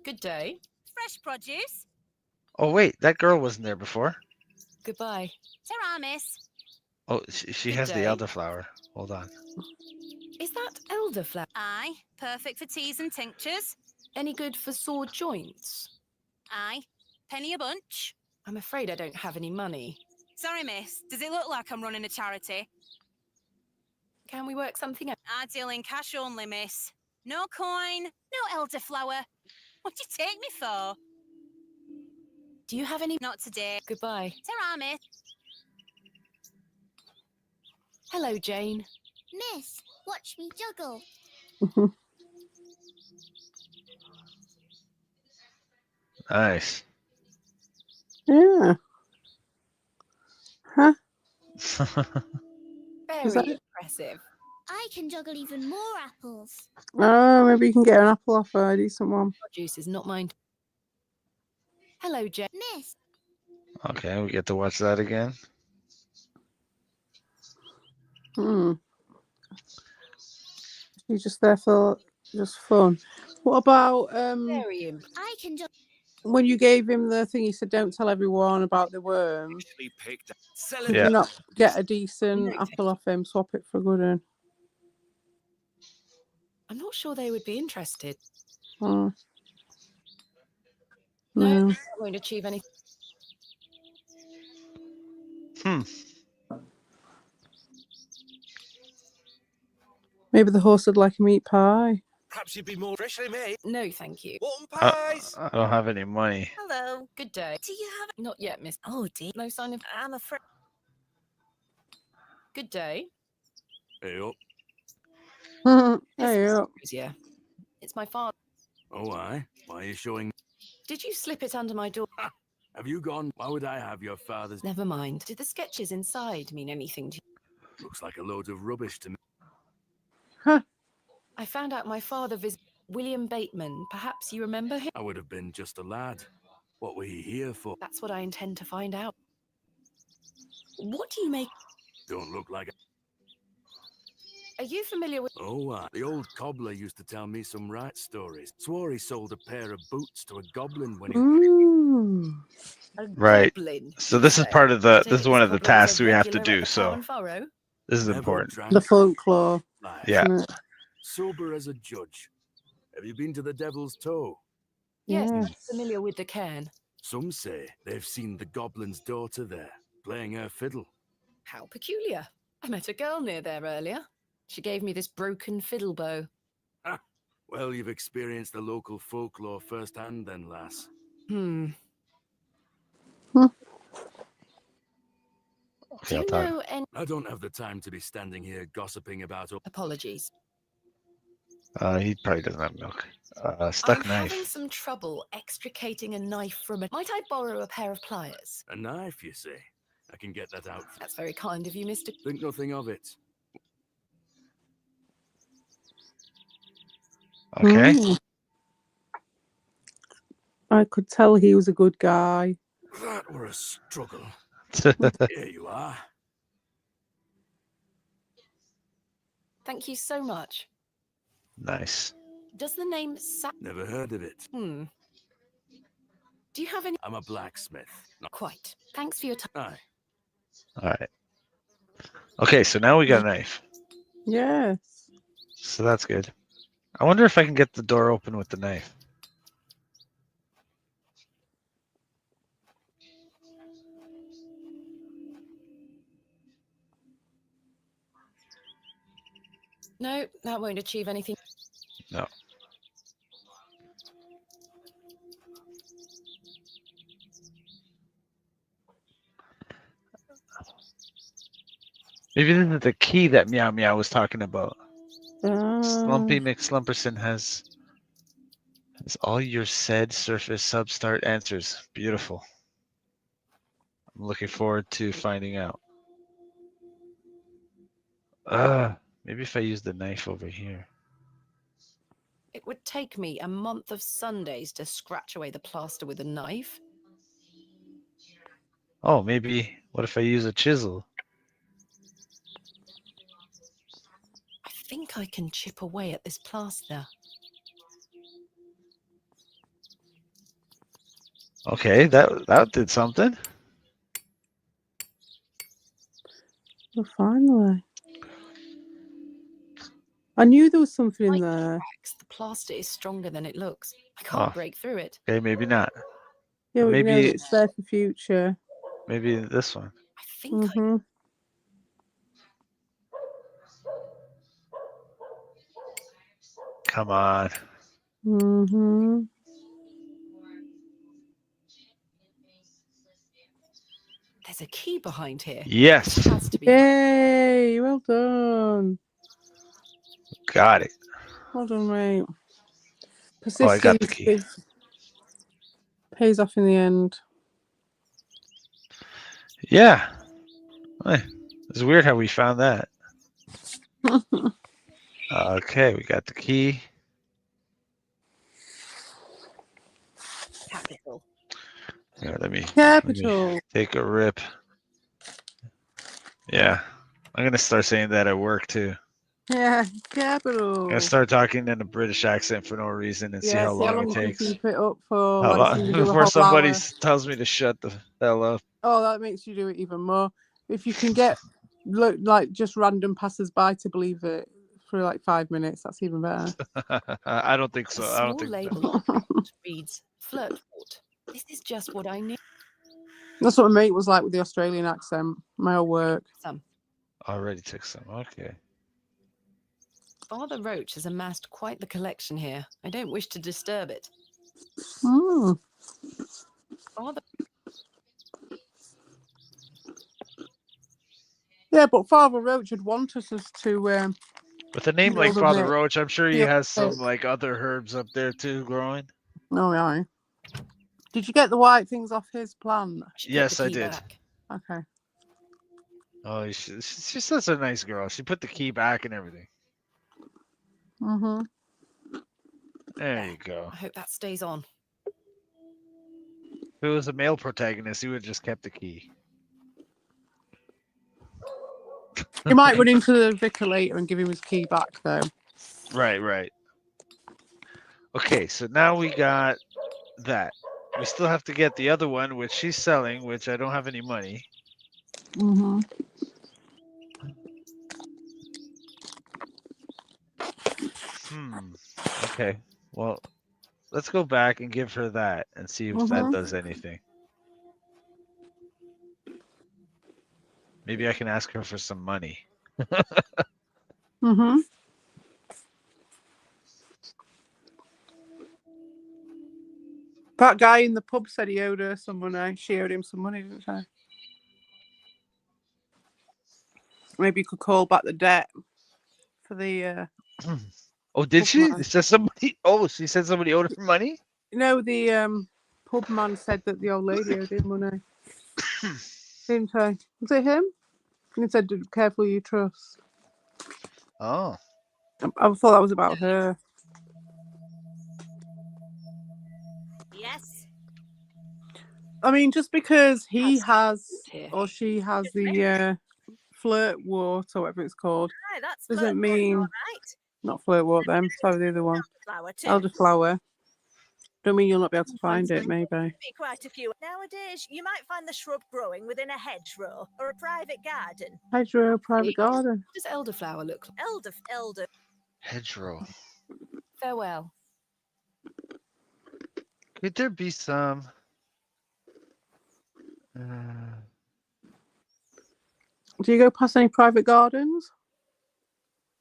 Good day. Fresh produce. Oh, wait. That girl wasn't there before. Goodbye. Ta-ra, miss. Oh, she Good has the day. elderflower. Hold on. Is that elderflower Aye, perfect for teas and tinctures. any good for sore joints? Aye, penny a bunch. I'm afraid I don't have any money. Sorry, miss. Does it look like I'm running a charity? Can we work something out? I deal in cash only, miss. No coin, no elderflower. What do you take me for? Do you have any? Not today. Goodbye. Ta-ra, miss. Hello, Jane. Miss, watch me juggle. Nice. Yeah. Huh? Very that- impressive. I can juggle even more apples. Oh, maybe you can get an apple off a decent one. Produce is not mine. Hello, Jane. Miss, Okay, we get to watch that again. He's just there for just fun. What about Very I can juggle. when you gave him the thing? He said, "Don't tell everyone about the worm." Actually picked up. Could you not get a decent apple off him? Swap it for a good one. I'm not sure they would be interested. Oh. No, No. I won't achieve anything. Maybe the horse would like a meat pie. Perhaps you'd be more freshly made. No, thank you. Button pies. I don't have any money. Hello. Good day. Do you have... Not yet, miss. Oh, dear. No sign of... I'm afraid... Good day. Hey up. Hey up. Yeah. It's my father. Oh, aye. Why are you showing? Did you slip it under my door? Have you gone? Why would I have your father's? Never mind. Did the sketches inside mean anything to you? Looks like a load of rubbish to me. I found out my father visited William Bateman. Perhaps you remember him? I would have been just a lad. What were he here for? That's what I intend to find out. What do you make? Don't look like a... Are you familiar with... Oh, the old cobbler used to tell me some right stories. Swore he sold a pair of boots to a goblin when he... A Right. goblin, So you this is say? part of the. I take This is it one this of the cobbler was a tasks we have to regular at do. the So Cow and Furrow? this is Never important. drank The folklore. Yeah. Isn't it? Sober as a judge. Have you been to the Devil's Toe? Yes, Yeah. I'm familiar with the cairn. Some say they've seen the goblin's daughter there, playing her fiddle. How peculiar. I met a girl near there earlier. She gave me this broken fiddle bow. Ah, well, you've experienced the local folklore firsthand then, lass. Do Okay, you know any... I don't have the time to be standing here gossiping about... Apologies. He probably doesn't have milk. Stuck I'm knife. having some trouble extricating a knife from a... Might I borrow a pair of pliers? A knife, you say? I can get that out. That's very kind of you, Mr. Think nothing of it. Okay. I could tell he was a good guy. That were a struggle. Here you are. Thank you so much. Nice. Does the name Never heard of it. Do you have any... I'm a blacksmith. Not quite. Thanks for your time. Aye. All right. Okay, so now we got a knife. Yes. So that's good. I wonder if I can get the door open with the knife. No, that won't achieve anything. No. Maybe this is the key that Meow Meow was talking about. Slumpy McSlumperson has all your said surface substart answers. Beautiful. I'm looking forward to finding out. Maybe if I use the knife over here. It would take me a month of Sundays to scratch away the plaster with a knife. Oh, maybe what if I use a chisel? I think I can chip away at this plaster. Okay, that did something. Oh, finally. I knew there was something in there. The plaster is stronger than it looks. I can't break through it. Okay, maybe not. Yeah, but maybe you know it's there for future. Maybe this one. I think Come on. There's a key behind here. Yes. This has to be. Yay! Well done. Got it. Well done, mate. Oh, I got the Persistence key. pays off in the end. Yeah. It's weird how we found that. Okay, we got the key. Capital. Here, let me take a rip. Yeah. I'm going to start saying that at work too. Yeah, capital. I'm going to start talking in a British accent for no reason and see how long it takes. You can keep it up for. How Like, long you do before a somebody hour. tells me to shut the hell up. Oh, that makes you do it even more. If you can get like just random passers-by to believe it for like 5 minutes, that's even better. I don't think so. A I don't small think label reads flirt fort. This is just what I need. That's what my mate was like with the Australian accent. My old work. Already took some. Okay. Father Roach has amassed quite the collection here. I don't wish to disturb it. Father. Yeah, but Father Roach would want us to. With a name like Father Roach, I'm sure he has some like other herbs up there too growing. Oh yeah. Did you get the white things off his plant? Yes, I did. Okay. Oh, she's such a nice girl. She put the key back and everything. There you go. I hope that stays on. If it was a male protagonist, he would have just kept the key. You might run into the vicar later and give him his key back, though. Right. Okay, so now we got that. We still have to get the other one, which she's selling, which I don't have any money. Okay. Well, let's go back and give her that and see if that does anything. Maybe I can ask her for some money. That guy in the pub said he owed her some money. She owed him some money, didn't she? Maybe you could call back the debt for the. Oh, did she? It says somebody. Oh, she said somebody owed her money. No, the pub man said that the old lady owed him money. Didn't he? Was it him? And he said, "Careful, you trust." Oh. I thought that was about her. Yes. I mean, just because he has or she has the flirt wart or whatever it's called, doesn't mean not flirt wart. Then sorry, the other one, elderflower. Don't mean you'll not be able to find it. Maybe. Be quite a few nowadays. You might find the shrub growing within a hedgerow or a private garden. Hedgerow, private garden. What does elderflower look like? Elder. Hedgerow. Farewell. Could there be some? Do you go past any private gardens?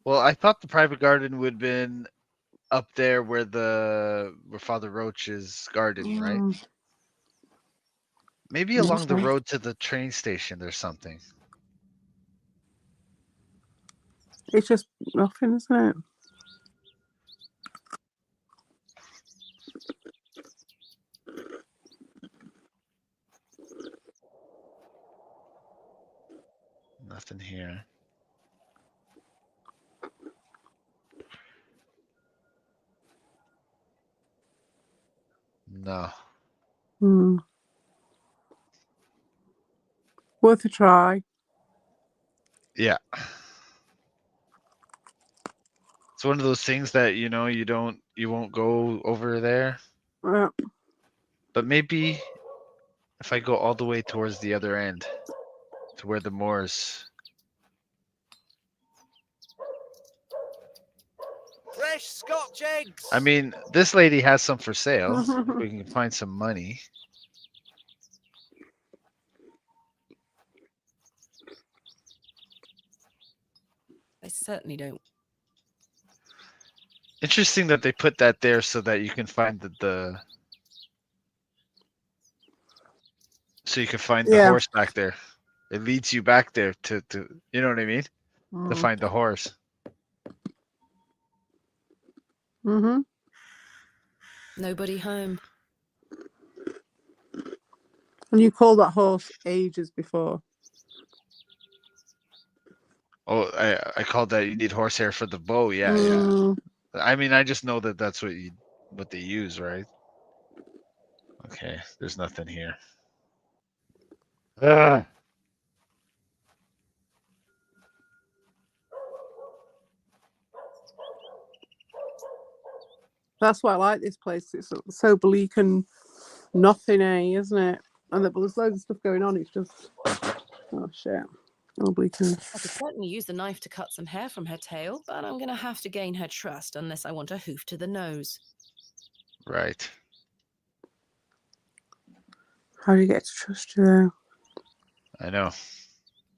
Well, I thought the private garden would have been up there where Father Roach's garden, right? Maybe along the road to the train station there's something. It's just nothing, isn't it? Nothing here. No. Worth a try. Yeah. It's one of those things that you won't go over there. Yeah. But maybe if I go all the way towards the other end to where the moors fresh Scotch eggs. I mean, this lady has some for sale. If we can find some money. I certainly don't. Interesting that they put that there so that you can find the so you can find the horse back there. It leads you back there to you know what I mean? To find the horse. Mm-hmm. Nobody home. And you called that horse ages before. Oh, I called that you need horsehair for the bow. Yeah, yeah. I mean, I just know that that's what they use, right? Okay, there's nothing here. That's why I like this place. It's so bleak and nothing, isn't it? And there's loads of stuff going on. It's just, oh shit, all bleak and... I could certainly use the knife to cut some hair from her tail, but I'm going to have to gain her trust unless I want a hoof to the nose. Right. How do you get to trust you though? I know.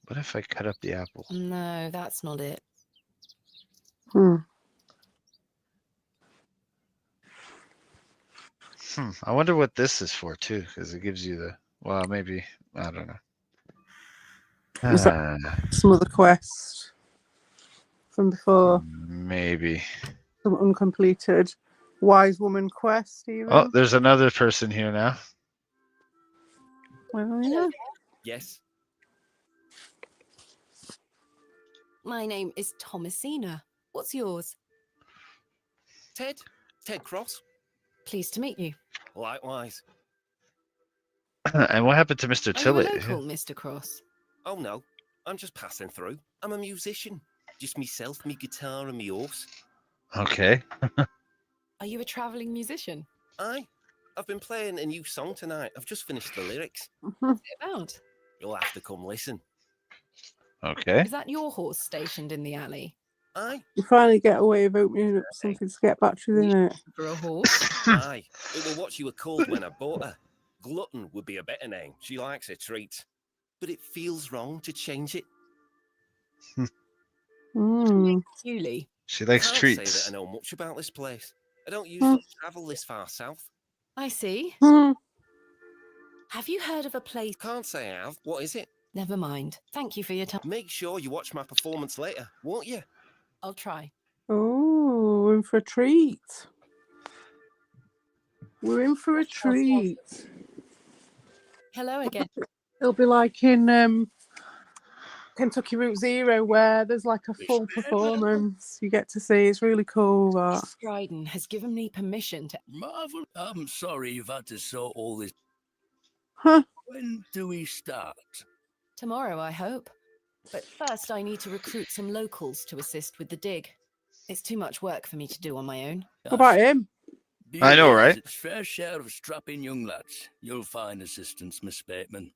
What if I cut up the apple? No, that's not it. I wonder what this is for too, because it gives you the. Well, maybe I don't know. Was that some other quest from before? Maybe. Some uncompleted wise woman quest, even. Oh, there's another person here now. Well, yeah. Yes. My name is Thomasina. What's yours? Ted Cross. Pleased to meet you. Likewise. And what happened to Mr. Tillett? Are you a local, Mr. Cross? Oh no, I'm just passing through. I'm a musician. Just myself, me guitar and me horse. Okay. Are you a travelling musician? Aye. I've been playing a new song tonight. I've just finished the lyrics. What's it about? You'll have to come listen. Okay. Is that your horse stationed in the alley? Aye. You finally get a way of opening up something to get batteries in it. For a horse? Aye. It was what she was called when I bought her. Glutton would be a better name. She likes her treats. But it feels wrong to change it. Julie. She likes I can't treats. say that I know much about this place. I don't usually travel this far south. I see. Have you heard of a place? Can't say I have. What is it? Never mind. Thank you for your time. Make sure you watch my performance later, won't you? I'll try. Oh, we're in for a treat. We're in for a treat. Hello again. It'll be like in Kentucky Route Zero, where there's like a full performance you get to see. It's really cool. That Dryden has given me permission to. Marvel. I'm sorry you've had to sort all this. Huh? When do we start? Tomorrow, I hope. But first, I need to recruit some locals to assist with the dig. It's too much work for me to do on my own. What about him? I know, right? It's fair share of strapping young lads. You'll find assistance, Miss Bateman.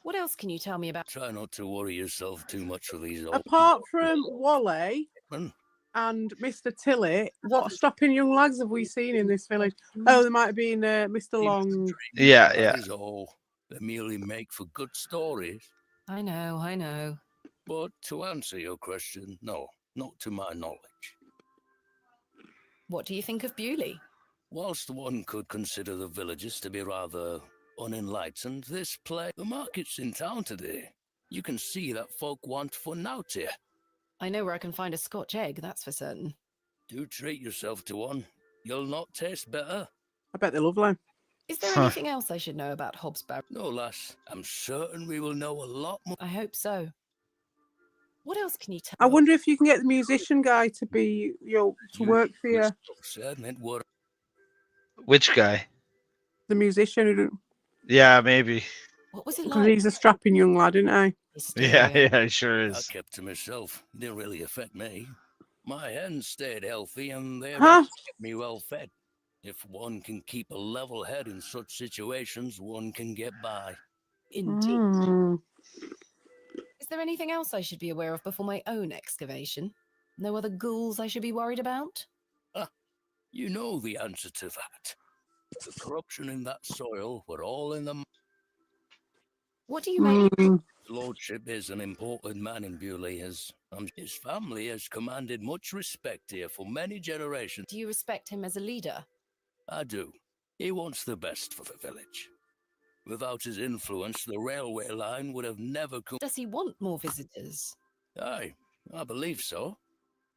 What else can you tell me about? Try not to worry yourself too much with these old. Apart from Wally and Mr. Tillett, what strapping young lads have we seen in this village? Oh, there might have been Mr. Long. Yeah, yeah. That is all. They merely make for good stories. I know. But to answer your question, no, not to my knowledge. What do you think of Bewley? Whilst one could consider the villagers to be rather unenlightened, this place, the market's in town today. You can see that folk want fun out here. I know where I can find a Scotch egg, that's for certain. Do treat yourself to one. You'll not taste better. I bet they're lovely. Is there anything else I should know about Hobbs Barrow? No, lass. I'm certain we will know a lot more. I hope so. What else can you tell? I wonder if you can get the musician guy to be to work for you. Which guy? The musician who. Yeah, maybe. What was it Because like? he's a strapping young lad, isn't he? Yeah, sure is. I kept to myself. Didn't really affect me. My hens stayed healthy and they kept me well fed. If one can keep a level head in such situations, one can get by. Indeed. Is there anything else I should be aware of before my own excavation? No other ghouls I should be worried about? You know the answer to that. The corruption in that soil were all in the... What do you make? His lordship is an important man in Bewley, as his family has commanded much respect here for many generations. Do you respect him as a leader? I do. He wants the best for the village. Without his influence, the railway line would have never come. Does he want more visitors? Aye, I believe so.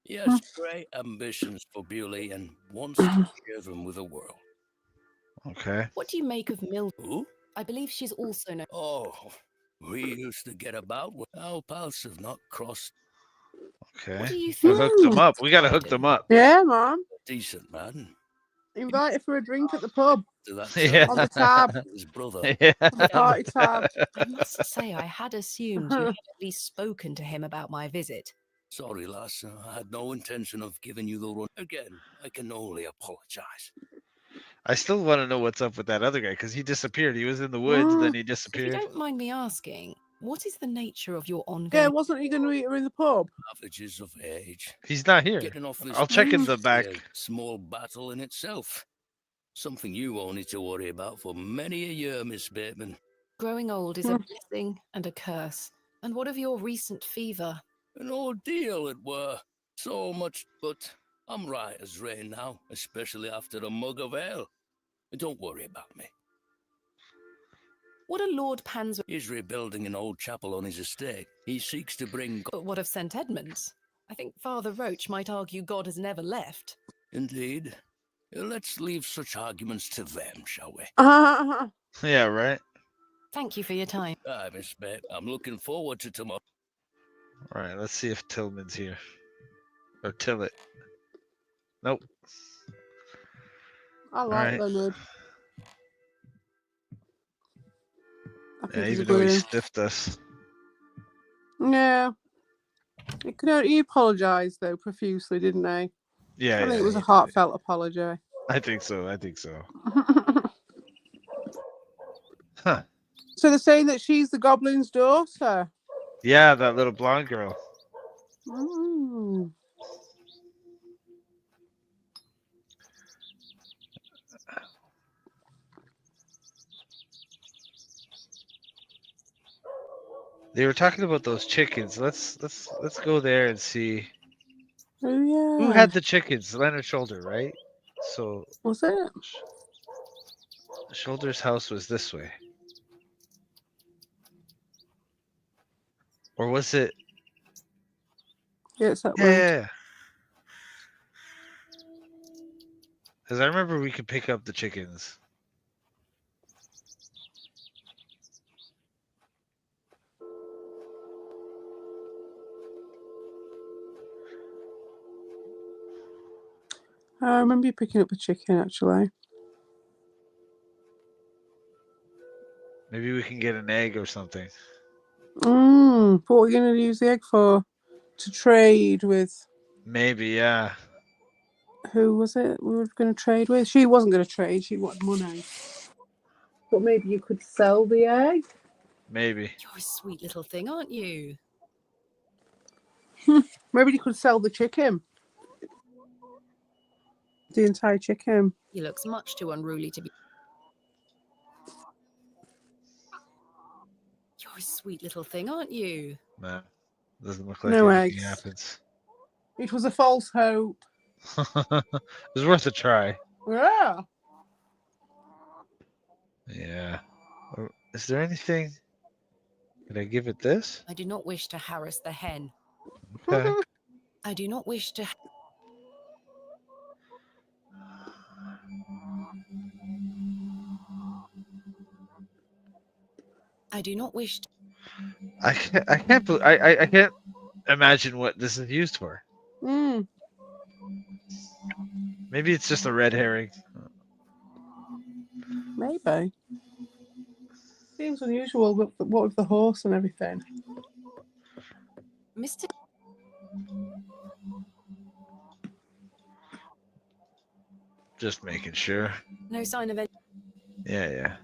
He has great ambitions for Bewley and wants to share them with the world. Okay. What do you make of Mill? Who? I believe she's also known. Oh, we used to get about with our paths have not crossed. Okay. What do you I think? hooked them up. We gotta hook them up. Yeah, man. Decent man. Invite her for a drink at the pub. To that Yeah. On the tab. his brother. Yeah. On the party tab. I must say, I had assumed you had at least spoken to him about my visit. Sorry, lass. I had no intention of giving you the run. Again, I can only apologize. I still want to know what's up with that other guy because he disappeared. He was in the woods, then he If you disappeared. don't mind me asking, what is the nature of your ongoing... Yeah, wasn't he going to meet her in the pub? Ravages of age. He's not here. Getting off this I'll check in the back. a small battle in itself. Something you won't need to worry about for many a year, Miss Bateman. Growing old is a blessing and a curse. And what of your recent fever? An ordeal it were. So much, but I'm right as rain now, especially after a mug of ale. Don't worry about me. What are Lord Pan's... He's rebuilding an old chapel on his estate. He seeks to bring... But what of St. Edmunds? I think Father Roach might argue God has never left. Indeed. Let's leave such arguments to them, shall we? Yeah, right? Thank you for your time. Aye, Miss Babe. I'm looking forward to tomorrow. All right, let's see if Tillman's here. Or Tillet. Nope. I like right. Leonard. I think Yeah, he's even though he good. stiffed us. Yeah. He apologised, though, profusely, didn't he? Yeah, I think it was he a heartfelt apology. I think so. Huh. So they're saying that she's the goblin's daughter. Yeah, that little blonde girl. Mm. They were talking about those chickens. Let's go there and see. Oh yeah. Who had the chickens? Leonard Shoulder, right? So Was it? Shoulder's house was this way. Or was it? Yeah, it's that way. Yeah. Because I remember we could pick up the chickens. I remember you picking up a chicken, actually. Maybe we can get an egg or something. What are we going to use the egg for? To trade with... Maybe, yeah. Who was it we were going to trade with? She wasn't going to trade. She wanted money. But maybe you could sell the egg? Maybe. You're a sweet little thing, aren't you? Maybe you could sell the chicken. The entire chicken. He looks much too unruly to be... You're a sweet little thing, aren't you? No. Doesn't look like No anything eggs. happens. It was a false hope. It was worth a try. Yeah. Yeah. Is there anything? Can I give it this? I do not wish to harass the hen. Okay. I do not wish to... I do not wish to... I can't imagine what this is used for. Maybe it's just a red herring. Maybe. Seems unusual, but what with the horse and everything? Mr. Just making sure. No sign of any... Yeah.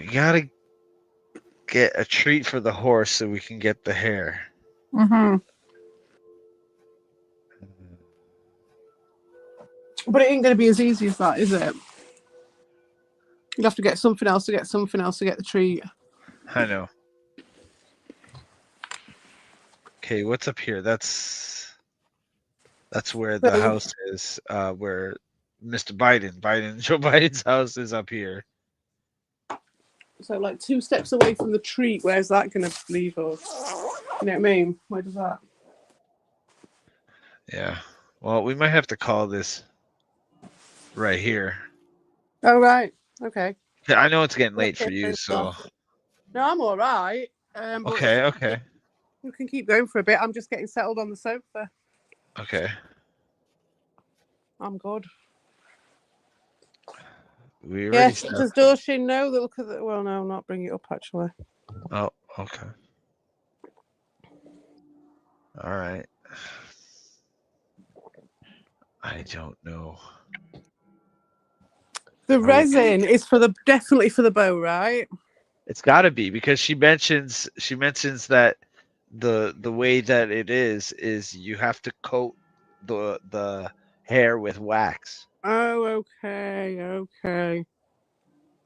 We gotta get a treat for the horse so we can get the hare. Mm-hmm. But it ain't going to be as easy as that, is it? You'll have to get something else to get something else to get the treat. I know. Okay, what's up here? That's where the So, house is. Where Mr. Joe Biden's house is up here. so like 2 steps away from the treat. Where's that going to leave us? You know what I mean? Where does that? Yeah. Well, we might have to call this right here. Oh right. Okay. Yeah, I know it's getting late for you, so. No, I'm all right. But Okay. Okay. we can keep going for a bit. I'm just getting settled on the sofa. Okay. I'm good. We already Yes. started. Does Dorshin know that? Look at the. Well, no, not bring it up actually. Oh, okay. All right. I don't know. The resin is definitely for the bow, right? It's got to be because she mentions that the way that it is you have to coat the hair with wax. Oh, okay.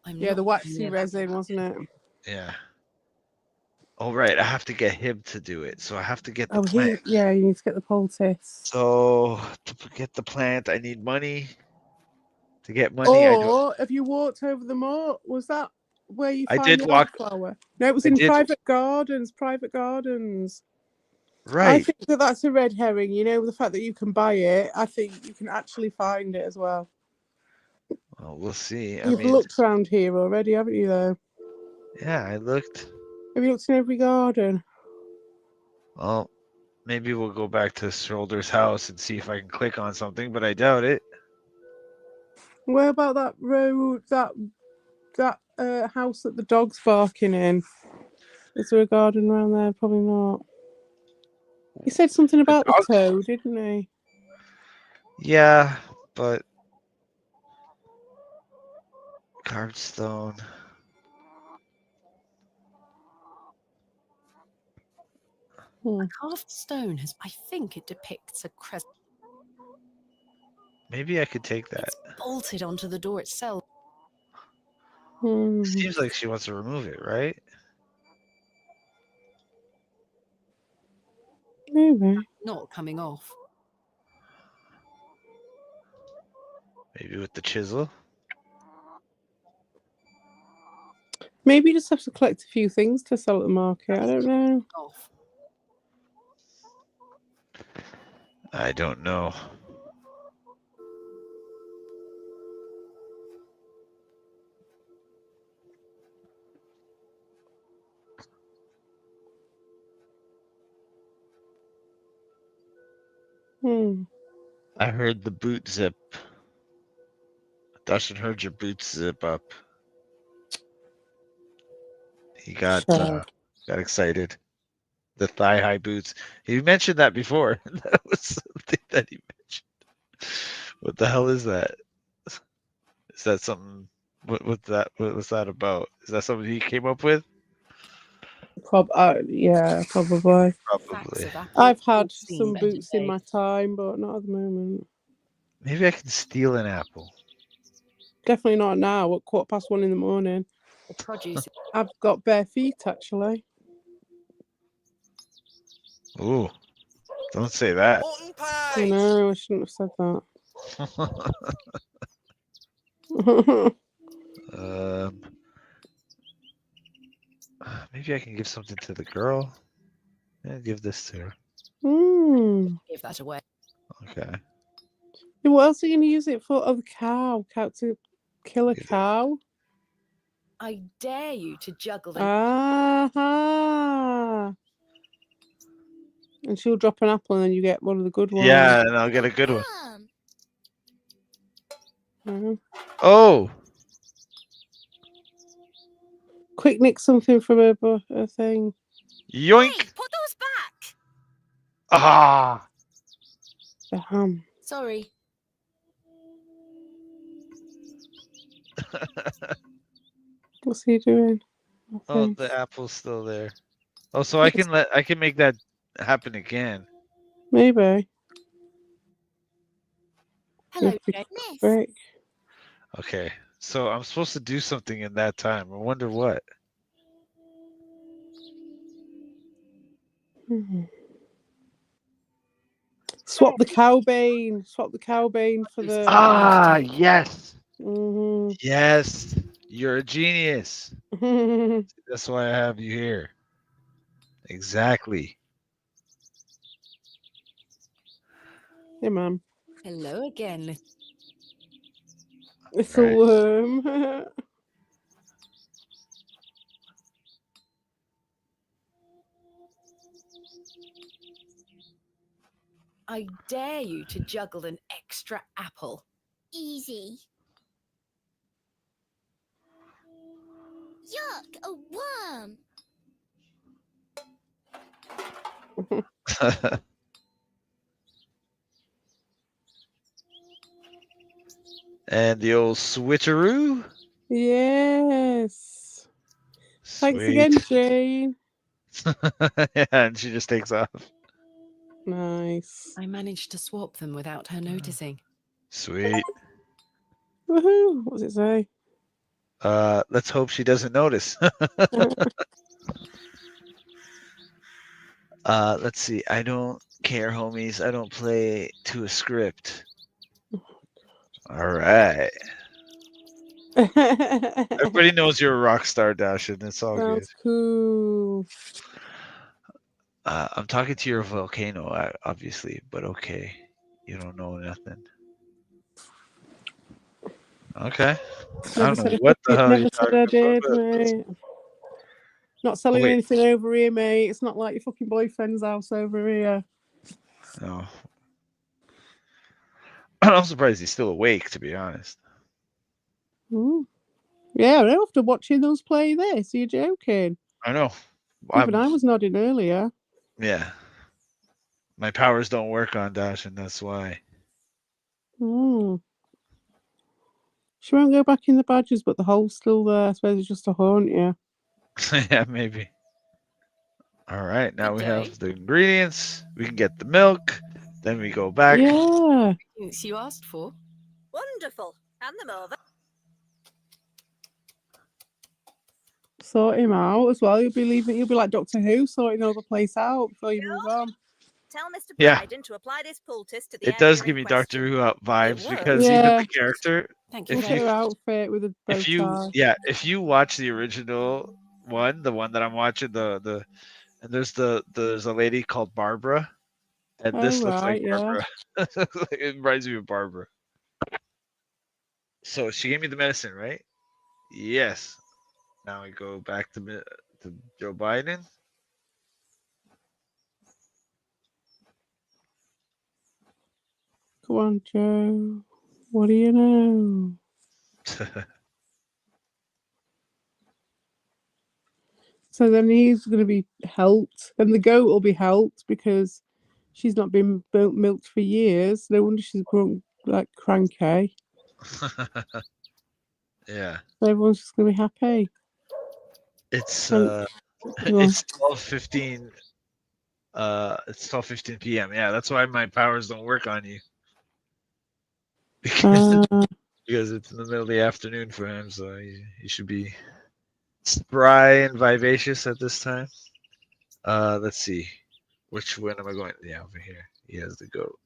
Yeah, the waxy resin, wasn't it? Yeah. Oh right, I have to get him to do it, so I have to get the Oh, plant. you need to get the poultice. So to get the plant, I need money. To get money, Or have you walked over the moor? Was that where you I found did the walk. flower? No, it was I in did. private gardens. Private gardens. I Right. think that's a red herring. You know, the fact that you can buy it, I think you can actually find it as well. Well, we'll see. You've looked around here already, haven't you? Though. Yeah, I looked. Have you looked in every garden? Well, maybe we'll go back to Shoulder's house and see if I can click on something, but I doubt it. Where about that road? That house that the dog's barking in? Is there a garden around there? Probably not. He said something about the toad, didn't he? Yeah, but carved stone. A carved stone I think it depicts a crescent. Maybe I could take that. It's bolted onto the door itself. Seems like she wants to remove it, right? Maybe. Not coming off. Maybe with the chisel. Maybe you just have to collect a few things to sell at the market. I don't know. I don't know. I heard the boot zip. Dustin heard your boots zip up. He got excited. The thigh-high boots. He mentioned that before. That was something that he mentioned. What the hell is that? Is that something? What was that about? Is that something he came up with? Yeah, probably. Probably. I've had some boots in my time, but not at the moment. Maybe I can steal an apple. Definitely not now. At 1:15 in the morning. The produce. I've got bare feet actually. Ooh, don't say that. I know. I shouldn't have said that. Maybe I can give something to the girl. Yeah, give this to her. Give that away. Okay. What else are you going to use it for? Oh, the cow. To kill a cow? I dare you to juggle the... And she'll drop an apple and then you get one of the good ones. Yeah, and I'll get a good one. Oh! Quick, nick something from a thing. Yoink! Hey, put those back! Ah! The ham. Sorry. What's he doing? Oh, Okay. the apple's still there. Oh, so I can make that happen again. Maybe. Hello, It'd be Jane. quick. Okay, so I'm supposed to do something in that time. I wonder what. Swap the cowbane. Swap the cowbane for the. Ah, yes, Mhm. yes. You're a genius. That's why I have you here. Exactly. Hey, man. Hello again. It's Right. a worm. I dare you to juggle an extra apple. Easy. Yuck, a worm. And the old switcheroo. Yes. Thanks Sweet. again, Jane. Yeah, and she just takes off. Nice. I managed to swap them without her noticing. Sweet. Woohoo! What does it say? Let's hope she doesn't notice. Let's see. I don't care, homies. I don't play to a script. All right. Everybody knows you're a rock star, Dash, and it's all good. Sounds cool. I'm talking to your volcano, obviously, but okay. You don't know nothing. Okay. I don't know what the hell Never you're said talking I about. did, But mate. Not selling wait. anything over here, mate. It's not like your fucking boyfriend's house over here. No. I'm surprised he's still awake, to be honest. Ooh. Yeah, I know after watching us play this. Are you joking? I know. Even I was nodding earlier. Yeah. My powers don't work on Dash, and that's why. She won't go back in the badges, but the hole's still there. I suppose it's just to haunt you. Yeah, maybe. All right, now Good we day. have the ingredients. We can get the milk. Then we go back. Yeah. Things you asked for. Wonderful. Hand them over. Sort him out as well. You'll be like Doctor Who, sorting all the place out before you move on. Tell Mr. Yeah. Bryden to apply this poultice to the It area does in give me question. Doctor Who vibes It because works. even Yeah. the character. Thank you. Look at her outfit with a bow tie. If you watch the original one, the one that I'm watching, and there's a lady called Barbara, and this looks like Barbara. It reminds me of Barbara. So she gave me the medicine, right? Yes. Now we go back to Joe Biden. Come on, Joe. What do you know? So then he's going to be helped, and the goat will be helped because she's not been milked for years. No wonder she's grown like cranky. Yeah. So everyone's just going to be happy. It's And- it's 12:15. It's 12:15 p.m. Yeah, that's why my powers don't work on you. Because it's in the middle of the afternoon for him, so he should be spry and vivacious at this time. Let's see. Which one am I going? Yeah, over here. He has the goat.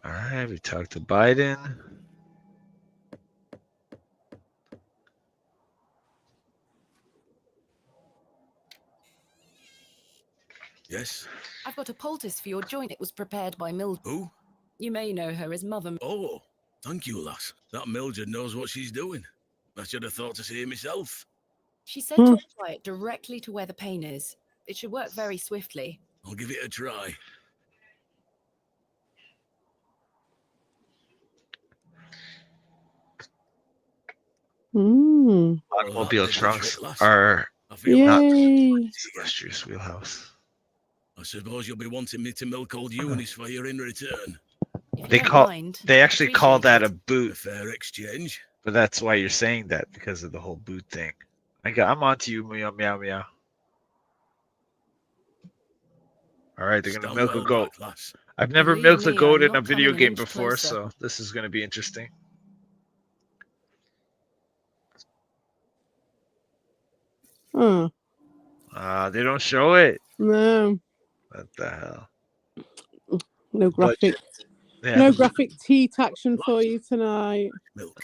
All right, we talked to Biden. Yes? I've got a poultice for your joint. It was prepared by Mildred. Who? You may know her as Mother. Oh, thank you, lass. That Mildred knows what she's doing. I should have thought to see it myself. She said to apply it directly to where the pain is. It should work very swiftly. I'll give it a try. Automobile trunks are Yay! Lustrous wheelhouse. I suppose you'll be wanting me to milk old Eunice for you in return. They actually call that a boot. A fair exchange. But that's why you're saying that, because of the whole boot thing. I'm on to you, meow meow meow. All right, they're gonna milk a goat. I've never milked a goat in a video game before, so this is gonna be interesting. They don't show it. No. What the hell? No graphic. Yeah, no graphic teat action for you tonight. Milk.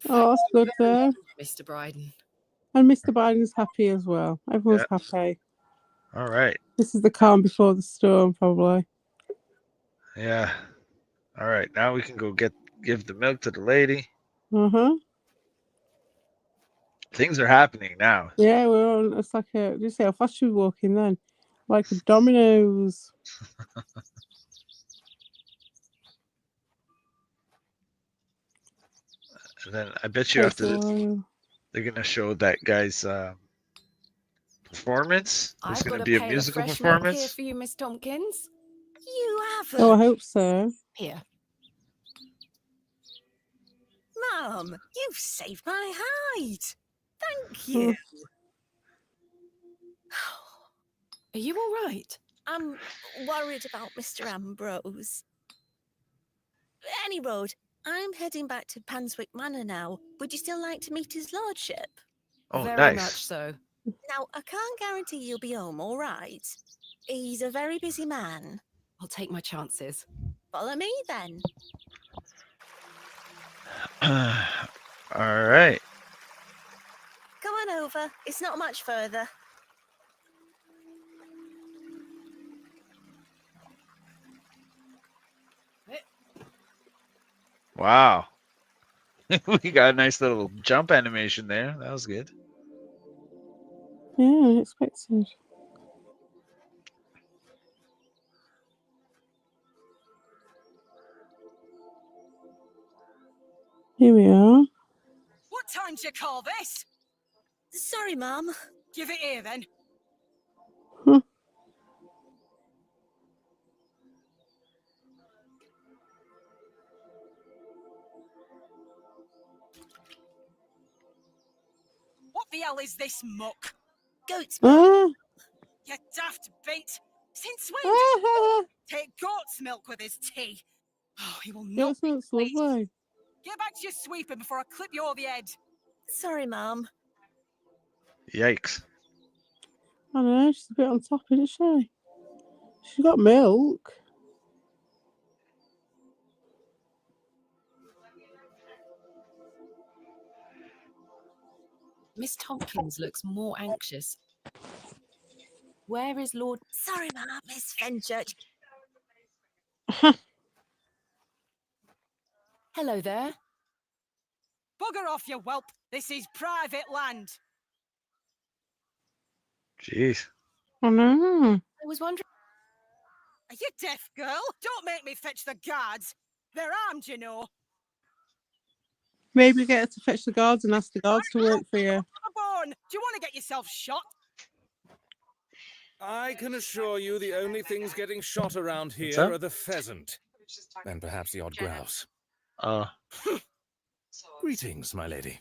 Oh, that's good though. Mr. Bryden. And Mr. Biden's happy as well. Everyone's happy. All right. This is the calm before the storm, probably. Yeah. All right. Now we can go give the milk to the lady. Things are happening now. Yeah, we're on. It's like a. Did you see how fast she was walking then? Like a dominoes. And then I bet you after this, they're gonna show that guy's performance. There's gonna be a musical performance. Here for you, Miss Tompkins. You haven't. Oh, I hope so. Here. Mum, you've saved my hide. Thank you. Are you all right? I'm worried about Mr. Ambrose. Any road, I'm heading back to Panswick Manor now. Would you still like to meet his lordship? Oh, Very nice. much so. Now, I can't guarantee you'll be home, all right? He's a very busy man. I'll take my chances. Follow me, then. All right. Come on over. It's not much further. Wow. We got a nice little jump animation there. That was good. Yeah, unexpected. Here we are. What time do you call this? Sorry, Mum. Give it here, then. What the hell is this muck? Goat's milk. You daft beat. Since when? Take goat's milk with his tea. Oh, he will not. Goat's milk's lovely. Get back to your sweeping before I clip you over the head. Sorry, Mum. Yikes. I don't know, she's a bit on top, isn't she? She's got milk. Miss Tompkins looks more anxious. Where is Lord... Sorry, Mum, Miss Fenchurch. Hello there. Bugger off, you whelp. This is private land. Jeez. I know. I was wondering... Are you deaf, girl? Don't make me fetch the guards. They're armed, you know. Maybe get her to fetch the guards and ask the guards to work for you. Do you want to get yourself shot? I can assure you the only things getting shot around here are the pheasant. And perhaps the odd grouse. Greetings, my lady.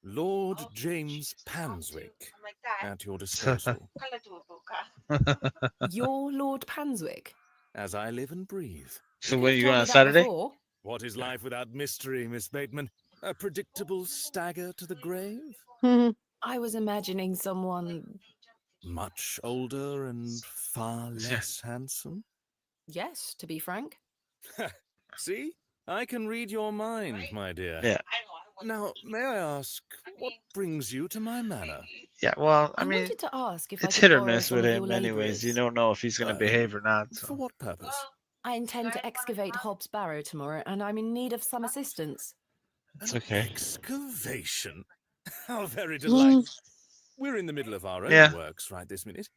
Lord James Panswick, at your disposal. You're Lord Panswick? As I live and breathe. So when are you going on Saturday? What is life without mystery, Miss Bateman? A predictable stagger to the grave? I was imagining someone... Much older and far less handsome? Yes, to be frank. See? I can read your mind, my dear. Yeah. Now, may I ask, what brings you to my manor? Yeah, well, I mean, wanted to ask if it's I hit could or borrow miss some with of him your anyways. You labourers. don't know if he's going to behave or not. So. For what purpose? I intend to excavate Hobbs Barrow tomorrow, and I'm in need of some assistance. It's okay. Excavation? How very delightful. We're in the middle of our own works right this minute.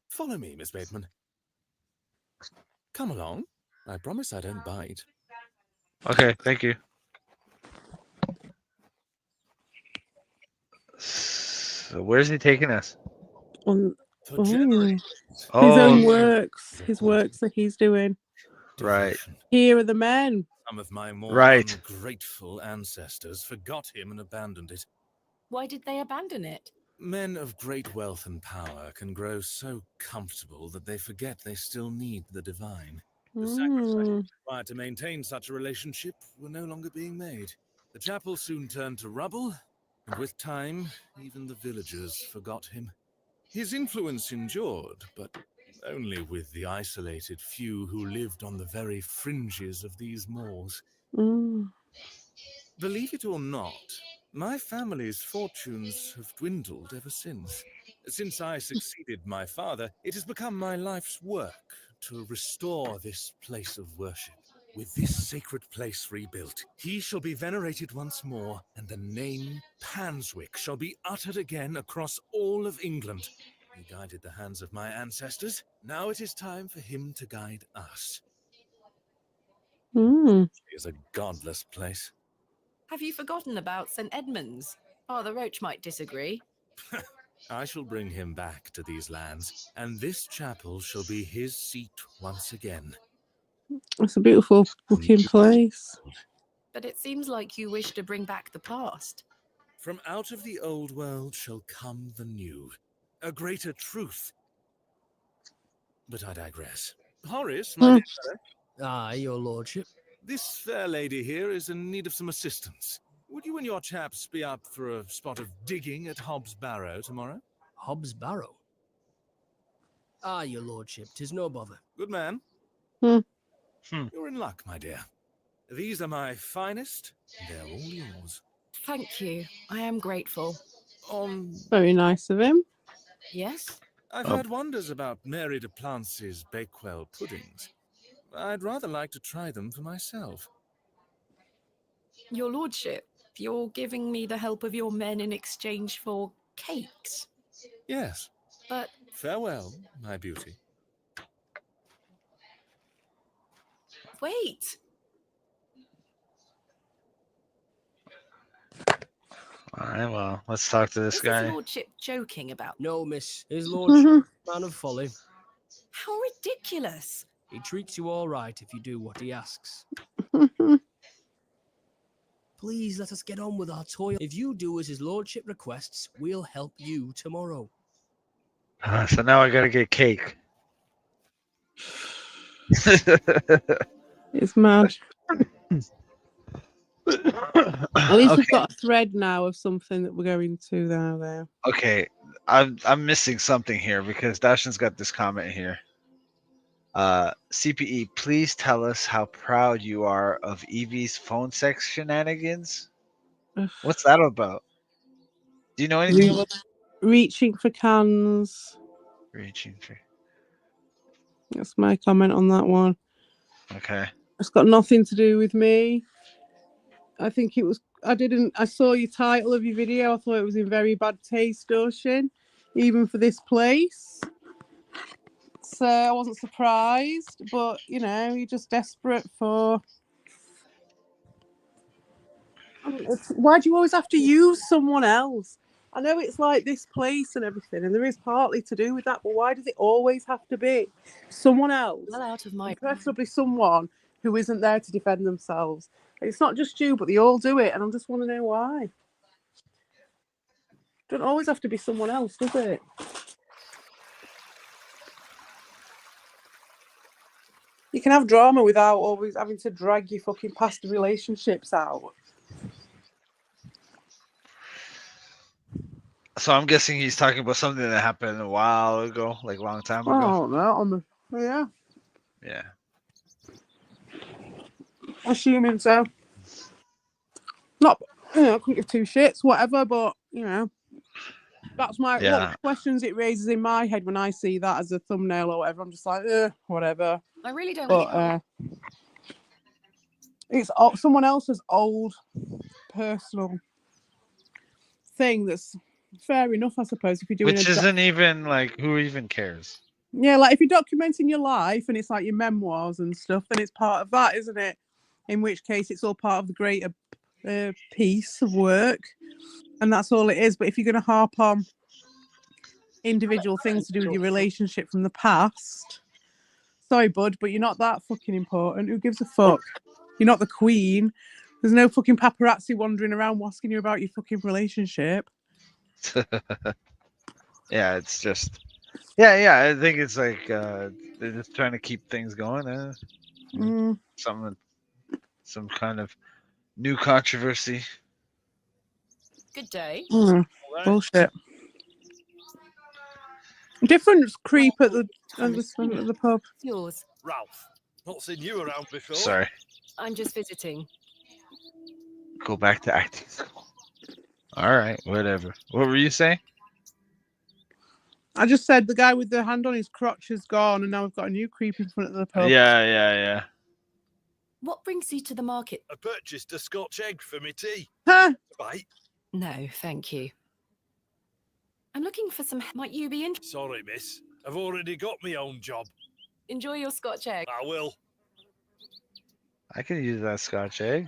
Follow me, Miss Bateman. Come along. I promise I don't bite. Okay, thank you. So where's he taking us? For generations. His own Oh, works. His works that he's doing. right. Here are the men. Some of my more Right. ungrateful ancestors forgot him and abandoned it. Why did they abandon it? Men of great wealth and power can grow so comfortable that they forget they still need the divine. The sacrifices required to maintain such a relationship were no longer being made. The chapel soon turned to rubble, and with time, even the villagers forgot him. His influence endured, but only with the isolated few who lived on the very fringes of these moors. Believe it or not, my family's fortunes have dwindled ever since. Since I succeeded my father, it has become my life's work to restore this place of worship. With this sacred place rebuilt, he shall be venerated once more, and the name Panswick shall be uttered again across all of England. He guided the hands of my ancestors. Now it is time for him to guide us. It is a godless place. Have you forgotten about St. Edmund's? Father Roach might disagree. I shall bring him back to these lands, and this chapel shall be his seat once again. It's a beautiful looking place. But it seems like you wish to bring back the past. From out of the old world shall come the new, a greater truth. But I digress. Horace, my dear fellow. Aye, your lordship. This fair lady here is in need of some assistance. Would you and your chaps be up for a spot of digging at Hobbs Barrow tomorrow? Hobbs Barrow? Aye, your lordship, 'tis no bother. Good man. You're in luck, my dear. These are my finest, and they're all yours. Thank you. I am grateful. Very nice of him. Yes? I've heard wonders about Mary de Plancy's Bakewell puddings. I'd rather like to try them for myself. Your lordship, you're giving me the help of your men in exchange for cakes? Yes. But... Farewell, my beauty. Wait! Alright, well, let's talk to this guy. Is his lordship joking about... No, miss. His lordship is a man of folly. How ridiculous! He treats you all right if you do what he asks. Please let us get on with our toil. If you do as his lordship requests, we'll help you tomorrow. So now I gotta get cake. It's mad. At least we've got a thread now of something that we're going to now there. Okay, I'm missing something here because Dashin's got this comment here. CPE, please tell us how proud you are of Evie's phone sex shenanigans. What's that about? Do you know anything about reaching for cans? Reaching for. That's my comment on that one. Okay. It's got nothing to do with me. I think it was. I saw your title of your video. I thought it was in very bad taste, Doshin, even for this place. So I wasn't surprised, but you know, you're just desperate for. Why do you always have to use someone else? I know it's like this place and everything, and there is partly to do with that, but why does it always have to be someone else? Well out of my... Preferably someone who isn't there to defend themselves. It's not just you, but they all do it, and I just want to know why. Don't always have to be someone else, does it? You can have drama without always having to drag your fucking past relationships out. So I'm guessing he's talking about something that happened a while ago, like a long time ago. Oh no, yeah. Yeah. Assuming so. Not, you know, I couldn't give two shits, whatever, but you know, that's my what questions it raises in my head when I see that as a thumbnail or whatever. I'm just like, whatever. I really don't. But it's someone else's old personal thing that's fair enough, I suppose. If you're doing which isn't even like, who even cares? Yeah, like if you're documenting your life and it's like your memoirs and stuff, then it's part of that, isn't it? In which case, it's all part of the greater piece of work, and that's all it is. But if you're going to harp on individual things to do with your relationship from the past. Sorry, bud, but you're not that fucking important. Who gives a fuck? You're not the queen. There's no fucking paparazzi wandering around asking you about your fucking relationship. Yeah, it's just. Yeah. I think it's like they're just trying to keep things going. Some kind of new controversy. Good day. Bullshit. Different creep at the front of the pub. Yours. Ralph, not seen you around before. Sorry. I'm just visiting. Go back to acting school. All right, whatever. What were you saying? I just said the guy with the hand on his crotch is gone, and now we've got a new creep in front of the pub. Yeah. What brings you to the market? I purchased a Scotch egg for me tea. Huh? Right. No, thank you. I'm looking for some. Might you be interested? Sorry, miss. I've already got my own job. Enjoy your Scotch egg. I will. I could use that Scotch egg.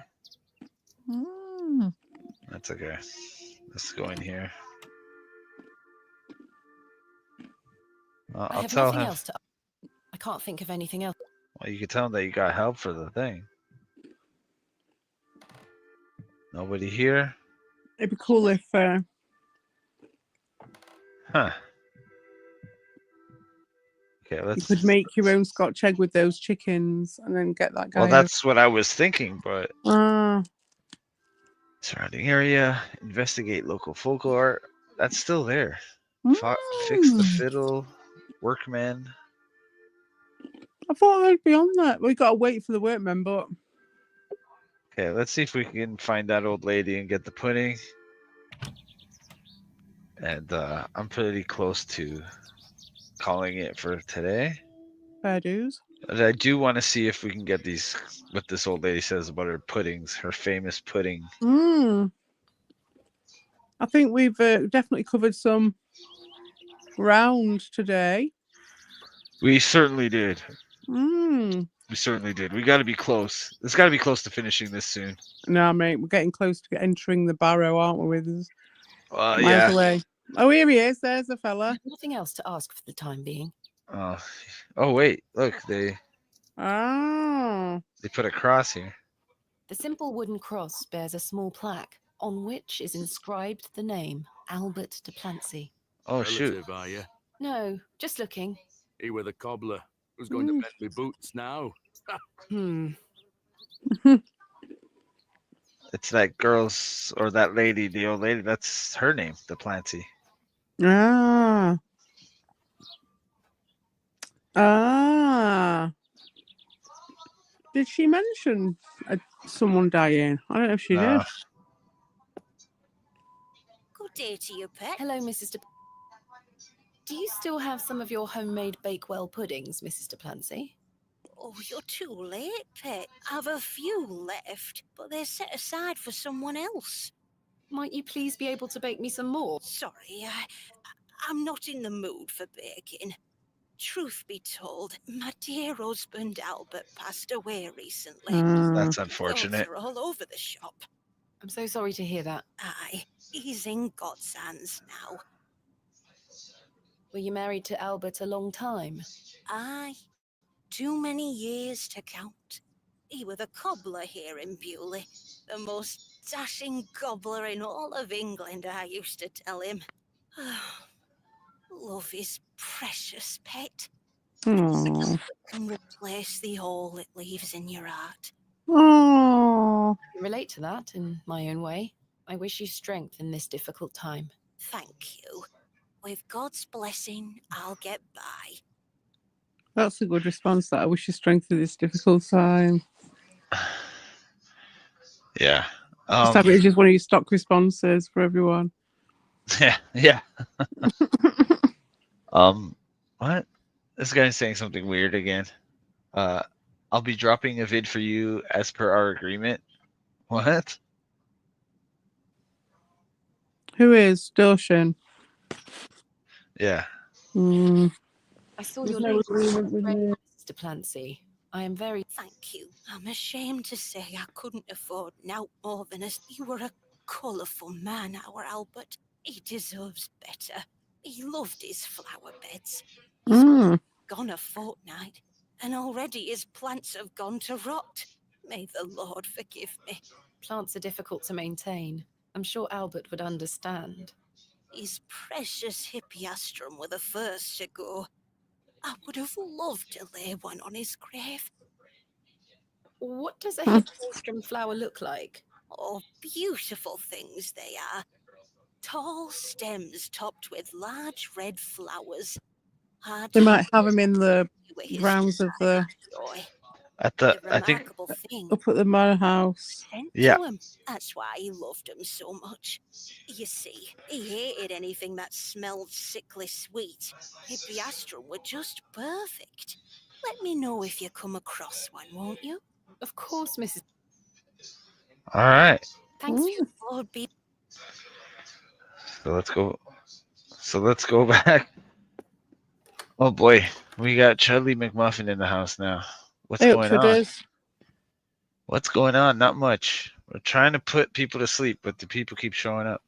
Mm. That's okay. Let's go in here. I I'll have tell nothing him. else to. I can't think of anything else. Well, you could tell him that you got help for the thing. Nobody here? It'd be cool if. Huh. Okay, let's. You could make your own Scotch egg with those chickens, and then get that guy. Well, that's what I was thinking, but. Surrounding area, investigate local folklore. That's still there. Fix the fiddle, workmen. I thought they'd be on that. We gotta wait for the workmen, but. Okay, let's see if we can find that old lady and get the pudding. And I'm pretty close to calling it for today. Fair dues. But I do want to see if we can get these, what this old lady says about her puddings, her famous pudding. I think we've definitely covered some ground today. We certainly did. We certainly did. We got to be close. It's got to be close to finishing this soon. No, mate, we're getting close to entering the Barrow, aren't we? With us miles yeah. away. Oh, here he is. There's the fella. Nothing else to ask for the time being. Oh wait, look, they They put a cross here. The simple wooden cross bears a small plaque on which is inscribed the name Albert de Plancy. Oh shoot! Relative, are you? No, just looking. He were the cobbler. Who's going to mend me boots now? It's that girl's or that lady, the old lady. That's her name, de Plancy. Did she mention someone dying? I don't know if she did. Good day to you, pet. Hello, Mrs. Do you still have some of your homemade Bakewell puddings, Mrs. de Plancy? Oh, you're too late, pet. I've a few left, but they're set aside for someone else. Might you please be able to bake me some more? Sorry, I'm not in the mood for baking. Truth be told, my dear husband Albert passed away recently. That's unfortunate. Thoughts are all over the shop. I'm so sorry to hear that. Aye, he's in God's hands now. Were you married to Albert a long time? Aye, too many years to count. He were the cobbler here in Bewley, the most dashing gobbler in all of England, I used to tell him. Love is precious, pet. Aww. Can replace the hole it leaves in your heart. Aww. I can relate to that in my own way. I wish you strength in this difficult time. Thank you. With God's blessing, I'll get by. That's a good response. That I wish you strength in this difficult time. Yeah. Just have it as just one of your stock responses for everyone. Yeah. What? This guy's saying something weird again. I'll be dropping a vid for you as per our agreement. What? Who is Doshin? Yeah. I saw There's your no name, agreement with me. Mr. Plancy. I am very... Thank you. I'm ashamed to say I couldn't afford nought more than you were a colourful man, our Albert. He deserves better. He loved his flower beds. Mm. Gone a fortnight, and already his plants have gone to rot. May the Lord forgive me. Plants are difficult to maintain. I'm sure Albert would understand. His precious hippeastrum were the first to go. I would have loved to lay one on his grave. What does a hippeastrum flower look like? Oh, beautiful things they are. Tall stems topped with large red flowers. Hard They might have them in the grounds of the joy. At The I think remarkable thing. up at the manor house. Sent Yeah. to him. That's why he loved them so much. You see, he hated anything that smelled sickly sweet. Hippeastrum were just perfect. Let me know if you come across one, won't you? Of course, Mrs. All right. Thanks for your Lord be. So let's go back. Oh boy, we got Chudley McMuffin in the house now. What's Hey, going on? Chudders. What's going on? Not much. We're trying to put people to sleep, but the people keep showing up.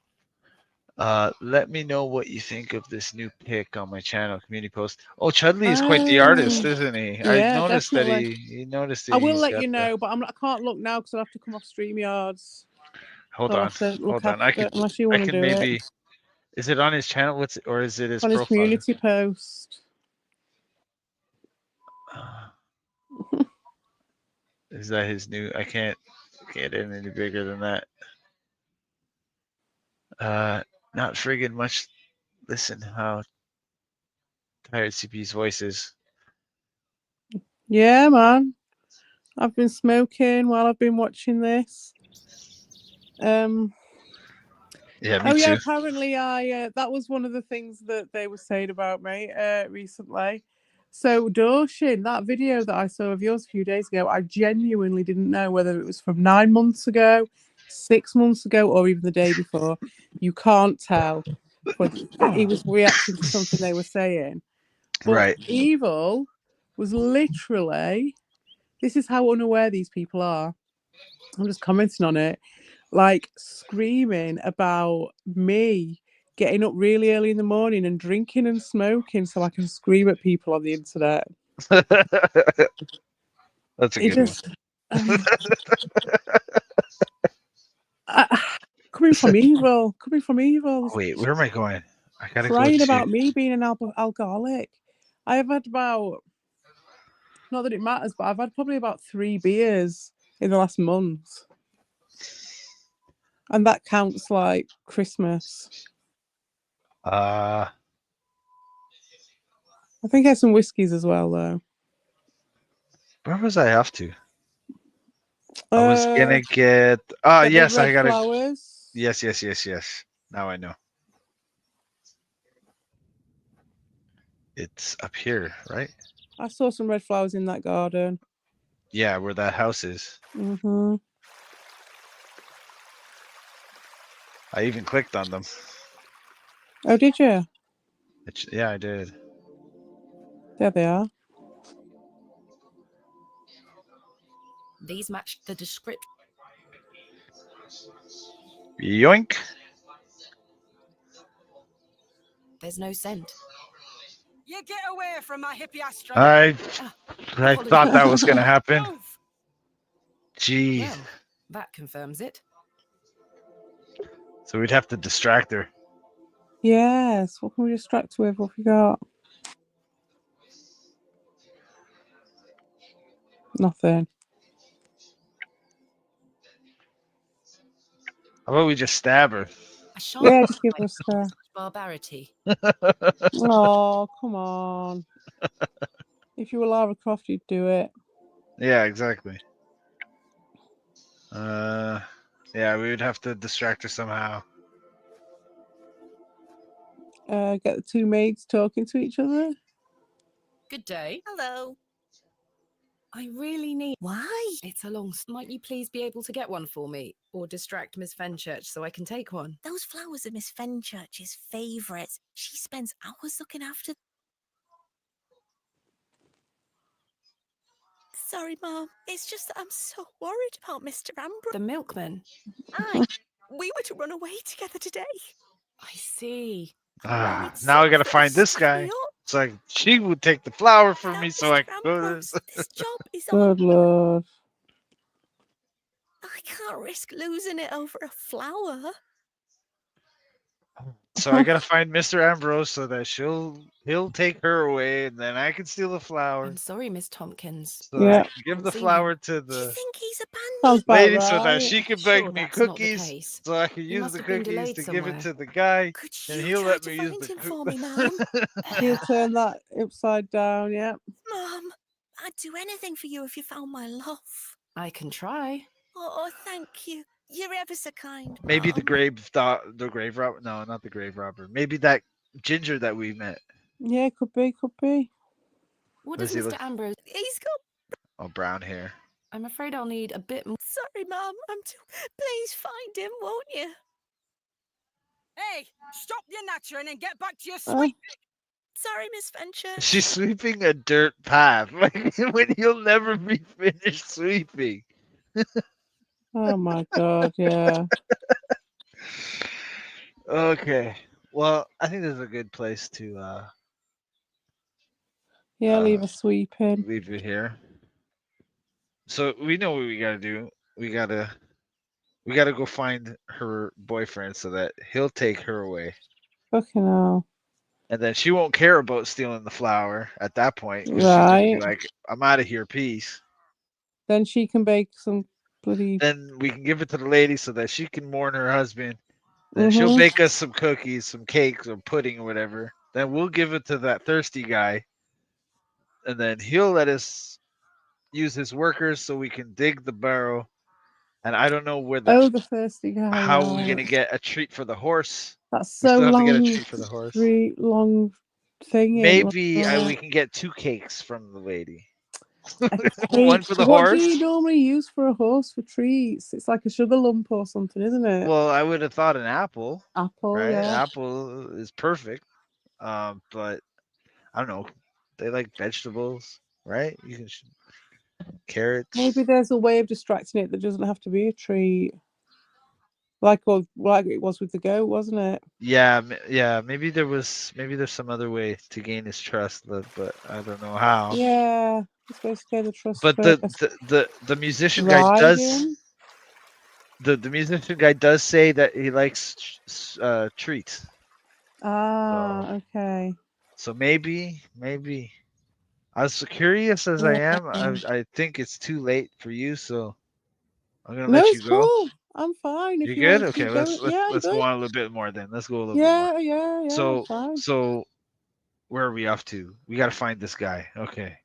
Let me know what you think of this new pic on my channel, community post. Oh, Chudley is quite the artist, isn't he? I Yeah, noticed definitely. he noticed that I will he's let got you know, but I can't look now because I'll have to come off StreamYards. Hold I'll on. have to look Hold on. I after, unless you I want to can do maybe. it. Is it on his channel? Or is it his On his profile? community post. Is that his new? I can't get it any bigger than that. Not friggin' much. Listen how tired CP's voice is. Yeah, man. I've been smoking while I've been watching this. Yeah, me oh yeah, too. apparently that was one of the things that they were saying about me recently. So Doshin, that video that I saw of yours a few days ago, I genuinely didn't know whether it was from 9 months ago, 6 months ago, or even the day before. You can't tell. But he was reacting to something they were saying. But Right. Evil was literally, this is how unaware these people are. I'm just commenting on it. Like screaming about me getting up really early in the morning and drinking and smoking so I can scream at people on the internet. That's a good one. Coming from evil. Wait, where am I going? I gotta go Crying to. about me being an alcoholic. I have had about, not that it matters, but I've had probably about 3 beers in the last month. And that counts like Christmas. I think I had some whiskies as well, though. Where was I off to? I was gonna get. Yes, I gotta. Flowers. Yes. Now I know. It's up here, right? I saw some red flowers in that garden. Yeah, where that house is. Mm-hmm. I even clicked on them. Oh, did you? Yeah, I did. There they are. These match the description. Yoink. There's no scent. You get away from my hippeastrum. I thought that was gonna happen. Jeez. Well, that confirms it. So we'd have to distract her. Yes. What can we distract with? What have we got? Nothing. How about we just stab her? Yeah, just give her a stab. Barbarity. Oh, come on. If you were Lara Croft, you'd do it. Yeah, exactly. Yeah, we would have to distract her somehow. Get the two maids talking to each other. Good day. Hello. I really need. Why? It's a long. Might you please be able to get one for me, or distract Miss Fenchurch so I can take one? Those flowers are Miss Fenchurch's favourites. She spends hours looking after. Sorry, Mom. It's just that I'm so worried about Mr. Ambrose. The milkman. Aye. We were to run away together today. I see. Now I gotta find this guy. It's like she would take the flower from me, so I could. This job is Good lord. I can't risk losing it over a flower. So I gotta find Mr. Ambrose so that he'll take her away, and then I can steal the flower. I'm sorry, Miss Tompkins. So I can give the Seen flower him. to the Think he's a Sounds about lady so that right. she can Sure, bake me that's not the cookies, case. so I can He use must the have been cookies delayed to give it somewhere. to the guy, and you he'll try let to me use find the him for me, Mum? She'll turn that upside down, yeah. Mum, I'd do anything for you if you found my love. I can try. Oh, thank you. You're ever so kind. Maybe Mum. the grave robber. No, not the grave robber. Maybe that ginger that we met. Yeah, could be, could be. What Does does he Mr. look? Ambrose? He's got. Oh, brown hair. I'm afraid I'll need a bit more. Sorry, Mum. Please find him, won't you? Hey, stop your nattering and get back to your Oh. sweep. Sorry, Miss Venture. She's sweeping a dirt path, like when you'll never be finished sweeping. Oh my god, yeah. Okay. Well, I think this is a good place to Yeah, leave a sweeping. leave it here. So we know what we gotta do. We gotta go find her boyfriend so that he'll take her away. Fucking hell. And then she won't care about stealing the flower at that point. 'Cause she'll just be Right. like, I'm out of here, peace. Then she can bake some bloody. Then we can give it to the lady so that she can mourn her husband. Then she'll bake us some cookies, some cakes, or pudding, or whatever. Then we'll give it to that thirsty guy. And then he'll let us use his workers so we can dig the barrow. And I don't know where the thirsty guy. how are we Right. gonna get a treat for the horse. That's We so still have to get a long. treat for the horse. Long thing. Maybe we can get 2 cakes from the lady. Hey, One for the what horse. do you normally use for a horse for treats? It's like a sugar lump or something, isn't it? Well, I would have thought an apple. Apple, Right? yeah. Apple is perfect. But I don't know. They like vegetables, right? You can carrots. Maybe there's a way of distracting it that doesn't have to be a treat. Like it was with the goat, wasn't it? Yeah, yeah. Maybe there's some other way to gain his trust, but I don't know how. Yeah, you're supposed to get the trust. But the musician guy does. The musician guy does say that he likes treats. Ah, okay. So maybe. As curious as I am, I think it's too late for you, so I'm gonna let you go. Cool. I'm fine. If You you good? want to Okay, keep going. let's go good. on a little bit more then. Let's go a little bit more. Yeah. So fine. where are we off to? We gotta find this guy. Okay.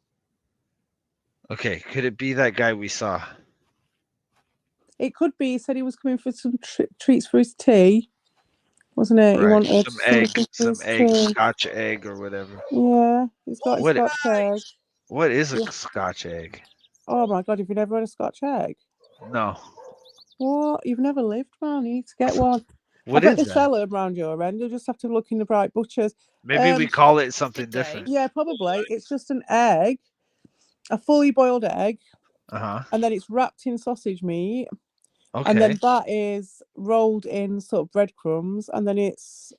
Could it be that guy we saw? It could be. He said he was coming for some treats for his tea, wasn't it? He Right. wanted some egg, Scotch egg or whatever. Yeah, he's got his Scotch egg. What is a Scotch egg? Oh my god, have you never had a Scotch egg? No. What? You've never lived, man. You need to get one. What I bet is they that? sell them around your end. You'll just have to look in the bright butchers. Maybe we call it something different. Yeah, probably. It's just an egg, a fully boiled egg, and then it's wrapped in sausage meat. Okay. And then that is rolled in sort of breadcrumbs, and then it's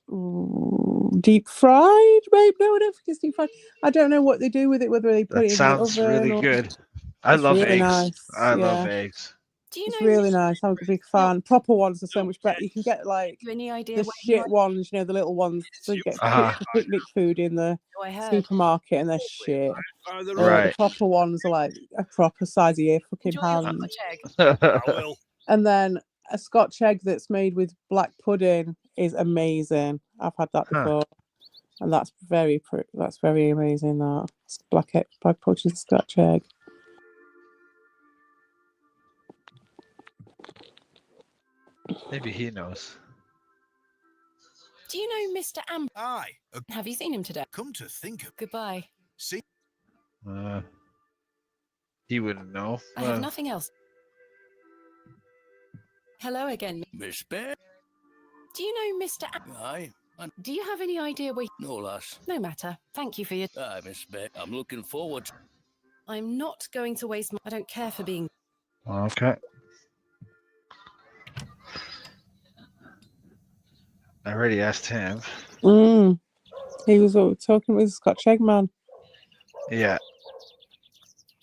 deep fried. Maybe no, I don't think it's deep fried. I don't know what they do with it. Whether they put it in the oven. Sounds really good. I love really eggs. nice. I love eggs. It's really nice. I'm a big fan. Proper ones are so much better. You can get like any idea the shit ones, the little ones that get for picnic food in the supermarket, and they're shit. The proper ones are like a proper size of your fucking hand. And then a Scotch egg that's made with black pudding is amazing. I've had that before, and that's very amazing. That black pudding Scotch egg. Maybe he knows. Do you know Mr. Amber? Aye. Have you seen him today? Come to think of Goodbye. See? He wouldn't know. I have nothing else. Hello again. Miss Bear? Do you know Mr. Aye. Do you have any idea where... No, lass. No matter. Thank you for your... Aye, Miss Bear. I'm looking forward. I'm not going to waste my... I don't care for being... Okay. I already asked him. He was talking with Scotch Eggman. Yeah.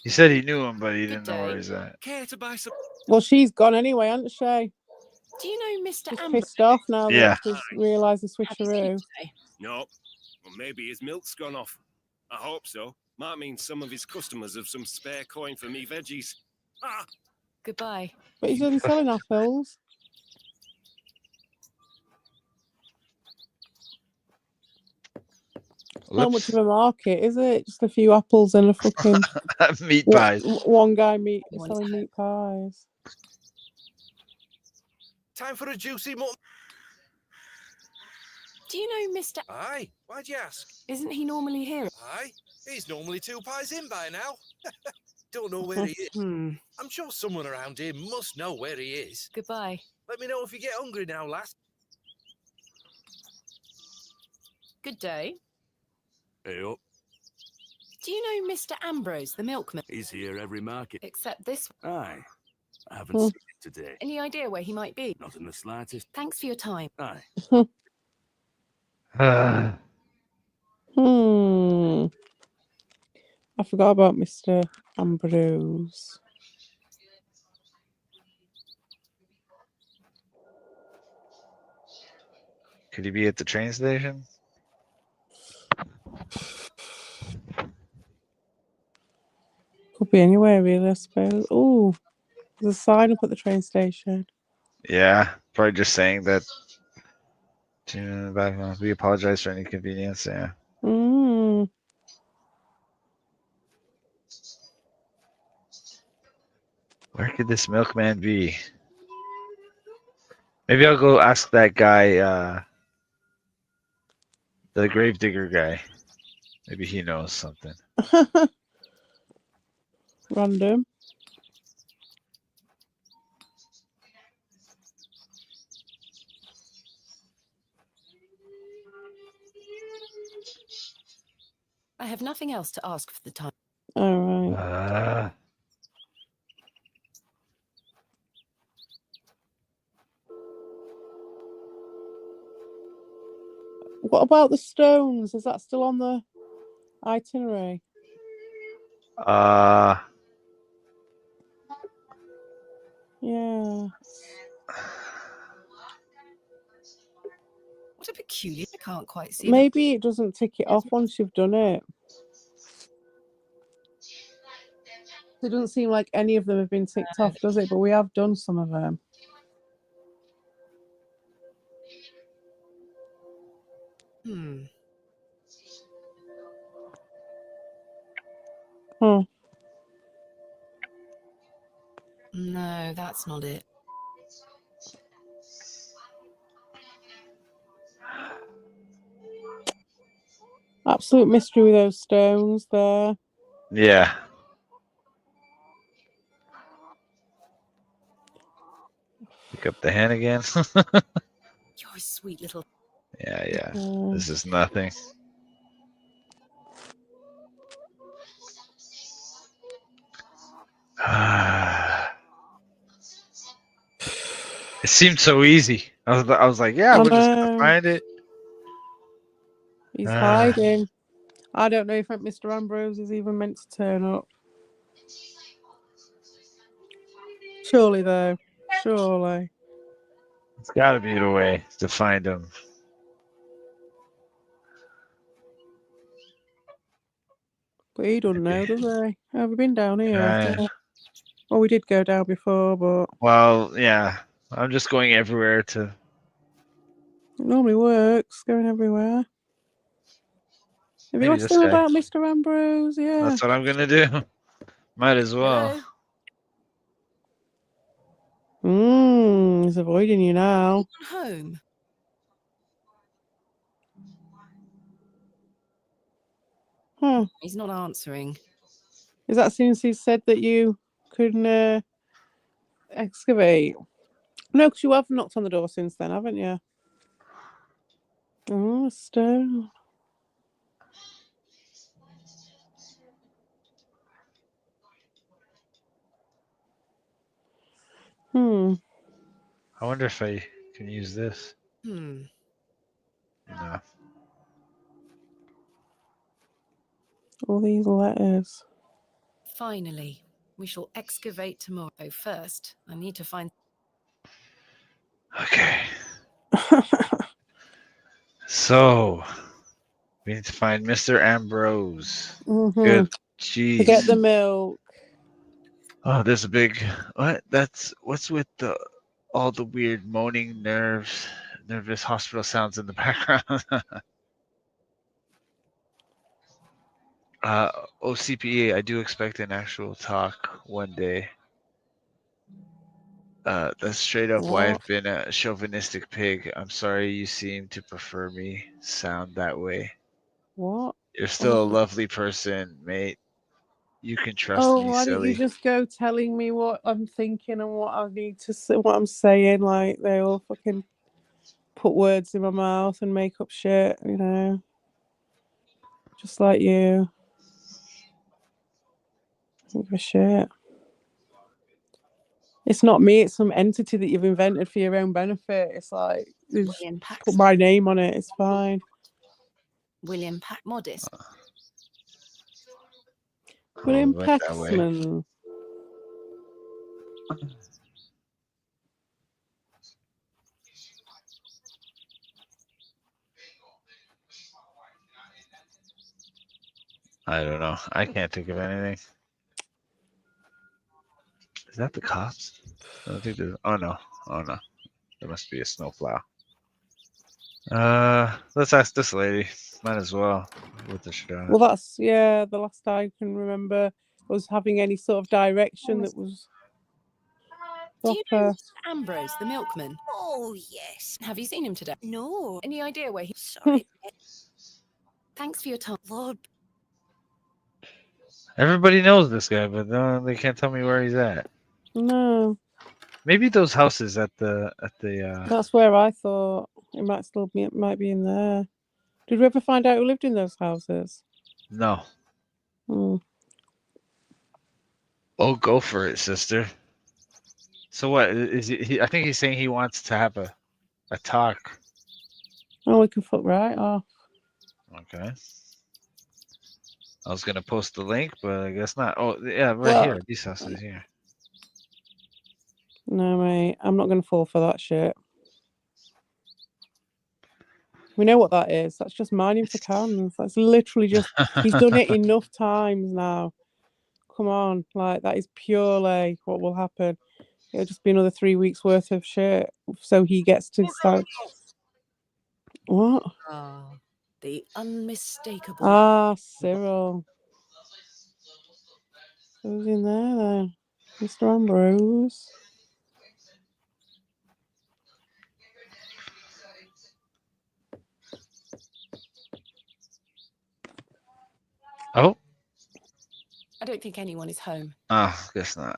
He said he knew him, but he didn't know day. where he's at. Care to buy some? Well, she's gone anyway, hasn't she? Do you know Mr. She's Amber? pissed off now Yeah. that she's realised the Have you seen him switcheroo. today? No. Well, maybe his milk's gone off. I hope so. Might mean some of his customers have some spare coin for me veggies. Ah! Goodbye. But he's only selling apples. Not much of a market, is it? Just a few apples and a fucking meat pies. One guy selling meat pies. Time for a juicy mutton. Do you know Mr. Aye, why'd you ask? Isn't he normally here? Aye, he's normally 2 pies in by now. Don't know where he is. I'm sure someone around here must know where he is. Goodbye. Let me know if you get hungry now, lass. Good day. Hey up. Do you know Mr. Ambrose, the milkman? He's here every market. Except this. Aye. I haven't seen him today. Any idea where he might be? Not in the slightest. Thanks for your time. Aye. I forgot about Mr. Ambrose. Could he be at the train station? Could be anywhere, really, I suppose. Oh, there's a sign up at the train station. Yeah, probably just saying that. We apologize for any inconvenience. Yeah. Where could this milkman be? Maybe I'll go ask that guy, the gravedigger guy. Maybe he knows something. Random. I have nothing else to ask for the time. All right. What about the stones? Is that still on the itinerary? Yeah. What a peculiar. I can't quite see. Maybe it doesn't tick it off once you've done it. It doesn't seem like any of them have been ticked off, does it? But we have done some of them. No, that's not it. Absolute mystery with those stones there. Yeah. Pick up the hand again. You're a sweet little. Yeah. This is nothing. It seemed so easy. I was like, yeah, we're just gonna find it. He's hiding. I don't know if Mr. Ambrose is even meant to turn up. Surely, though. Surely. It's got to be the way to find him. But he doesn't know, does he? Have we been down here? Right. Well, we did go down before, but... Well, yeah. I'm just going everywhere to... It normally works, going everywhere. Have you asked him about Mr. Ambrose? Yeah. That's what I'm going to do. Might as well. He's avoiding you now. Home. He's not answering. Is that since he said that you couldn't excavate? No, because you have knocked on the door since then, haven't you? Oh, stone. I wonder if I can use this. All these letters. Finally, we shall excavate tomorrow. First, I need to find... Okay. So, we need to find Mr. Ambrose. Good. Jeez. Forget the milk. Oh, there's a big... What? What's with all the weird moaning nervous hospital sounds in the background? OCPA, I do expect an actual talk one day. That's straight up why I've been a chauvinistic pig. I'm sorry you seem to prefer me sound that way. What? You're still a lovely person, mate. You can trust me, why don't you silly. just go telling me what I'm thinking and what I need to say, what I'm saying? Like, they all fucking put words in my mouth and make up shit, you know? Just like you. I don't give a shit. It's not me, it's some entity that you've invented for your own benefit. It's like, you just put my name on it, it's fine. William Modest. William Paxman. I don't know. I can't think of anything. Is that the cops? I don't think there's... Oh, no. There must be a snowplow. Let's ask this lady. Might as well. With the shot. Well, that's, yeah, the last I can remember was having any sort of direction that was proper. Do you know Ambrose, the milkman? Oh, yes. Have you seen him today? No. Any idea where he... Sorry. Thanks for your time. Lord. Everybody knows this guy, but they can't tell me where he's at. No. Maybe those houses at the. That's where I thought it might still be. It might be in there. Did we ever find out who lived in those houses? No. Hmm. Oh, go for it, sister. So what is he? I think he's saying he wants to have a talk. Oh, we can fuck right off. Okay. I was gonna post the link, but I guess not. Oh, yeah, right here. These houses here. No, mate, I'm not gonna fall for that shit. We know what that is. That's just mining for cans. That's literally just... He's done it enough times now. Come on, like, that is purely what will happen. It'll just be another 3 weeks worth of shit. So he gets to start... What? The unmistakable... Cyril. Who's in there then? Mr. Ambrose. Oh. I don't think anyone is home. Oh, guess not.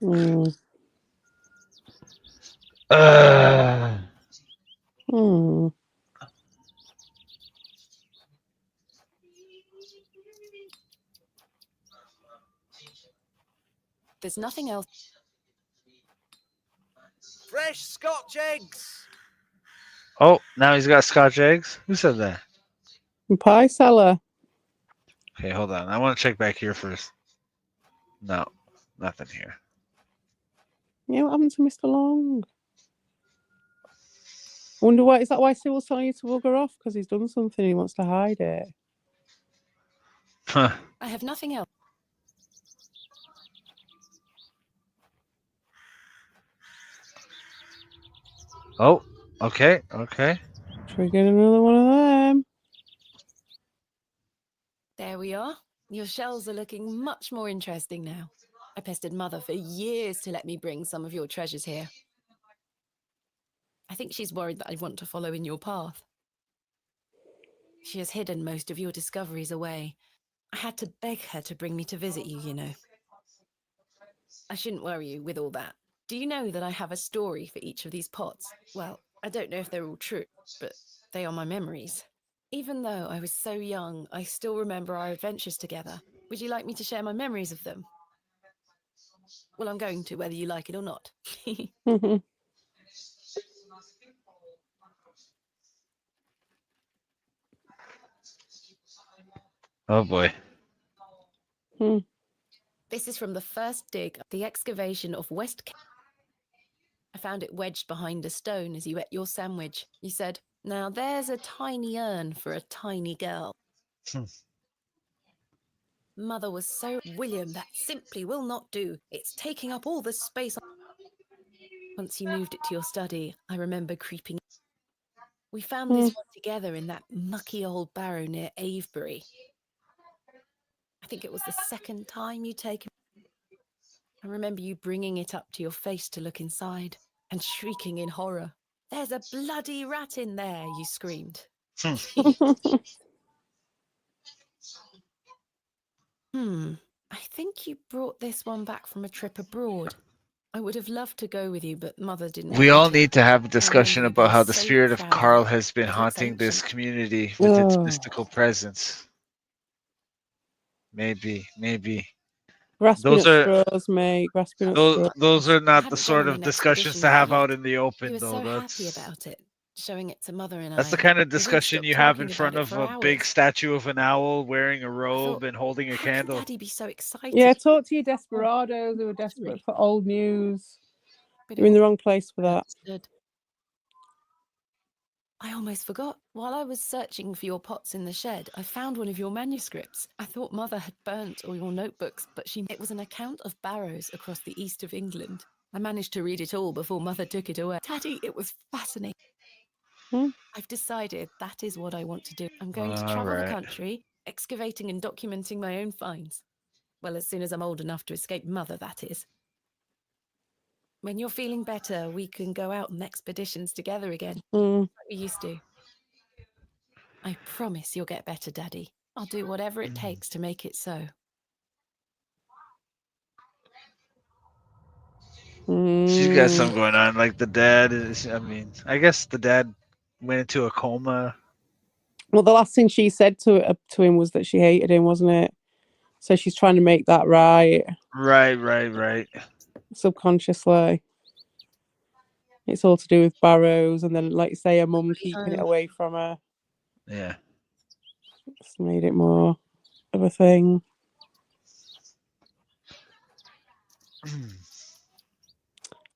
There's nothing else. Fresh Scotch eggs. Oh, now he's got Scotch eggs. Who said that? Pie seller. Okay, hold on. I want to check back here first. No, nothing here. Yeah, what happened to Mr. Long? I wonder why. Is that why Cyril's telling you to bugger off? Because he's done something, he wants to hide it. Huh. I have nothing else. Oh, okay. Triggered another one of them. There we are. Your shells are looking much more interesting now. I pestered Mother for years to let me bring some of your treasures here. I think she's worried that I want to follow in your path. She has hidden most of your discoveries away. I had to beg her to bring me to visit you, you know. I shouldn't worry you with all that. Do you know that I have a story for each of these pots? Well, I don't know if they're all true, but they are my memories. Even though I was so young, I still remember our adventures together. Would you like me to share my memories of them? Well, I'm going to, whether you like it or not. Oh boy. This is from the first dig, the excavation of West. I found it wedged behind a stone as you ate your sandwich. You said, "Now there's a tiny urn for a tiny girl." Mother was so, "William, that simply will not do. It's taking up all the space." Once you moved it to your study, I remember creeping. We found this one together in that mucky old barrow near Avebury. I think it was the second time you'd taken. I remember you bringing it up to your face to look inside and shrieking in horror. "There's a bloody rat in there," you screamed. I think you brought this one back from a trip abroad. I would have loved to go with you, but Mother didn't We want all me to. need to have a discussion you about being how the so spirit of proud Carl it has been because it's haunting this ancient. community with its mystical presence. Maybe. Grasping Those at are straws, mate. Grasping at straws. those are I not the hadn't sort gone on of an discussions expedition to with have you yet. out in the You open, were though. so happy about it, showing it to Mother and That's the I. kind of We wouldn't discussion stop you have in talking front about it of for a big hours. statue of an owl wearing a I robe thought, and holding a how can candle. Daddy be so excited? Yeah, talk to your desperados who are desperate for old news. But You're in the wrong place for that. I almost forgot. While I was searching for your pots in the shed, I found one of your manuscripts. I thought Mother had burnt all your notebooks, but it was an account of barrows across the east of England. I managed to read it all before Mother took it away. Daddy, it was fascinating. I've decided that is what I want to do. I'm going to travel the country, excavating and documenting my own finds. Well, as soon as I'm old enough to escape Mother, that is. When you're feeling better, we can go out on expeditions together again, like we used to. I promise you'll get better, Daddy. I'll do whatever it takes to make it so. She's got something going on. Like the dad is. I mean, I guess the dad went into a coma. Well, the last thing she said to him was that she hated him, wasn't it? So she's trying to make that right. Right. Subconsciously. It's all to do with barrows, and then, like you say, her mum keeping it away from her. Yeah. It's made it more of a thing.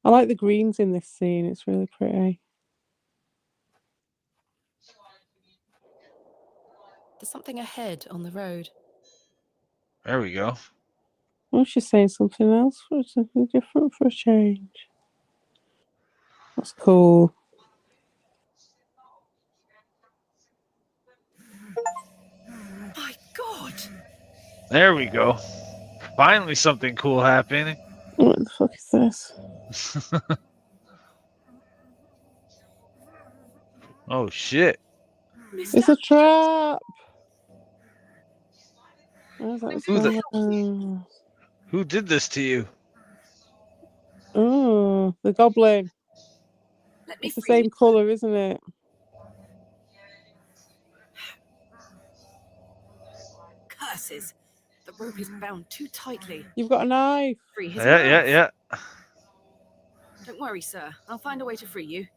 I like the greens in this scene. It's really pretty. There's something ahead on the road. There we go. Oh, she's saying something else for something different for a change. That's cool. My God! There we go. Finally, something cool happening. What the fuck is this? Oh shit! It's a trap. Who did this to you? Oh, the goblin. It's the same colour, isn't it? Curses! The rope is bound too tightly. You've got a knife. Free his mouth. Yeah. Don't worry, sir. I'll find a way to free you.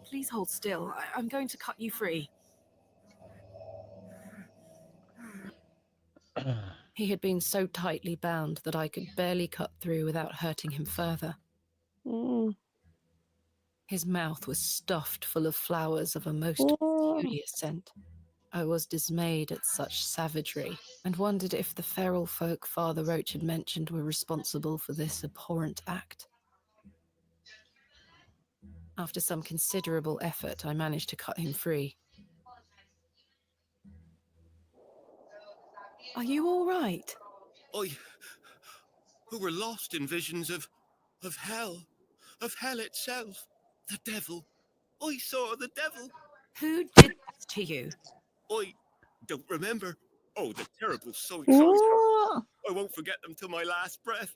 Please hold still. I'm going to cut you free. He had been so tightly bound that I could barely cut through without hurting him further. His mouth was stuffed full of flowers of a most peculiar scent. I was dismayed at such savagery and wondered if the feral folk Father Roach had mentioned were responsible for this abhorrent act. After some considerable effort, I managed to cut him free. Are you all right? Who were lost in visions of hell itself, the devil. I saw the devil. Who did that to you? I don't remember. Oh, the terrible sights. What? I won't forget them till my last breath.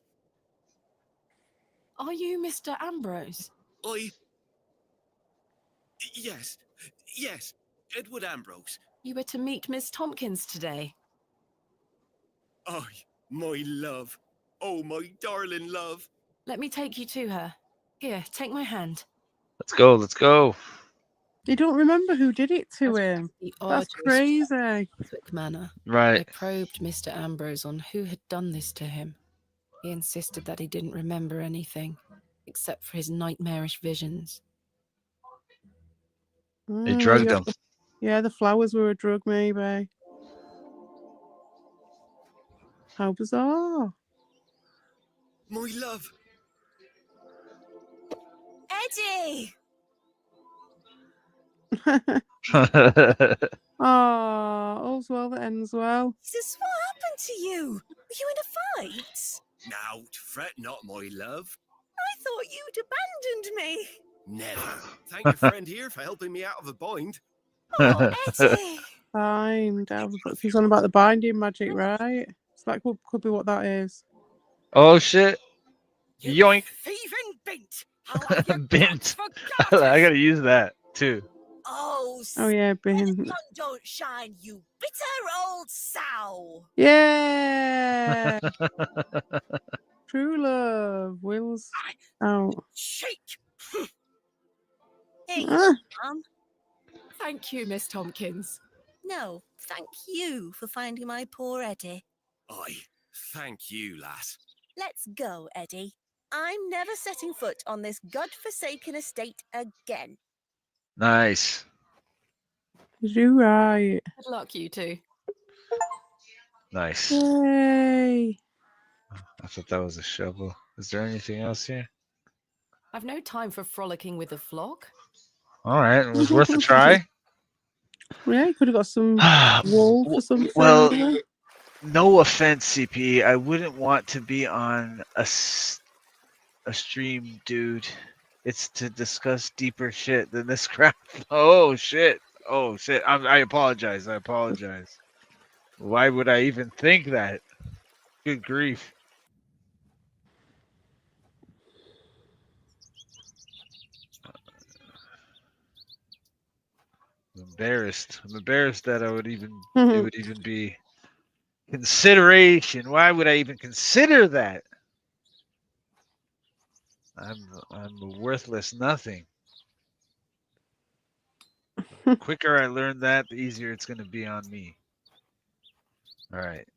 Are you Mr. Ambrose? Yes, Edward Ambrose. You were to meet Miss Tompkins today. My love. Oh, my darling love. Let me take you to her. Here, take my hand. Let's go. Let's go. You don't remember who did it to him? The That's arduous crazy. Quick manner. Right. I probed Mr. Ambrose on who had done this to him. He insisted that he didn't remember anything, except for his nightmarish visions. They drugged him. Yeah, the flowers were a drug, maybe. How bizarre. My love. Eddie! All's well that ends well. Jesus, what happened to you? Were you in a fight? Now, fret not, my love. I thought you'd abandoned me. Never. Thank your friend here for helping me out of a bind. Oh, Eddie! Bind out of the book. He's on about the binding magic, right? So that could be what that is. Oh shit! Yoink! Thieving bint! I'll have you Bint. for I gotta use that too. Oh, yeah, bin. the sun don't shine, you bitter old sow. Yeah. True love wills out. Shake! Here you Ah. go, Mum. Thank you, Miss Tompkins. No, thank you for finding my poor Eddie. Aye, thank you, lass. Let's go, Eddie. I'm never setting foot on this godforsaken estate again. Nice. You right. Good luck, you two. Nice. Yay. I thought that was a shovel. Is there anything else here? I've no time for frolicking with the flock. All right, it was worth a try. Yeah, you could have got some wool for something. Well, no offense, CP. I wouldn't want to be on a stream, dude. It's to discuss deeper shit than this crap. Oh shit. Oh shit. I apologize. I apologize. Why would I even think that? Good grief. I'm embarrassed. I'm embarrassed that it would even be consideration. Why would I even consider that? I'm a worthless nothing. The quicker I learn that, the easier it's going to be on me. All right.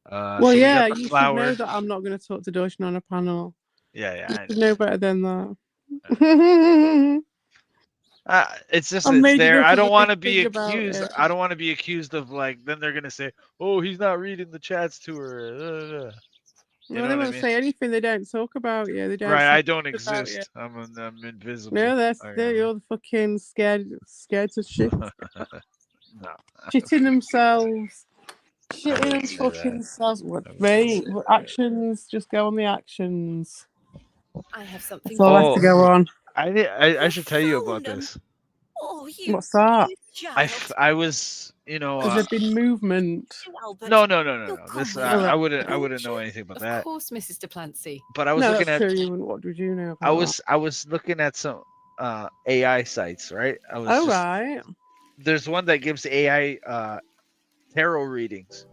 Well, so yeah, we got the you flower. should know that I'm not going to talk to Doshin on a panel. Yeah, You I should know better than that. It's just I it's made it there. up I as a don't want to big be thing about accused. it. I don't want to be accused of like. Then they're gonna say, "Oh, he's not reading the chats to her." You No, know they what I won't mean? say anything. They don't talk about you. They don't. Right. say I don't about you. exist. I'm invisible. No, Okay. you're the fucking scared to shit. No. Shitting themselves. I Shitting wouldn't and say fucking that. themselves. Mate, actions. Just go on the actions. I have something. That's all I have to go on. I should tell you about this. Oh, you What's that? child. I was, Has there been movement? No. This I wouldn't know anything about Of that. course, Mrs. Duplancy. But I was No, looking that's at. true. What did you know about I was looking at some AI sites, right? I was that? Oh, just, right. There's one that gives AI tarot readings.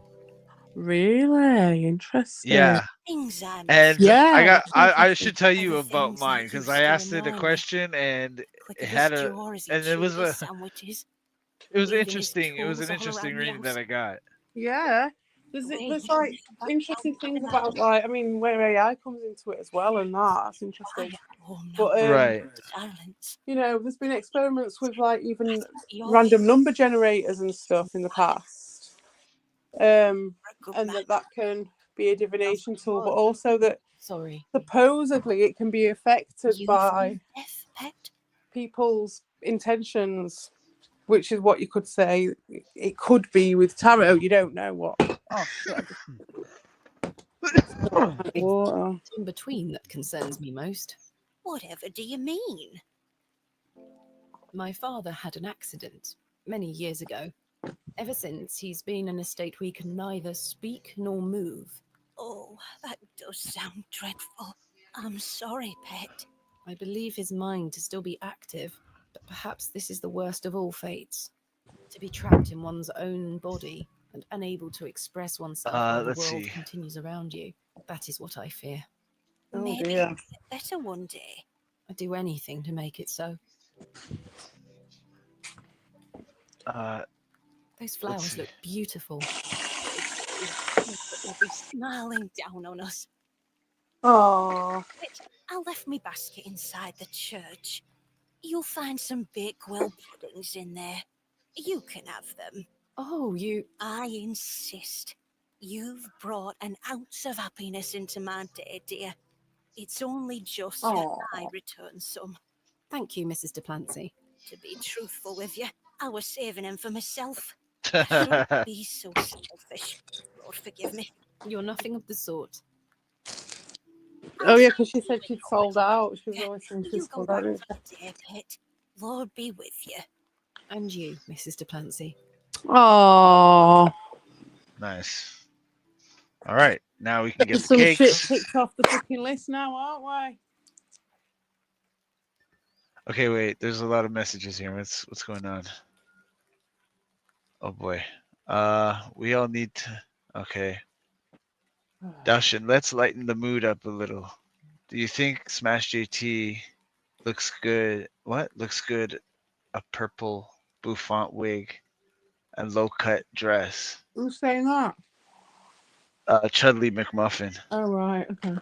Really interesting. Yeah. And yeah, I should tell you about mine because I asked it a question and it had it was interesting. It was an interesting reading that I got. Yeah. There's like interesting things about like where AI comes into it as well, and that's interesting. But right. There's been experiments with like even random number generators and stuff in the past, and that can be a divination tool, but also that supposedly it can be affected by people's intentions, which is what you could say it could be with tarot. You don't know what. Oh shit! It's in between that concerns me most. Whatever do you mean? My father had an accident many years ago. Ever since, he's been in a state where he can neither speak nor move. Oh, that does sound dreadful. I'm sorry, pet. I believe his mind to still be active, but perhaps this is the worst of all fates. To be trapped in one's own body and unable to express oneself while the world continues around you. That is what I fear. Maybe you'll get better one day. I'd do anything to make it so. Those flowers look beautiful. They'll be smiling down on us. Oh. I left me basket inside the church. You'll find some Bakewell puddings in there. You can have them. Oh, you... I insist. You've brought an ounce of happiness into my day, dear. It's only just that I return some. Thank you, Mrs. Duplancy. To be truthful with you, I was saving them for myself. I shouldn't be so selfish. Lord forgive me. You're nothing of the sort. Oh yeah, because she said she'd sold out. She was always saying she's sold out. Dear Pit, Lord be with you. And you, Mrs. Duplancy. Oh. Nice. All right, now we can get the some cakes. shit ticked off the fucking list now, aren't we? Okay, wait. There's a lot of messages here. What's going on? Oh boy. We all need to. Okay. Dashin, let's lighten the mood up a little. Do you think Smash JT looks good? What looks good? A purple bouffant wig and low-cut dress. Who's saying that? Chudley McMuffin. Oh right, okay.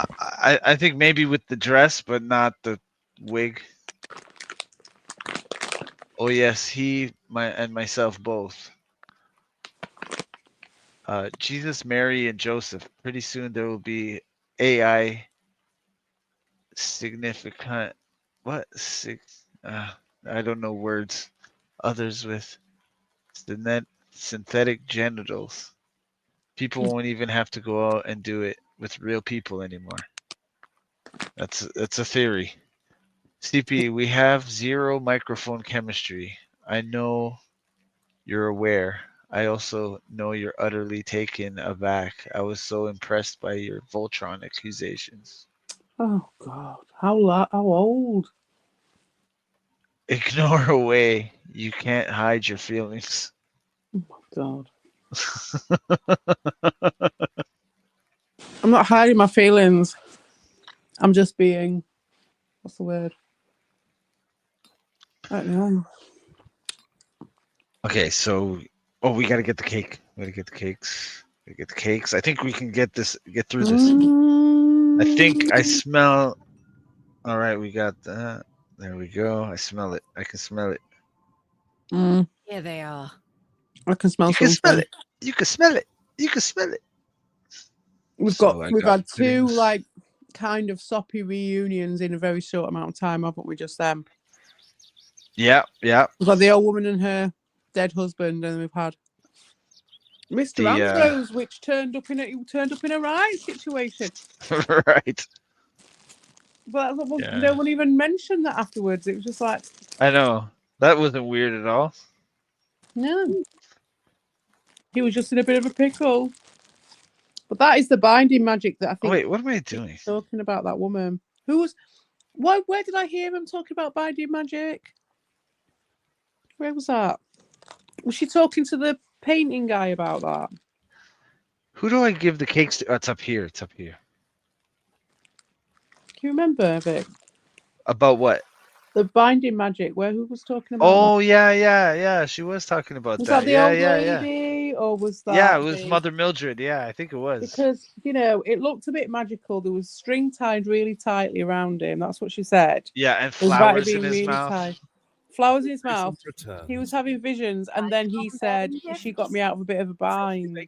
I think maybe with the dress, but not the wig. Oh yes, he and myself both. Jesus, Mary, and Joseph. Pretty soon there will be AI significant. What? I don't know words. Others with synthetic genitals. People won't even have to go out and do it with real people anymore. That's a theory. CP, we have zero microphone chemistry. I know you're aware. I also know you're utterly taken aback. I was so impressed by your Voltron accusations. Oh God, how old? Ignore away. You can't hide your feelings. Oh my God. I'm not hiding my feelings. I'm just being, what's the word? I don't know. Okay, so we gotta get the cake. We gotta get the cakes. We get the cakes. I think we can get through this. I think I smell. All right, we got that. There we go. I smell it. I can smell it. Here they are. I can smell something. You can smell it. You can smell it. You can smell it. We've had two like kind of soppy reunions in a very short amount of time, haven't we? Just them. Yeah. We've got the old woman and her dead husband, and we've had Mr. Ambrose, which turned up in a right situation. Right. But no one even mentioned that afterwards. It was just like, I know. That wasn't weird at all. No. He was just in a bit of a pickle. But that is the binding magic that I think. Oh, wait, what am I doing? Talking about that woman. Who was. Where did I hear him talking about binding magic? Where was that? Was she talking to the painting guy about that? Who do I give the cakes to? Oh, it's up here. It's up here. Can you remember, Vic? About what? The binding magic. Who was talking about? Oh that? Yeah. She was talking about was that. Was that the old lady, or was that? Yeah, it was Mother Mildred. Yeah, I think it was. Because it looked a bit magical. There was string tied really tightly around him. That's what she said. Yeah, and flowers in his really mouth. Tight. Flowers in his mouth. He was having visions, and then he said, "She got me out of a bit of a bind."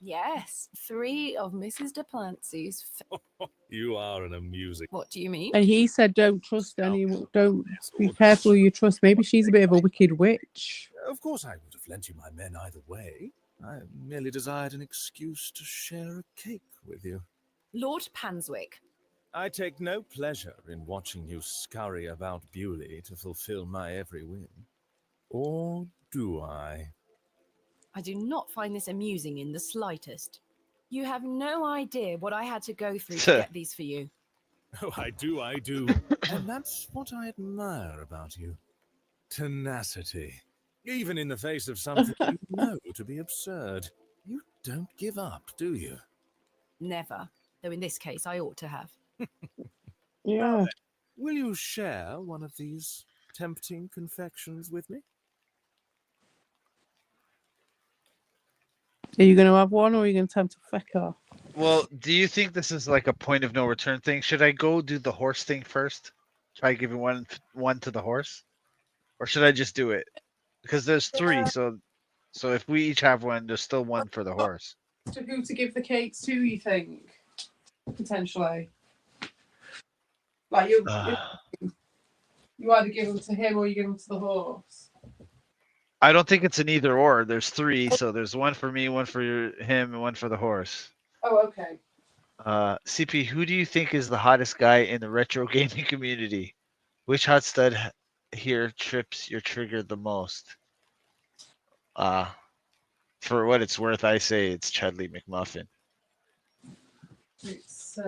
Yes, 3 of Mrs. Duplancy's. You are an amusing. What do you mean? And he said, "Don't trust anyone. Don't be careful who you trust. Maybe she's a bit of a wicked witch." Of course, I would have lent you my men either way. I merely desired an excuse to share a cake with you. Lord Panswick. I take no pleasure in watching you scurry about Bewley to fulfill my every whim. Or do I? I do not find this amusing in the slightest. You have no idea what I had to go through to get these for you. Oh, I do. And that's what I admire about you. Tenacity. Even in the face of something you know to be absurd. You don't give up, do you? Never. Though in this case, I ought to have. Yeah. Then, will you share one of these tempting confections with me? Are you going to have one, or are you going to attempt to feck off? Well, do you think this is like a point of no return thing? Should I go do the horse thing first? Try giving one to the horse, or should I just do it? Because there's 3, so if we each have one, there's still one for the horse. To who to give the cakes to? You think potentially? Like you either give them to him or you give them to the horse. I don't think it's an either or. There's 3, so there's one for me, one for him, and one for the horse. Oh, okay. CP, who do you think is the hottest guy in the retro gaming community? Which hot stud here trips your trigger the most? For what it's worth, I say it's Chudley McMuffin. It's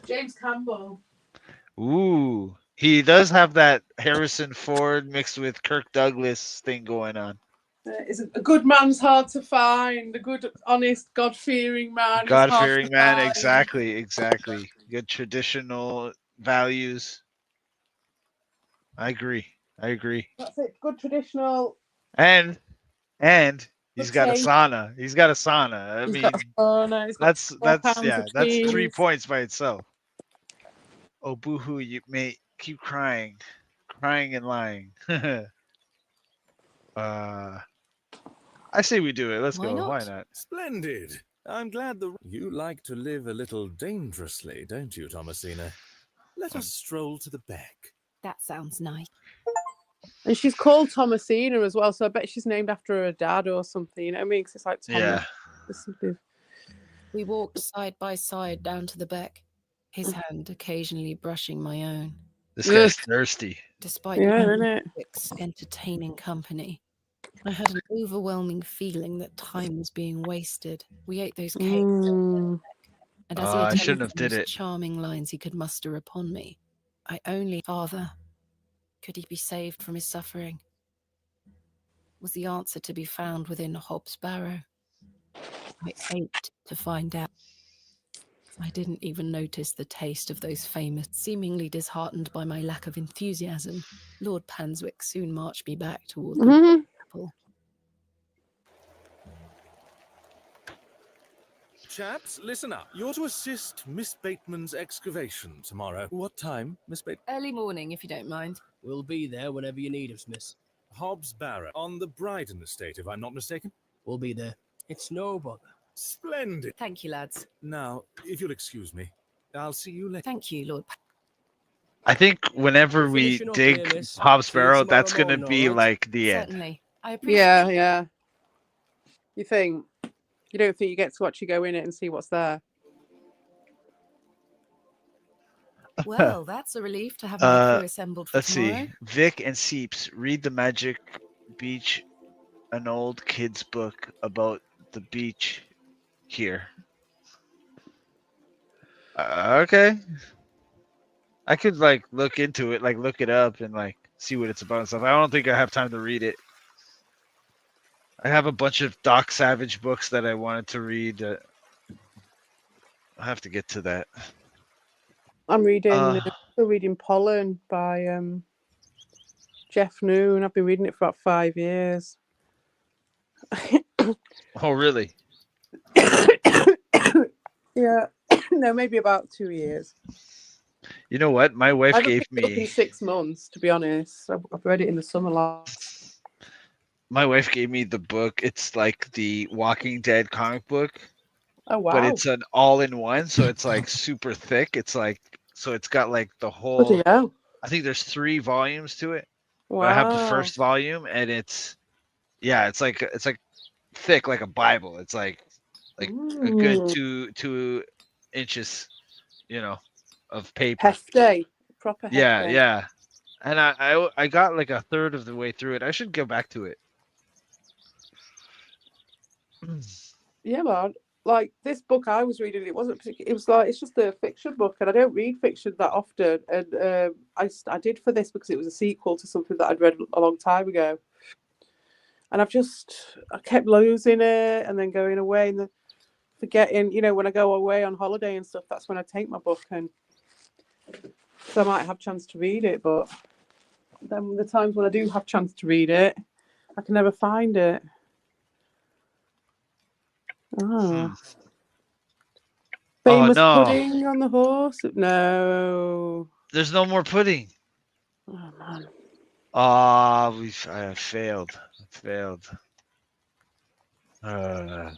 James Campbell. Ooh, he does have that Harrison Ford mixed with Kirk Douglas thing going on. Is a good man's hard to find. A good, honest, God-fearing man. God-fearing man, exactly. Good traditional values. I agree. That's it. Good traditional. And he's got a sauna. I mean, that's 3 points by itself. Oh, boo-hoo, you may keep crying and lying. I say we do it. Let's go. Why not? Splendid. I'm glad you like to live a little dangerously, don't you, Thomasina? Let us stroll to the back. That sounds nice. And she's called Thomasina as well, so I bet she's named after her dad or something. You know what I mean? Because it's like Thomas. Yeah. We walked side by side down to the beck, his hand occasionally brushing my own. This guy's thirsty. Despite Rick's entertaining company, I had an overwhelming feeling that time was being wasted. We ate those cakes, and as he attempted the most charming lines he could muster upon me, I only, Father, could he be saved from his suffering? Was the answer to be found within Hobbs Barrow? I ached to find out. I didn't even notice the taste of those famous. Seemingly disheartened by my lack of enthusiasm, Lord Panswick soon marched me back toward the chapel. Chaps, listen up. You're to assist Miss Bateman's excavation tomorrow. What time, Miss Bateman? Early morning, if you don't mind. We'll be there whenever you need us, miss. Hobbs Barrow, on the Bryden estate, if I'm not mistaken. We'll be there. It's no bother. Splendid. Thank you, lads. Now, if you'll excuse me, I'll see you later. Thank you, Lord. I think whenever we dig Hobbs Barrow, that's going to be like the end. Certainly. I appreciate Yeah. You think? You don't think you get to actually go in it and see what's there? Well, that's a relief to have my crew assembled for tomorrow. Let's see. Vic and Seeps read the Magic Beach, an old kid's book about the beach here. Okay. I could look into it, look it up and see what it's about and stuff. I don't think I have time to read it. I have a bunch of Doc Savage books that I wanted to read. I have to get to that. I'm still reading Pollen by Jeff Noon. I've been reading it for about 5 years. Oh, really? Yeah. No, maybe about 2 years. You know what? My wife gave me in 6 months, to be honest. I've read it in the summer last. My wife gave me the book. It's like the Walking Dead comic book. Oh, wow. But it's an all-in-one, so it's super thick. It's so it's got the whole. I think there's 3 volumes to it. Wow. But I have the first volume, and it's thick like a Bible. It's like a good 2 inches, of paper. Hefty, proper hefty. Yeah. And I got a third of the way through it. I should go back to it. Yeah, man. This book I was reading, it wasn't particularly. It was it's just a fiction book, and I don't read fiction that often. And I did for this because it was a sequel to something that I'd read a long time ago. And I kept losing it, and then going away and then forgetting. When I go away on holiday and stuff, that's when I take my book and So I might have a chance to read it, but then the times when I do have a chance to read it, I can never find it. Ah. Famous no. pudding on the horse? No. There's no more pudding. Oh, man. I failed. I failed. I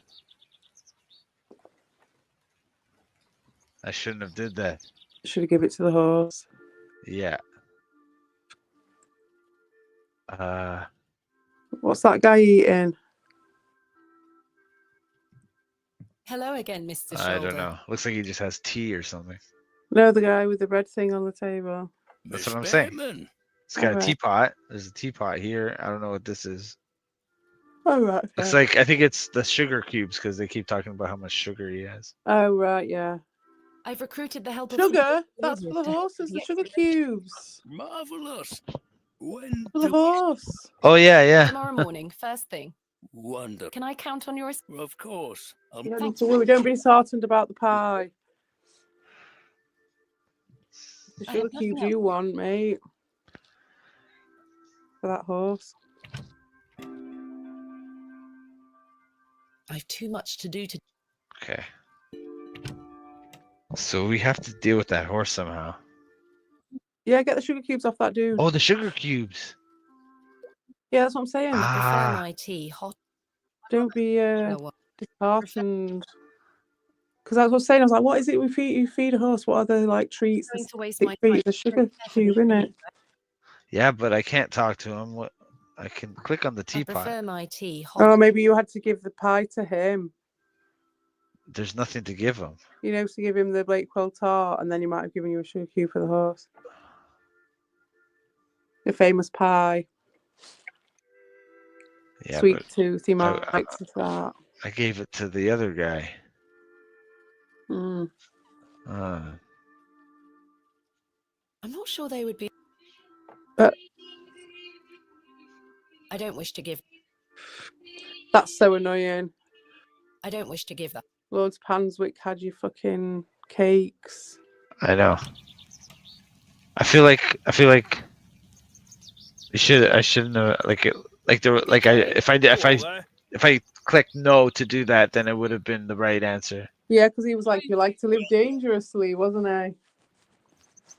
shouldn't have did that. Should have given it to the horse. Yeah. What's that guy eating? Hello again, Mr. I Shoulder. don't know. Looks like he just has tea or something. No, the guy with the red thing on the table. That's what I'm saying. It's got a teapot. There's a teapot here. I don't know what this is. Oh, right. Looks like, I think it's the sugar cubes because they keep talking about how much sugar he has. Oh, right, yeah. I've recruited the help of Sugar? That's for the horses, the sugar cubes. Marvelous. When For the horse. Oh, yeah. Tomorrow morning, first thing. Wonderful. Can I count on your... Of course. You don't need to worry. Don't be disheartened about the pie. The sugar cubes you want, mate. For that horse. I've too much to do to... Okay. So we have to deal with that horse somehow. Yeah, get the sugar cubes off that dude. Oh, the sugar cubes. Yeah, that's what I'm saying. I prefer my tea hot. Don't be disheartened. Because that's what I was saying. I was like, what is it we feed? You feed a horse? What are the like treats? Going to waste The my time. the sugar cube, isn't it? Yeah, but I can't talk to him. What? I can click on the I teapot. prefer my tea hot. Oh, maybe you had to give the pie to him. There's nothing to give him. You know, to give him the Blakewell tart, and then he might have given you a sugar cube for the horse. The famous pie. Yeah, Sweet but tooth, he might like to that. I gave it to the other guy. Mm. I'm not sure they would be... I don't wish to give... That's so annoying. I don't wish to give that. Lord Panswick had your fucking cakes. I know. I feel like I shouldn't have if I clicked no to do that, then it would have been the right answer. Yeah, because he was like, you like to live dangerously, wasn't he?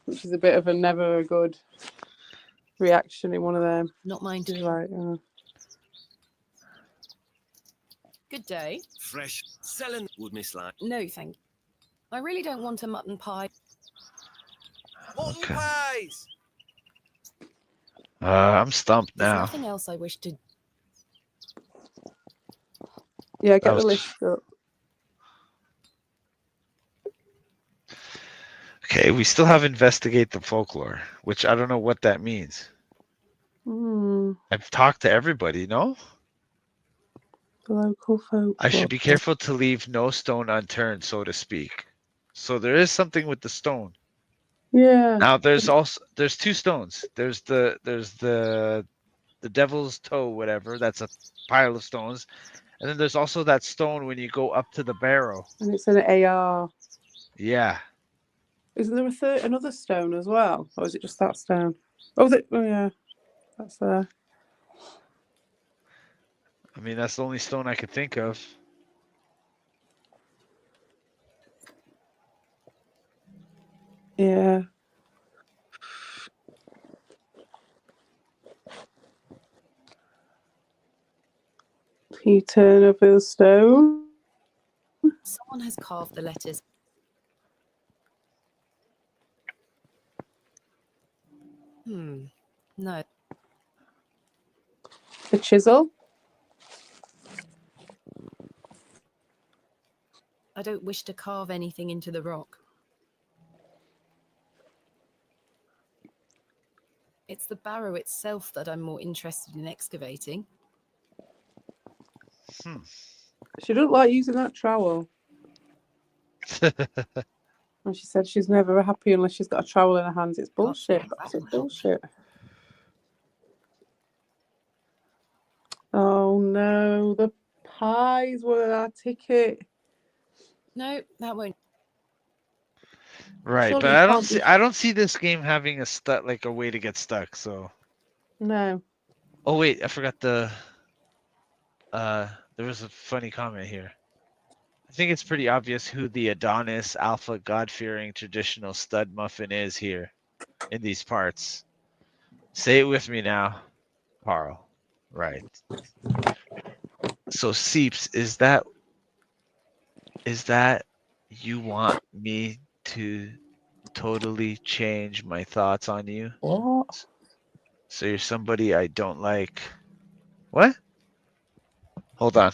Which is a bit of a never a good reaction in one of them. Not mine too. Like, Good day. Fresh selling would miss like. No, thank you. I really don't want a mutton pie. Mutton pies! I'm stumped There's now. nothing else I wish to... Yeah, get the list up. Okay, we still have investigate the folklore, which I don't know what that means. I've talked to everybody, no? The local folk. I should be careful to leave no stone unturned, so to speak. So there is something with the stone. Yeah. Now there's two stones. There's the devil's toe, whatever. That's a pile of stones, and then there's also that stone when you go up to the Barrow. And it's an AR. Yeah. Isn't there another stone as well, or is it just that stone? Oh yeah, that's there. I mean, that's the only stone I could think of. Yeah. Can you turn over the stone? Someone has carved the letters. No. The chisel? I don't wish to carve anything into the rock. It's the barrow itself that I'm more interested in excavating. She doesn't like using that trowel. And she said she's never happy unless she's got a trowel in her hands. It's bullshit. Absolute bullshit. Oh no, the pies were our ticket. No, that won't. Right, Surely but you I don't can't see be. I don't see this game having a like a way to get stuck. So. No. Oh wait, I forgot the. There was a funny comment here. I think it's pretty obvious who the Adonis alpha god-fearing traditional stud muffin is here, in these parts. Say it with me now, Carl. Right. So Seeps, is that you want me to totally change my thoughts on you? What? So you're somebody I don't like. What? Hold on.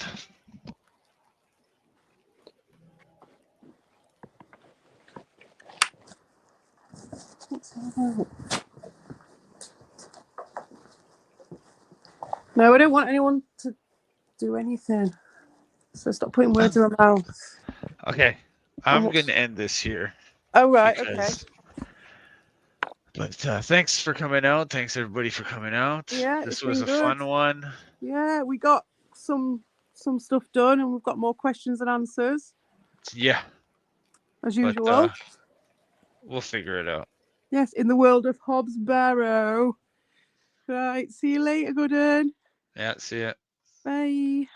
No, I don't want anyone to do anything. So stop putting words in my mouth. Okay. I'm going to end this here. Oh, right. Because... But thanks for coming out. Thanks everybody for coming out. Yeah, This it's was been a good. fun one. Yeah, we got some stuff done, and we've got more questions and answers. Yeah. As usual. But, we'll figure it out. Yes, in the world of Hobbs Barrow. Right, see you later, Gooden. Yeah, see ya. Bye.